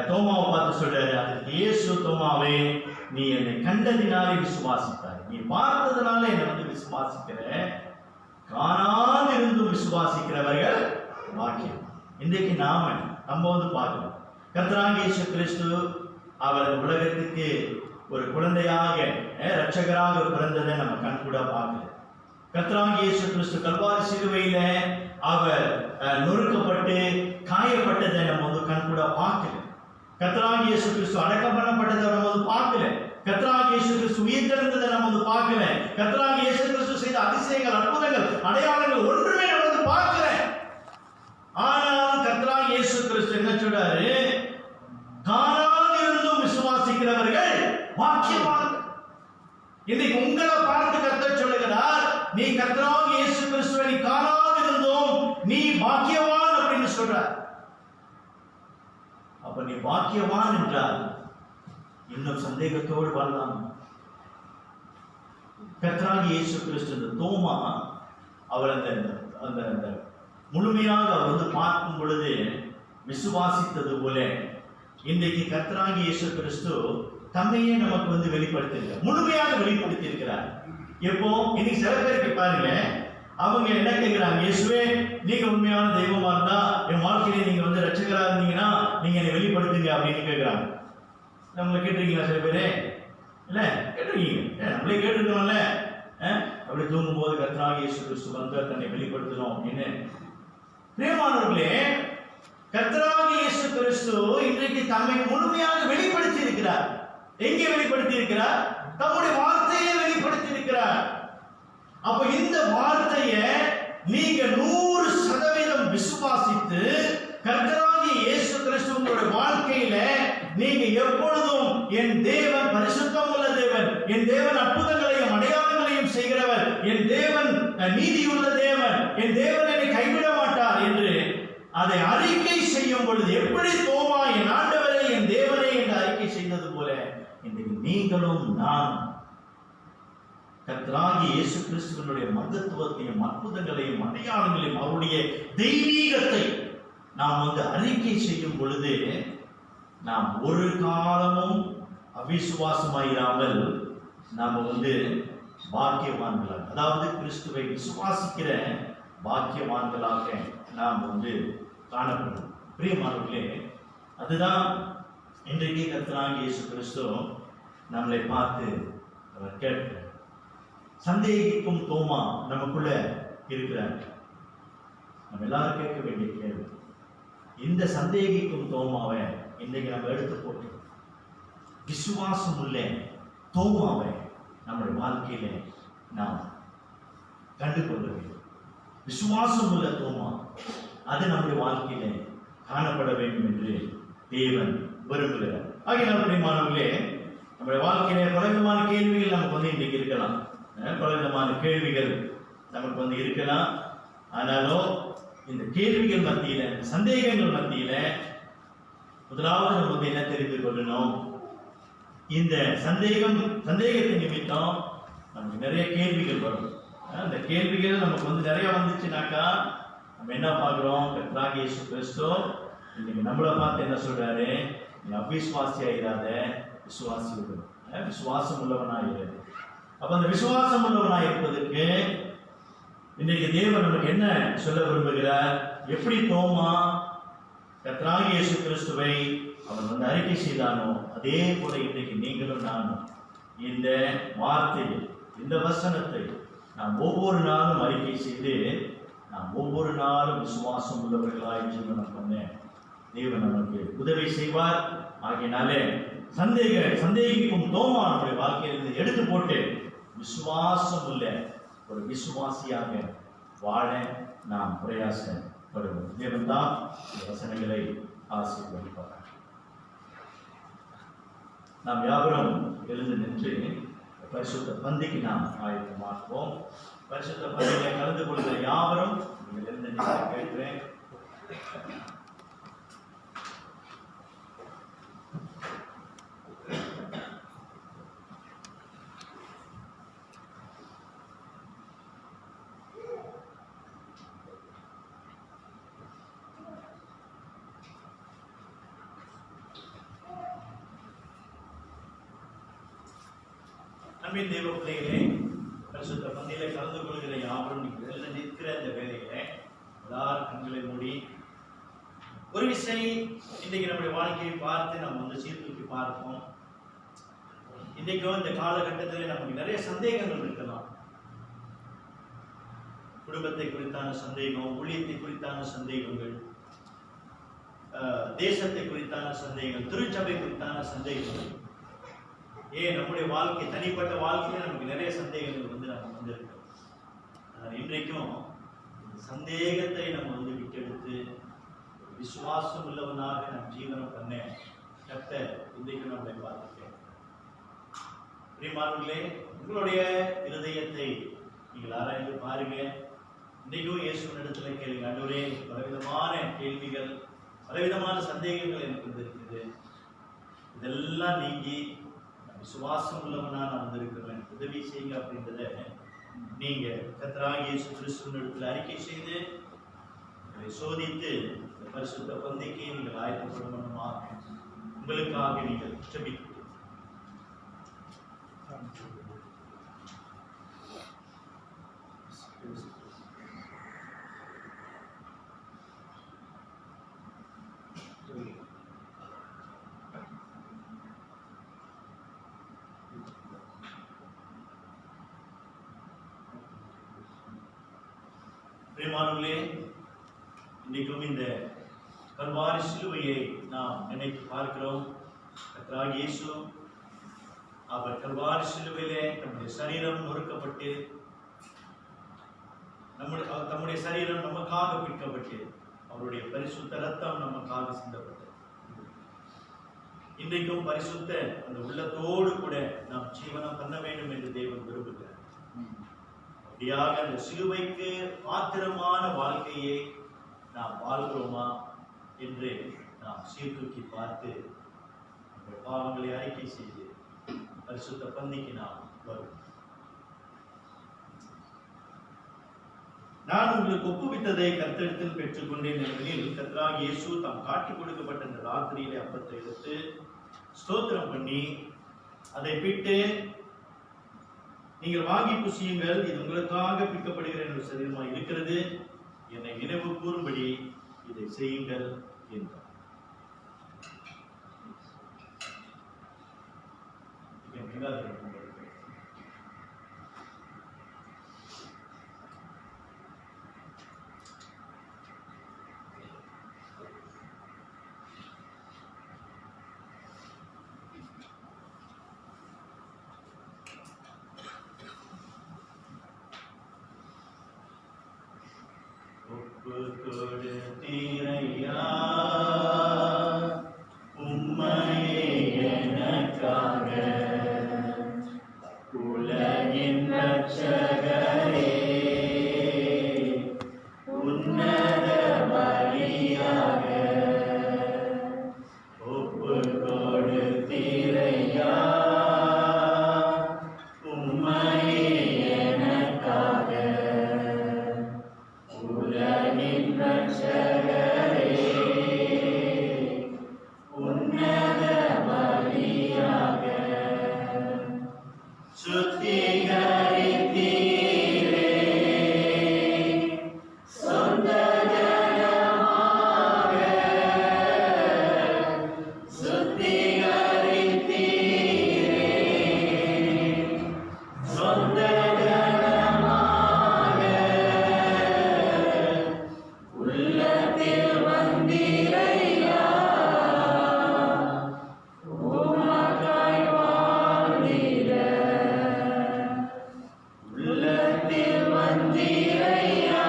தோமாவை பார்த்து சொல்றாரு, அதுக்கு இயேசு, தோமாவே நீ என்னை கண்டதினாலே விசுவாசித்தாய், நீ பார்த்ததுனால என்னை வந்து விசுவாசிக்கிற, காணாதிருந்து விசுவாசிக்கிறவர்கள் வாக்கியம். இன்றைக்கு நம்ம வந்து பார்க்கிறோம், கர்த்தராகிய இயேசு கிறிஸ்து அவர் உலகத்துக்கு ஒரு குழந்தையாக ரட்சகராக பிறந்ததை நம்ம கண் கூட பார்க்கல. கர்த்தராகிய இயேசு கிறிஸ்து கல்வாரி சிலுவையில அவர் நொறுக்கப்பட்டு காயப்பட்டதை நம்ம வந்து கண்கூட பார்க்கல. கர்த்தராகிய இயேசு கிறிஸ்து அடக்கம் பண்ணப்பட்டதை நம்ம வந்து பார்க்கல. கர்த்தராகிய இயேசு கிறிஸ்து உயிர்த்தெழுந்ததை நம்ம வந்து பார்க்கல. கர்த்தராகிய இயேசு கிறிஸ்து செய்த அதிசயங்கள், அற்புதங்கள், அடையாளங்கள் ஒன்றுமே நம்ம வந்து பார்க்கல. ஆனால் கர்த்தராகிய இயேசு கிறிஸ்து என்ன சொல்றாரு? காணாதிருந்தும் விசுவாசிக்கிறவர்கள் பாக்கியவான்கள். இன்னைக்கு உங்களை பார்த்து கர்த்தர் சொல்லுகிறார், நீ கர்த்தராகிய இயேசு கிறிஸ்துவை நீ காணாதிருந்தும் நீ பாக்கியவான் அப்படின்னு சொல்றார். அப்ப நீ பாக்கியவான் என்றால் இன்னும் சந்தேகத்தோடு வாழலாம். கர்த்தராகிய இயேசு கிறிஸ்து இந்த தோமா அவர் அந்த முழுமையாக அவர் வந்து பார்க்கும் பொழுது விசுவாசித்தது போல இன்றைக்கு கர்த்தராகிய இயேசு கிறிஸ்து தம்மையே நமக்கு வந்து வெளிப்படுத்தியிருக்கிறார், முழுமையாக வெளிப்படுத்தி இருக்கிறார். எப்போ இன்னைக்கு சில பேருக்கு பாருங்க, அவங்க என்ன கேட்கிறாங்க? இயேசுவே, நீங்க உண்மையான தெய்வமா இருந்தா என் வாழ்க்கையில நீங்க வந்து ரட்சகரா இருந்தீங்கன்னா நீங்க என்னை வெளிப்படுத்துங்க அப்படின்னு கேட்கிறாங்க. நம்மள கேட்டிருக்கீங்களா? சில பேரு இல்ல கேட்டிருக்கீங்க, நம்மளே கேட்டிருக்கோம்ல. அப்படி தூங்கும் போது கர்த்தராகிய இயேசு கிறிஸ்து வந்து தன்னை வெளிப்படுத்தணும் அப்படின்னு. பிரியமானவர்களே, கர்த்தராகிய இயேசு கிறிஸ்து இன்றைக்கு தம்மை முழுமையாக வெளிப்படுத்தி இருக்கிறார். எங்கே வெளிப்படுத்தி இருக்கிறார்? தம்முடைய வார்த்தையை வெளிப்படுத்தி இருக்கிறார். அப்ப இந்த வார்த்தையை நீங்க 100% விசுவாசித்து கர்த்தராகிய இயேசு கிறிஸ்து உங்களுடைய வாழ்க்கையில நீங்க எப்பொழுதும் என் தேவன் பரிசுத்தம் உள்ள தேவன், என் தேவன் அற்புதங்களையும் அடையாளங்களையும் செய்கிறவர், என் தேவன் நீதியுள்ள தேவன், என் தேவன் என்னை கைவிட மாட்டார் என்று அதை அறிக்கை செய்யும் பொழுது, எப்படி தோமா என் ஆண்டவரே என் தேவனே என்று அறிக்கை செய்தது போல இன்றைக்கு நீங்களும் நான் கர்த்தராகிய இயேசு கிறிஸ்துவினுடைய மகத்துவத்தையும் அற்புதங்களையும் அடையாளங்களையும் அவருடைய தெய்வீகத்தை நாம் வந்து அறிக்கை செய்யும் பொழுது நாம் ஒரு காலமும் அவிசுவாசமாயிராமல் நாம் வந்து பாக்கியவான்களாக, அதாவது கிறிஸ்துவை விசுவாசிக்கிற பாக்கியவான்களாக நாம் வந்து காணப்படும். பிரியமானவர்களே, அதுதான் இன்றைக்கு கர்த்தராகிய இயேசு கிறிஸ்து நம்மளை பார்த்து அவர் கேட்கிறார். சந்தேகிக்கும் தோமா நமக்குள்ள இருக்கிறார். நம்ம எல்லாரும் கேட்க வேண்டிய கேள்வி, இந்த சந்தேகிக்கும் தோமாவை இன்றைக்கு நம்ம எடுத்து போட்டு விசுவாசம் உள்ள தோமாவை நம்முடைய வாழ்க்கையில நாம் கண்டு கொள்ள வேண்டும். விசுவாசம் உள்ள தோமா அது நம்முடைய வாழ்க்கையில காணப்பட வேண்டும் என்று தேவன் விரும்புகிறார். ஆகிய பிரியமானவர்களே, நம்முடைய வாழ்க்கையில பலவிதமான கேள்விகள் நமக்கு வந்து இன்றைக்கு இருக்கலாம். பலவிதமான கேள்விகள் நமக்கு வந்து இருக்கலாம். ஆனாலும் இந்த கேள்விகள் மத்தியில, சந்தேகங்கள் மத்தியில முதலாவது நம்ம வந்து என்ன தெரிந்து கொள்ளணும்? இந்த சந்தேகத்தின் நிமித்தம் நமக்கு நிறைய கேள்விகள் வரும். அந்த கேள்விகள் நமக்கு வந்து நிறைய வந்துச்சுனாக்கா நம்ம என்ன பார்க்கிறோம்? கர்த்தராகிய இயேசு கிறிஸ்து இன்னைக்கு நம்மளை பார்த்து என்ன சொல்றாரு? நீ அவிசுவாசியா இராத, விசுவாசி விசுவாசம் உள்ளவனா இரு. அப்ப அந்த விசுவாசம் உள்ளவனா இருப்பதற்கு இன்றைக்கு தேவன் நமக்கு என்ன சொல்ல விரும்புகிறார்? எப்படி தோமா கர்த்தராகிய இயேசு கிறிஸ்துவை அவன் வந்து அறிக்கை செய்தானோ அதே போல இன்றைக்கு நீங்களும் நானும் இந்த வார்த்தையை, இந்த வசனத்தை நாம் ஒவ்வொரு நாளும் அறிக்கை செய்து நாம் ஒவ்வொரு நாளும் விசுவாசம் உள்ளவர்களாய் ஜீவனம் பண்ண தேவன் நமக்கு உதவி செய்வார். ஆகியனாலே சந்தேகிக்கும் தோமா நம்முடைய வாழ்க்கையிலிருந்து எடுத்து போட்டு விசுவாசம் உள்ள ஒரு விசுவாசியாக வாழ நாம் பிரயாசப்படுவோம். தேவன் தான் இந்த வசனங்களை ஆசீர்வதிப்பார். நாம் யாவரும் எழுந்து நின்று பரிசுத்த பந்திக்கு நாம் ஆயத்தமாக்குவோம். பரிசுத்த பந்தியில கலந்து கொள்கிற யாவரும் நீங்கள் எழுந்து நின்று கேட்கிறேன். அன்பின் தேவ பிள்ளைகளே, பரிசுத்த பந்தியில கலந்து கொள்கிற யாவரும் நீங்கள் நிற்கிற இந்த வேலையில எல்லாரும் கண்களை மூடி ஒரு விசை இன்றைக்கு நம்முடைய வாழ்க்கையை பார்த்து நம்ம வந்து சீர்தூக்கி பார்ப்போம். இன்றைக்கும் இந்த காலகட்டத்தில் நமக்கு நிறைய சந்தேகங்கள் இருக்கலாம். குடும்பத்தை குறித்தான சந்தேகம், ஊழியத்தை குறித்தான சந்தேகங்கள், தேசத்தை குறித்தான சந்தேகங்கள், திருச்சபை குறித்தான சந்தேகங்கள், ஏன் நம்முடைய வாழ்க்கை, தனிப்பட்ட வாழ்க்கையில நமக்கு நிறைய சந்தேகங்கள் வந்து நம்ம வந்திருக்கோம். இன்றைக்கும் சந்தேகத்தை நம்ம வந்து விட்டெடுத்து விசுவாசம் உள்ளவனாக நம் ஜீவனம் பண்ண கர்த்தர் இன்றைக்கு நம்மளை பார்த்துட்டேன். பிரியமானவர்களே, உங்களுடைய இருதயத்தை நீங்கள் ஆராய்ந்து பாருங்க. இன்றைக்கும் இயேசுவின் இடத்துல கேளுங்க, ஆண்டவரே பலவிதமான கேள்விகள், பலவிதமான சந்தேகங்கள் எனக்கு இருக்குது, இதெல்லாம் நீங்கி விசுவாசம் உள்ளவனா நான் வந்திருக்கிறேன், உதவி செய்யுங்க அப்படின்றத நீங்க கர்த்தராகிய இயேசு கிறிஸ்துவின் இடத்துல அறிக்கை செய்து உங்களை சோதித்து இந்த பரிசுத்த பந்திக்கு நீங்கள் ஆயத்தப்படணுமா உங்களுக்காக நீங்கள் ஜெபிக்க. பிரியமானவர்களே, இன்றைக்கும் இந்த கல்வாரி சிலுவையை நாம் நினைத்து பார்க்கிறோம். கர்த்தராகிய இயேசு அவர் கல்வாரி சிலுவையிலே நம்முடைய சரீரம் நொறுக்கப்பட்டு, தம்முடைய சரீரம் நமக்காக பிற்கப்பட்டு, அவருடைய பரிசுத்த ரத்தம் நமக்காக சிந்தப்பட்டது. இன்றைக்கும் பரிசுத்த அந்த உள்ளத்தோடு கூட நாம் ஜீவனம் பண்ண வேண்டும் என்று தேவன் விரும்புகிறார். அப்படியாக அந்த சிலுவைக்கு பாத்திரமான வாழ்க்கையை நாம் வாழ்கிறோமா என்று நாம் சீர்தூக்கி பார்த்து நம்முடைய பாவங்களை அறிக்கை செய்து பரிசுத்த பந்திக்கு நாம் வரும். நான் உங்களுக்கு ஒப்புவித்ததை கர்த்தரிடத்தில் பெற்றுக்கொண்டேன் என்பதில் கர்த்தராகிய இயேசு தாம் காட்டிக் கொடுக்கப்பட்ட இந்த ராத்திரியிலே அப்பத்தை எடுத்து ஸ்தோத்திரம் பண்ணி அதை பிட்டு, நீங்கள் வாங்கி புசியுங்கள், இது உங்களுக்காக பிற்கப்படுகிற என்னுடைய சரீரமாக இருக்கிறது, என்னை நினைவு கூறும்படி இதை செய்யுங்கள் என்றார். கொடுத்தீரையா உம்மையே எனக்காக, உலகின் ரட்சகரே உன்னத பலியாக ஒப்பு கொடுத்தீரையா உம்மையே எனக்காக, உலகின் ரட்சகரே உன்னத பலியாக சுத்திகரித்தீரே, சொந்த ஜனமாக சுத்திகரித்தீரே, சொந்த ஜனமாக உள்ளத்தில் வந்தீரையா உமக்காய் வாழ்ந்திட, உள்ளத்தில் வந்தீரையா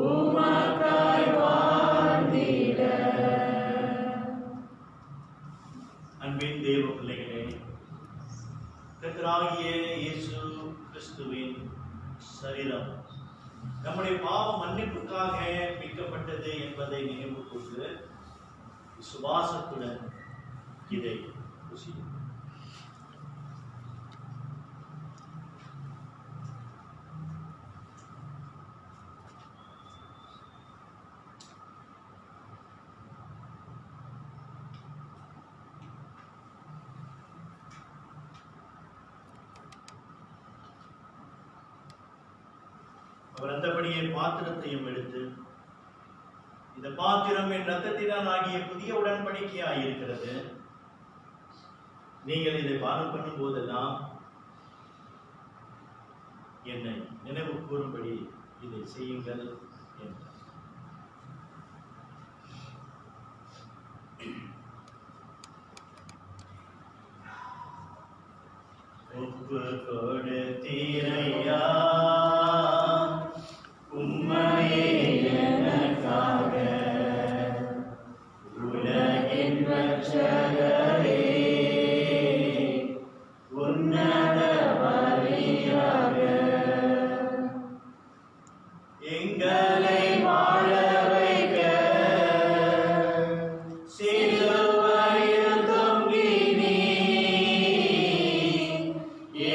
உமக்காய் வாழ்ந்திட. அன்பின் தேவ பிள்ளைகளே, கர்த்தராகிய இயேசு கிறிஸ்துவின் சரீரம் நம்முடைய பாவ மன்னிப்புக்காக மீட்கப்பட்டது என்பதை நினைவு கூர்ந்து விசுவாசத்துடன் இதை புசியும். அவர் அந்தபடியே பாத்திரத்தையும் எடுத்து, இந்த பாத்திரம் என் ரத்தத்தினால் ஆகிய புதிய உடன்படிக்கையாய் இருக்கிறது, நீங்கள் இதை பானம் பண்ணும் போதெல்லாம் என்னை நினைவு கூறும்படி இதை செய்யுங்கள் என்றார். ஒப்பு கொடுத்தீரையா உம்மையே எனக்காக, உலகின் ரட்சகரே உன்னத பலியாக எங்களை வாழ வைக்க சிலுவையில் தொங்கி நீர்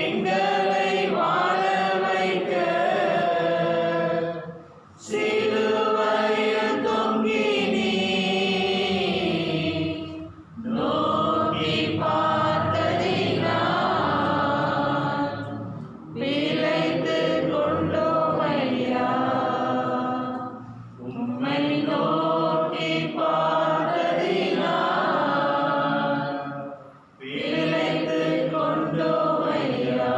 எங்களை வாழ வைக்க சிலுவையில் தொங்கி நீர் நோக்கி பார்த்ததினால் பிழைத்து கொண்டோம் ஐயா. உம்மை நோக்கி பார்த்ததினால் பிழைத்து கொண்டோம் ஐயா.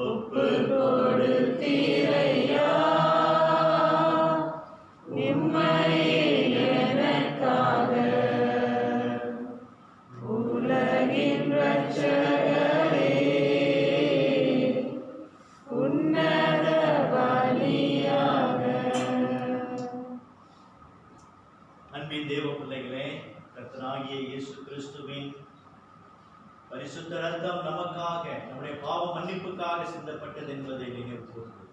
ஒப்பு கொடுத்தீரையா உம்மையே எனக்காக, உலகின் ரட்சகரே உன்னத பலியாக. அன்பின் தேவ பிள்ளைகளே, கர்த்தராகிய இயேசு கிறிஸ்துவின் பரிசுத்த ரத்தம் நமக்காக, நம்முடைய பாவ மன்னிப்புக்காக சிந்தப்பட்டது என்பதை நினைவு கூர்ந்து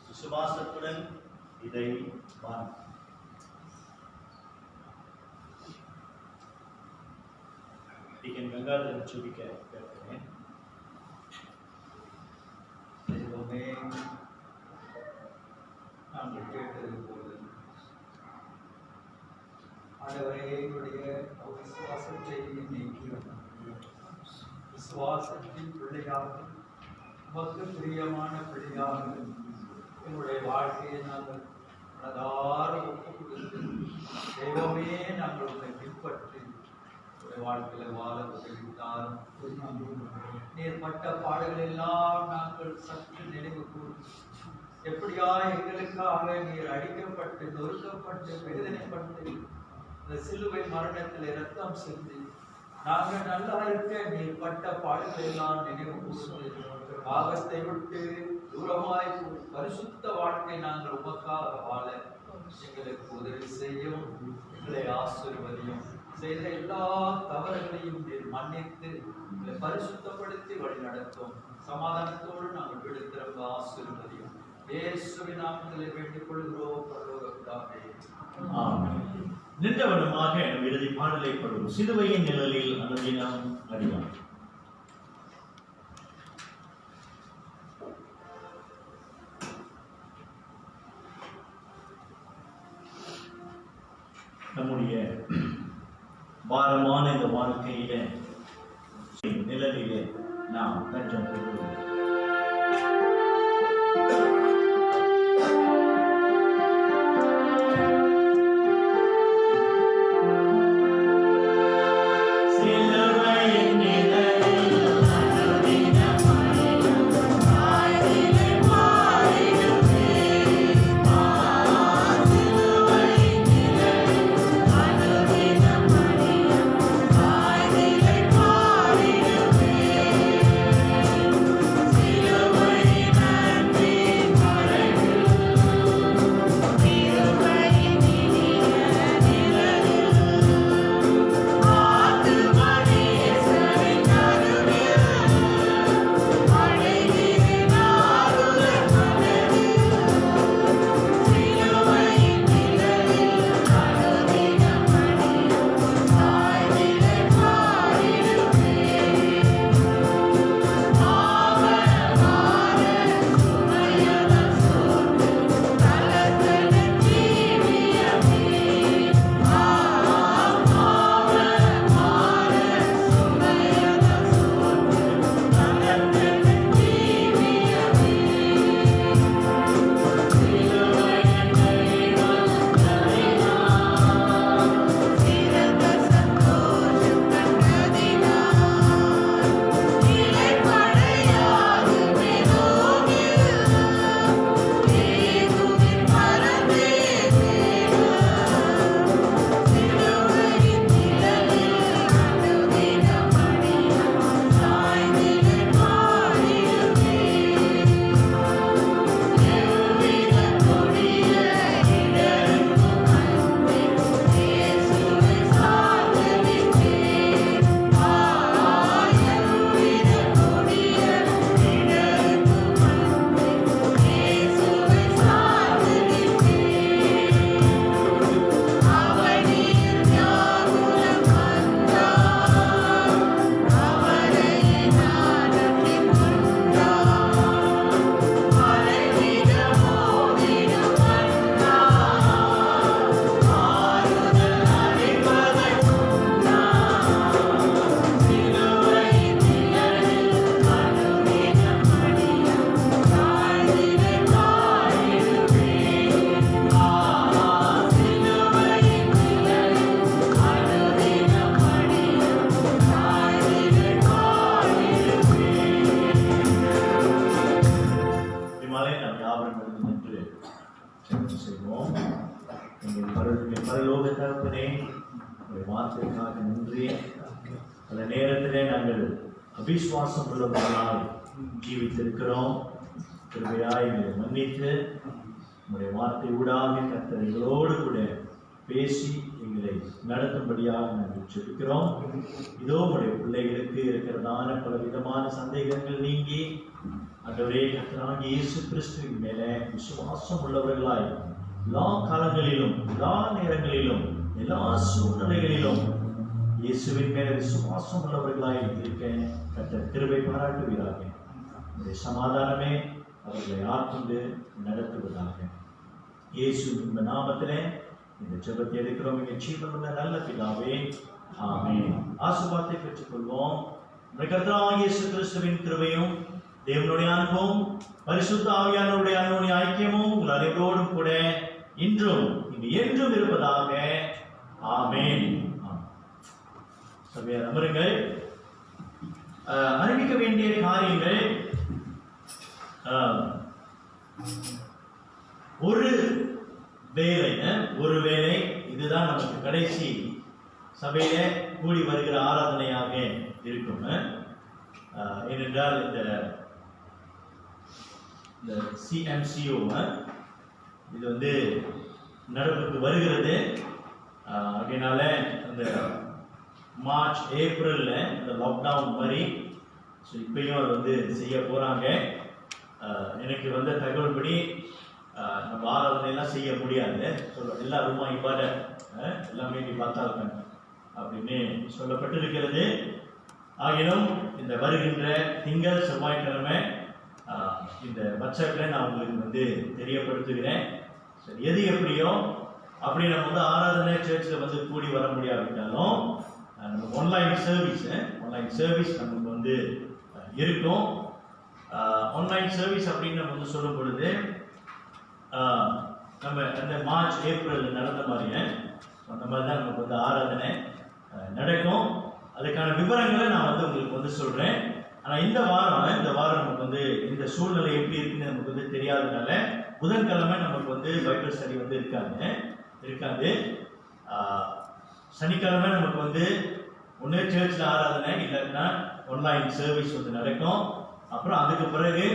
விசுவாசத்துடன் இதை பாருங்கள். டீக்கன் கங்காதரன் சுபிக்க கேட்கிறேன். தெய்வமே, நாங்கள் கேட்டது போல ஆண்டவரே, எங்களுடைய விசுவாசத்தை நீக்கி விசுவாசத்தின் பிள்ளையாக, உமக்கு பிரியமான பிள்ளையாக எங்களுடைய வாழ்க்கையை நாங்கள் மனதார ஒப்புக் கொடுத்து, தெய்வமே, நாங்கள் உங்களை பின்பற்றி உங்களுடைய வாழ்க்கையில வாழ உதவித்தாரும். நீர் பட்ட பாடுகள் எல்லாம் நாங்கள் சற்று நினைவு கூர்ந்து, எப்படியா எங்களுக்காக நீர் அடிக்கப்பட்டு நொறுக்கப்பட்டு வேதனைப்பட்டு இந்த சிலுவை மரணத்தில் இரத்தம் சிந்தி நாங்கள் நல்லா இருக்க நீர் பட்ட பாடுகள் எல்லாம் நினைவு கூர்ந்து, பாவத்தை விட்டு தூரமாய் பரிசுத்த வாழ்க்கை நாங்கள் உமக்காக வாழ எங்களுக்கு உதவி செய்யும், எங்களை ஆசீர்வதியும். செய்த எல்லா தவறுகளையும் நீர் மன்னித்து எங்களை பரிசுத்தப்படுத்தி வழி நடத்தும். சமாதானத்தோடு நாங்கள் விடுத்திருந்த ஆசீர்வதியும். இயேசுவின் நாமத்திலே வேண்டிக் கொள்கிறோம் பரலோக பிதாவே. ஆமென். நின்றவனமாக இறுதி பாடலை படும் சிலுவையின் நிழலில் அனுதினம் அறிவான். நம்முடைய பாரமான இந்த வாழ்க்கையில நிழலிலே நாம் தஞ்சம் பெறுவோம். Thank you. ஜெபம் செய்வோம். எங்கள் பரலோக தகப்பனே, உங்களுடைய வார்த்தைக்காக நன்றி. அந்த நேரத்திலே நாங்கள் அவிசுவாசம் உள்ளவர்களால் ஜீவித்திருக்கிறோம். கிருபையாய் எங்களை மன்னித்து உங்களுடைய வார்த்தை ஊடாக கர்த்தர் எங்களோடு கூட பேசி எங்களை நடத்தும்படியாக நாங்கள் ஜெபிக்கிறோம். இதோ உங்களுடைய பிள்ளைகளுக்கு இருக்கிறதான பல விதமான சந்தேகங்கள் நீங்கி ஆண்டவரே கர்த்தராகிய இயேசு கிறிஸ்துவின் மேலே விசுவாசம் உள்ளவர்களாய் எல்லா காலங்களிலும் எல்லா நேரங்களிலும் எல்லா சூழ்நிலைகளிலும் இயேசுவின் மேலே விசுவாசம் உள்ளவர்களாய் இருக்க கர்த்தர் கிருபை பாராட்டுவீராக. உங்களுடைய சமாதானமே அவர்களை ஆட்கொண்டு நடத்துவதாக. இயேசுவின் நாமத்திலே இந்த ஜெபத்தை எடுக்கிறோம் எங்கள் ஜீவனுள்ள நல்ல பிதாவே, ஆமென். ஆசீர்வாதத்தை பெற்றுக்கொள்வோம். நம்முடைய கர்த்தராகிய இயேசு கிறிஸ்துவின் கிருபையும் தேவனுடைய அன்பும் பரிசுத்த ஆவியானவருடைய அன்புடைய ஐக்கியமும் உங்கள் அனைவரோடும் கூட இன்றும் இங்கு என்றும் இருப்பதாக. ஆமென். சபையார் அமருங்கள். அறிவிக்க வேண்டிய காரியங்கள் ஒருவேளை இதுதான் நமக்கு கடைசி சபையில கூடி வருகிற ஆராதனையாக இருக்கும். ஏனென்றால் இந்த CMCO இது வந்து நடப்புக்கு வருகிறது. அதனால அந்த மார்ச் ஏப்ரல்ல இந்த லாக்டவுன் மாதிரி இப்பயும் அது வந்து செய்ய போறாங்க. எனக்கு வந்த தகவல் படி நம்ம ஆராதனை எல்லாம் செய்ய முடியாது, எல்லா ரூமா இப்பாட எல்லாமே நீ பார்த்தாங்க அப்படின்னு சொல்லப்பட்டிருக்கிறது. ஆகினும் இந்த வருகின்ற திங்கள் செவ்வாய்க்கிழமை இந்த வாட்ஸ்அப்ல நான் உங்களுக்கு வந்து தெரியப்படுத்துகிறேன். சரி, எது எப்படியோ அப்படி நம்ம வந்து ஆராதனை சர்ச்சில் வந்து கூடி வர முடியாவிட்டாலும் நம்ம ஆன்லைன் சர்வீஸ் நமக்கு வந்து இருக்கும். ஆன்லைன் சர்வீஸ் அப்படின்னு நம்ம வந்து சொல்லும் பொழுது நம்ம அந்த மார்ச் ஏப்ரல் நடந்த மாதிரியே அந்த மாதிரி தான் நமக்கு வந்து ஆராதனை நடக்கும். அதுக்கான விவரங்களை நான் வந்து உங்களுக்கு வந்து சொல்றேன். ஆனால் இந்த வாரம் நமக்கு வந்து இந்த சூழ்நிலை எப்படி இருக்குன்னு நமக்கு வந்து தெரியாததுனால புதன்கிழமை நமக்கு வந்து பைபிள் ஸ்டடி வந்து இருக்காது. சனிக்கிழமை நமக்கு வந்து ஒன்று சர்ச்சில் ஆராதனை, இல்லைன்னா ஆன்லைன் சர்வீஸ் வந்து நடக்கும். அப்புறம் அதுக்கு பிறகு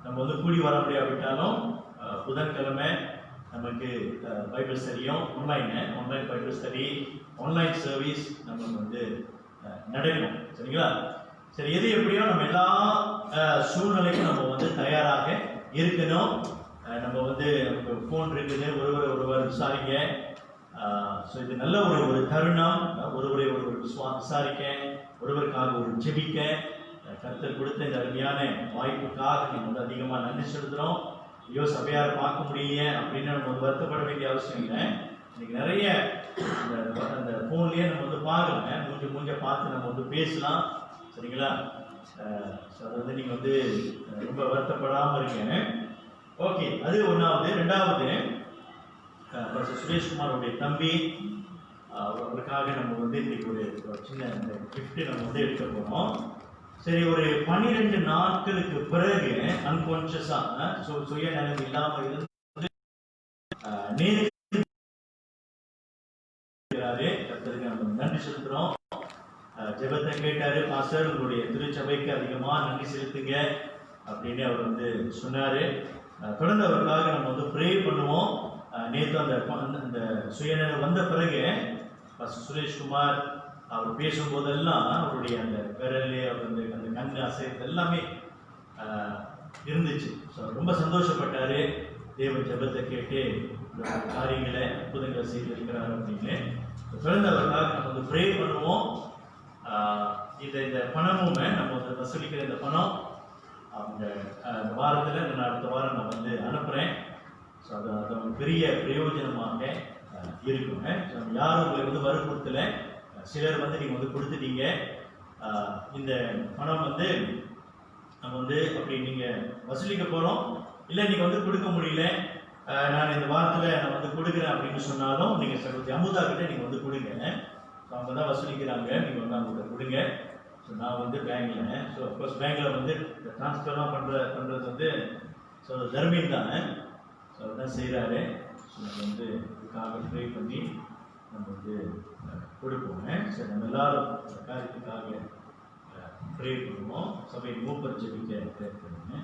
நம்ம வந்து கூடி வர முடியாவிட்டாலும் புதன்கிழமை நமக்கு பைபிள் ஸ்டடியும் online Bible study, online service நமக்கு வந்து நடக்கும். சரிங்களா? சரி, எது எப்படியோ நம்ம எல்லா சூழ்நிலைக்கும் நம்ம வந்து தயாராக இருக்கணும். நம்ம வந்து நமக்கு ஃபோன் இருக்குது, ஒருவர் விசாரிக்க. ஸோ இது நல்ல ஒரு தருணம். ஒருவரை விசாரிக்க, ஒருவருக்காக ஒரு ஜெபிக்க கர்த்தர் கொடுத்த இந்த அருமையான வாய்ப்புக்காக நம்ம வந்து அதிகமாக நன்றி செலுத்துகிறோம். ஐயோ சபையாரை பார்க்க முடியல அப்படின்னு நம்ம வந்து வருத்தப்பட வேண்டிய அவசியம் இல்லை. இன்னைக்கு நிறைய அந்த ஃபோன்லேயே நம்ம வந்து பாருங்க, மூஞ்ச பார்த்து நம்ம வந்து பேசலாம். சரிங்களா? ஸோ அதை வந்து நீங்கள் வந்து ரொம்ப வருத்தப்படாமல் இருக்கீங்க. ஓகே, அது ஒன்றாவது. ரெண்டாவது, சுரேஷ்குமாரோடைய தம்பி, அவருக்காக நம்ம வந்து இன்னைக்கு ஒரு சின்ன கிஃப்ட் நம்ம வந்து எடுக்க போகிறோம். சரி, ஒரு 12 நாட்களுக்கு பிறகு அன்கான்சியஸா சுய நினைவு இல்லாமல் இருந்து கர்த்தருக்கு நம்ம நன்றி செலுத்துறோம். ஜெபத்தை கேட்டாரு பாஸ்டர், உங்களுடைய திருச்சபைக்கு அதிகமா நன்றி செலுத்துங்க அப்படின்னு அவர் வந்து சொன்னாரு. தொடர்ந்து அவருக்காக நம்ம வந்து ப்ரே பண்ணுவோம். நேற்று அந்த சுயநிலை வந்த பிறகு சுரேஷ்குமார் அவர் பேசும்போதெல்லாம் அவருடைய அந்த விரல், அவர் அந்த கண் அசைறது எல்லாமே இருந்துச்சு. ஸோ ரொம்ப சந்தோஷப்பட்டாரு. தேவ ஜெபத்தை கேட்டு காரியங்களை அற்புதங்களை செய்திருக்கிறார் அப்படின்னு. தொடர்ந்து அவருக்காக நம்ம வந்து ப்ரே பண்ணுவோம். இந்த பணமும் நம்ம வந்து வசூலிக்கிற இந்த பணம் அந்த வாரத்தில் நான் அடுத்த வாரம் நான் வந்து அனுப்புகிறேன். ஸோ அது ஒரு பெரிய பிரயோஜனமாக இருக்குங்க. ஸோ யாரும் உங்களை வந்து வற்புறுத்தல, சிலர் வந்து நீங்கள் வந்து கொடுத்துட்டீங்க. இந்த பணம் வந்து நம்ம வந்து அப்படி நீங்கள் வசூலிக்க போகிறோம், இல்லை நீங்கள் வந்து கொடுக்க முடியல, நான் இந்த வாரத்தில் நான் வந்து கொடுக்குறேன் அப்படின்னு சொன்னாலும் நீங்கள் சகோதரி அமுதா கிட்ட நீங்கள் வந்து கொடுங்க. ஸோ அவங்க தான் வசூலிக்கிறாங்க, நீங்கள் வந்து அவங்கள்ட்ட கொடுங்க. ஸோ நான் வந்து பேங்கில், ஸோ அஃப்கோர்ஸ் பேங்கில் வந்து ட்ரான்ஸ்ஃபர்லாம் பண்ணுறது வந்து ஸோ தர்மீன் தானே, ஸோ அதான் செய்கிறாரு. ஸோ நம்ம வந்து இதுக்காக ப்ரே பண்ணி நம்ம வந்து கொடுப்போம். சரி, நம்ம எல்லாரும் இந்த காரியத்துக்காக ப்ரே பண்ணுவோம். சபை மூப்பர் ஜெபிக்க ப்ரே பண்ணுங்க.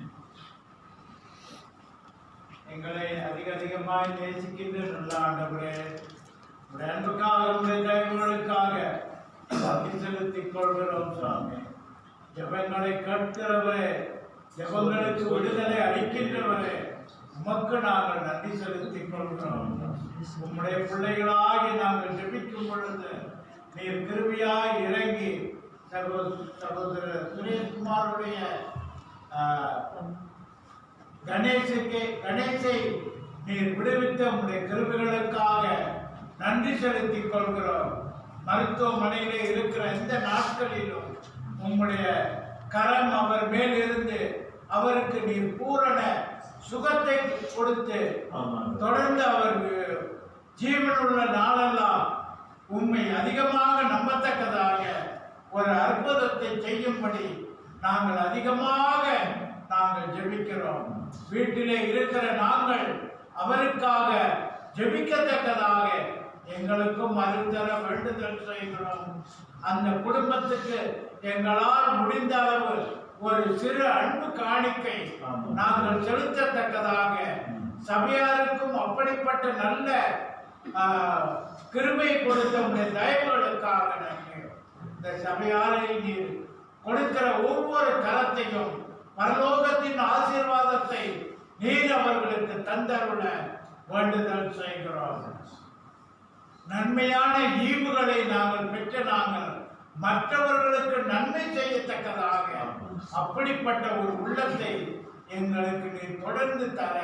எங்களை அதிகமாய் நேசிக்கின்ற நல்ல ஆண்டவரே, உடைய அன்புக்காக உடைய தயவுகளுக்காக நன்றி செலுத்திக் கொள்கிறோம் சுவாமி. ஜெபங்களை கேட்கிறவரே, ஜெபங்களுக்கு விடுதலை அளிக்கின்றவரே, உமக்கு நாங்கள் நன்றி செலுத்திக் கொள்கிறோம். உம்முடைய பிள்ளைகளாகி நாங்கள் ஜெபிக்கும் பொழுது நீர் கிருபையாய் இறங்கி சகோதரர் சுரேஷ்குமாருடைய கணேசை நீர் விடுவித்த உம்முடைய கிருபைகளுக்காக நன்றி செலுத்திக் கொள்கிறோம். மருத்துவமனையிலே இருக்கிற எந்த நாட்களிலும் உம்முடைய கரம் அவர் மேல் இருந்து அவருக்கு நீர் பூரண சுகத்தை கொடுத்து தொடர்ந்து அவர் ஜீவனுள்ள நாளெல்லாம் உண்மை அதிகமாக நம்பத்தக்கதாக ஒரு அற்புதத்தை செய்யும்படி நாங்கள் அதிகமாக ஜெபிக்கிறோம். வீட்டிலே இருக்கிற நாங்கள் அவருக்காக ஜெபிக்கத்தக்கதாக எங்களுக்கும் அருள்தர வேண்டுதல் செய்கிறோம். அந்த குடும்பத்துக்கு எங்களால் முடிந்த அளவு ஒரு சிறு அன்பு காணிக்கை நாங்கள் செலுத்தத்தக்கதாக, சபையாருக்கும் அப்படிப்பட்ட நல்ல கிருபை கொடுத்த உடைய தயவுகளுக்காக நன்றி. இந்த சபையாரை நீர் கொடுக்கிற ஒவ்வொரு கரத்தையும் பரலோகத்தின் ஆசீர்வாதத்தை நீர் அவர்களுக்கு தந்தருள வேண்டுதல் செய்கிறோம். நன்மையான ஈவுகளை நாங்கள் பெற்று நாங்கள் மற்றவர்களுக்கு நன்மை செய்யத்தக்கதாக அப்படிப்பட்ட ஒரு உள்ளத்தை எங்களுக்கு நீர் தொடர்ந்து தர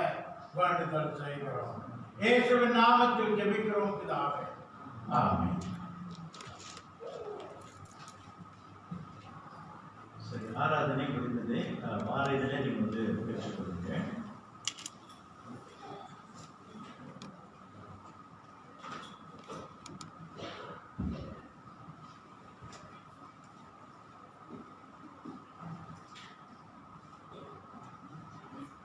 வேண்டுதல் செய்கிறோம். இயேசுவின் நாமத்தில் ஜெபிக்கிறோம் பிதாவே, ஆமென். சரி, ஆராதனை முடிந்தது. வார இதழை நீங்கள் வந்து பெற்றுக்கொள்ளுங்கள்.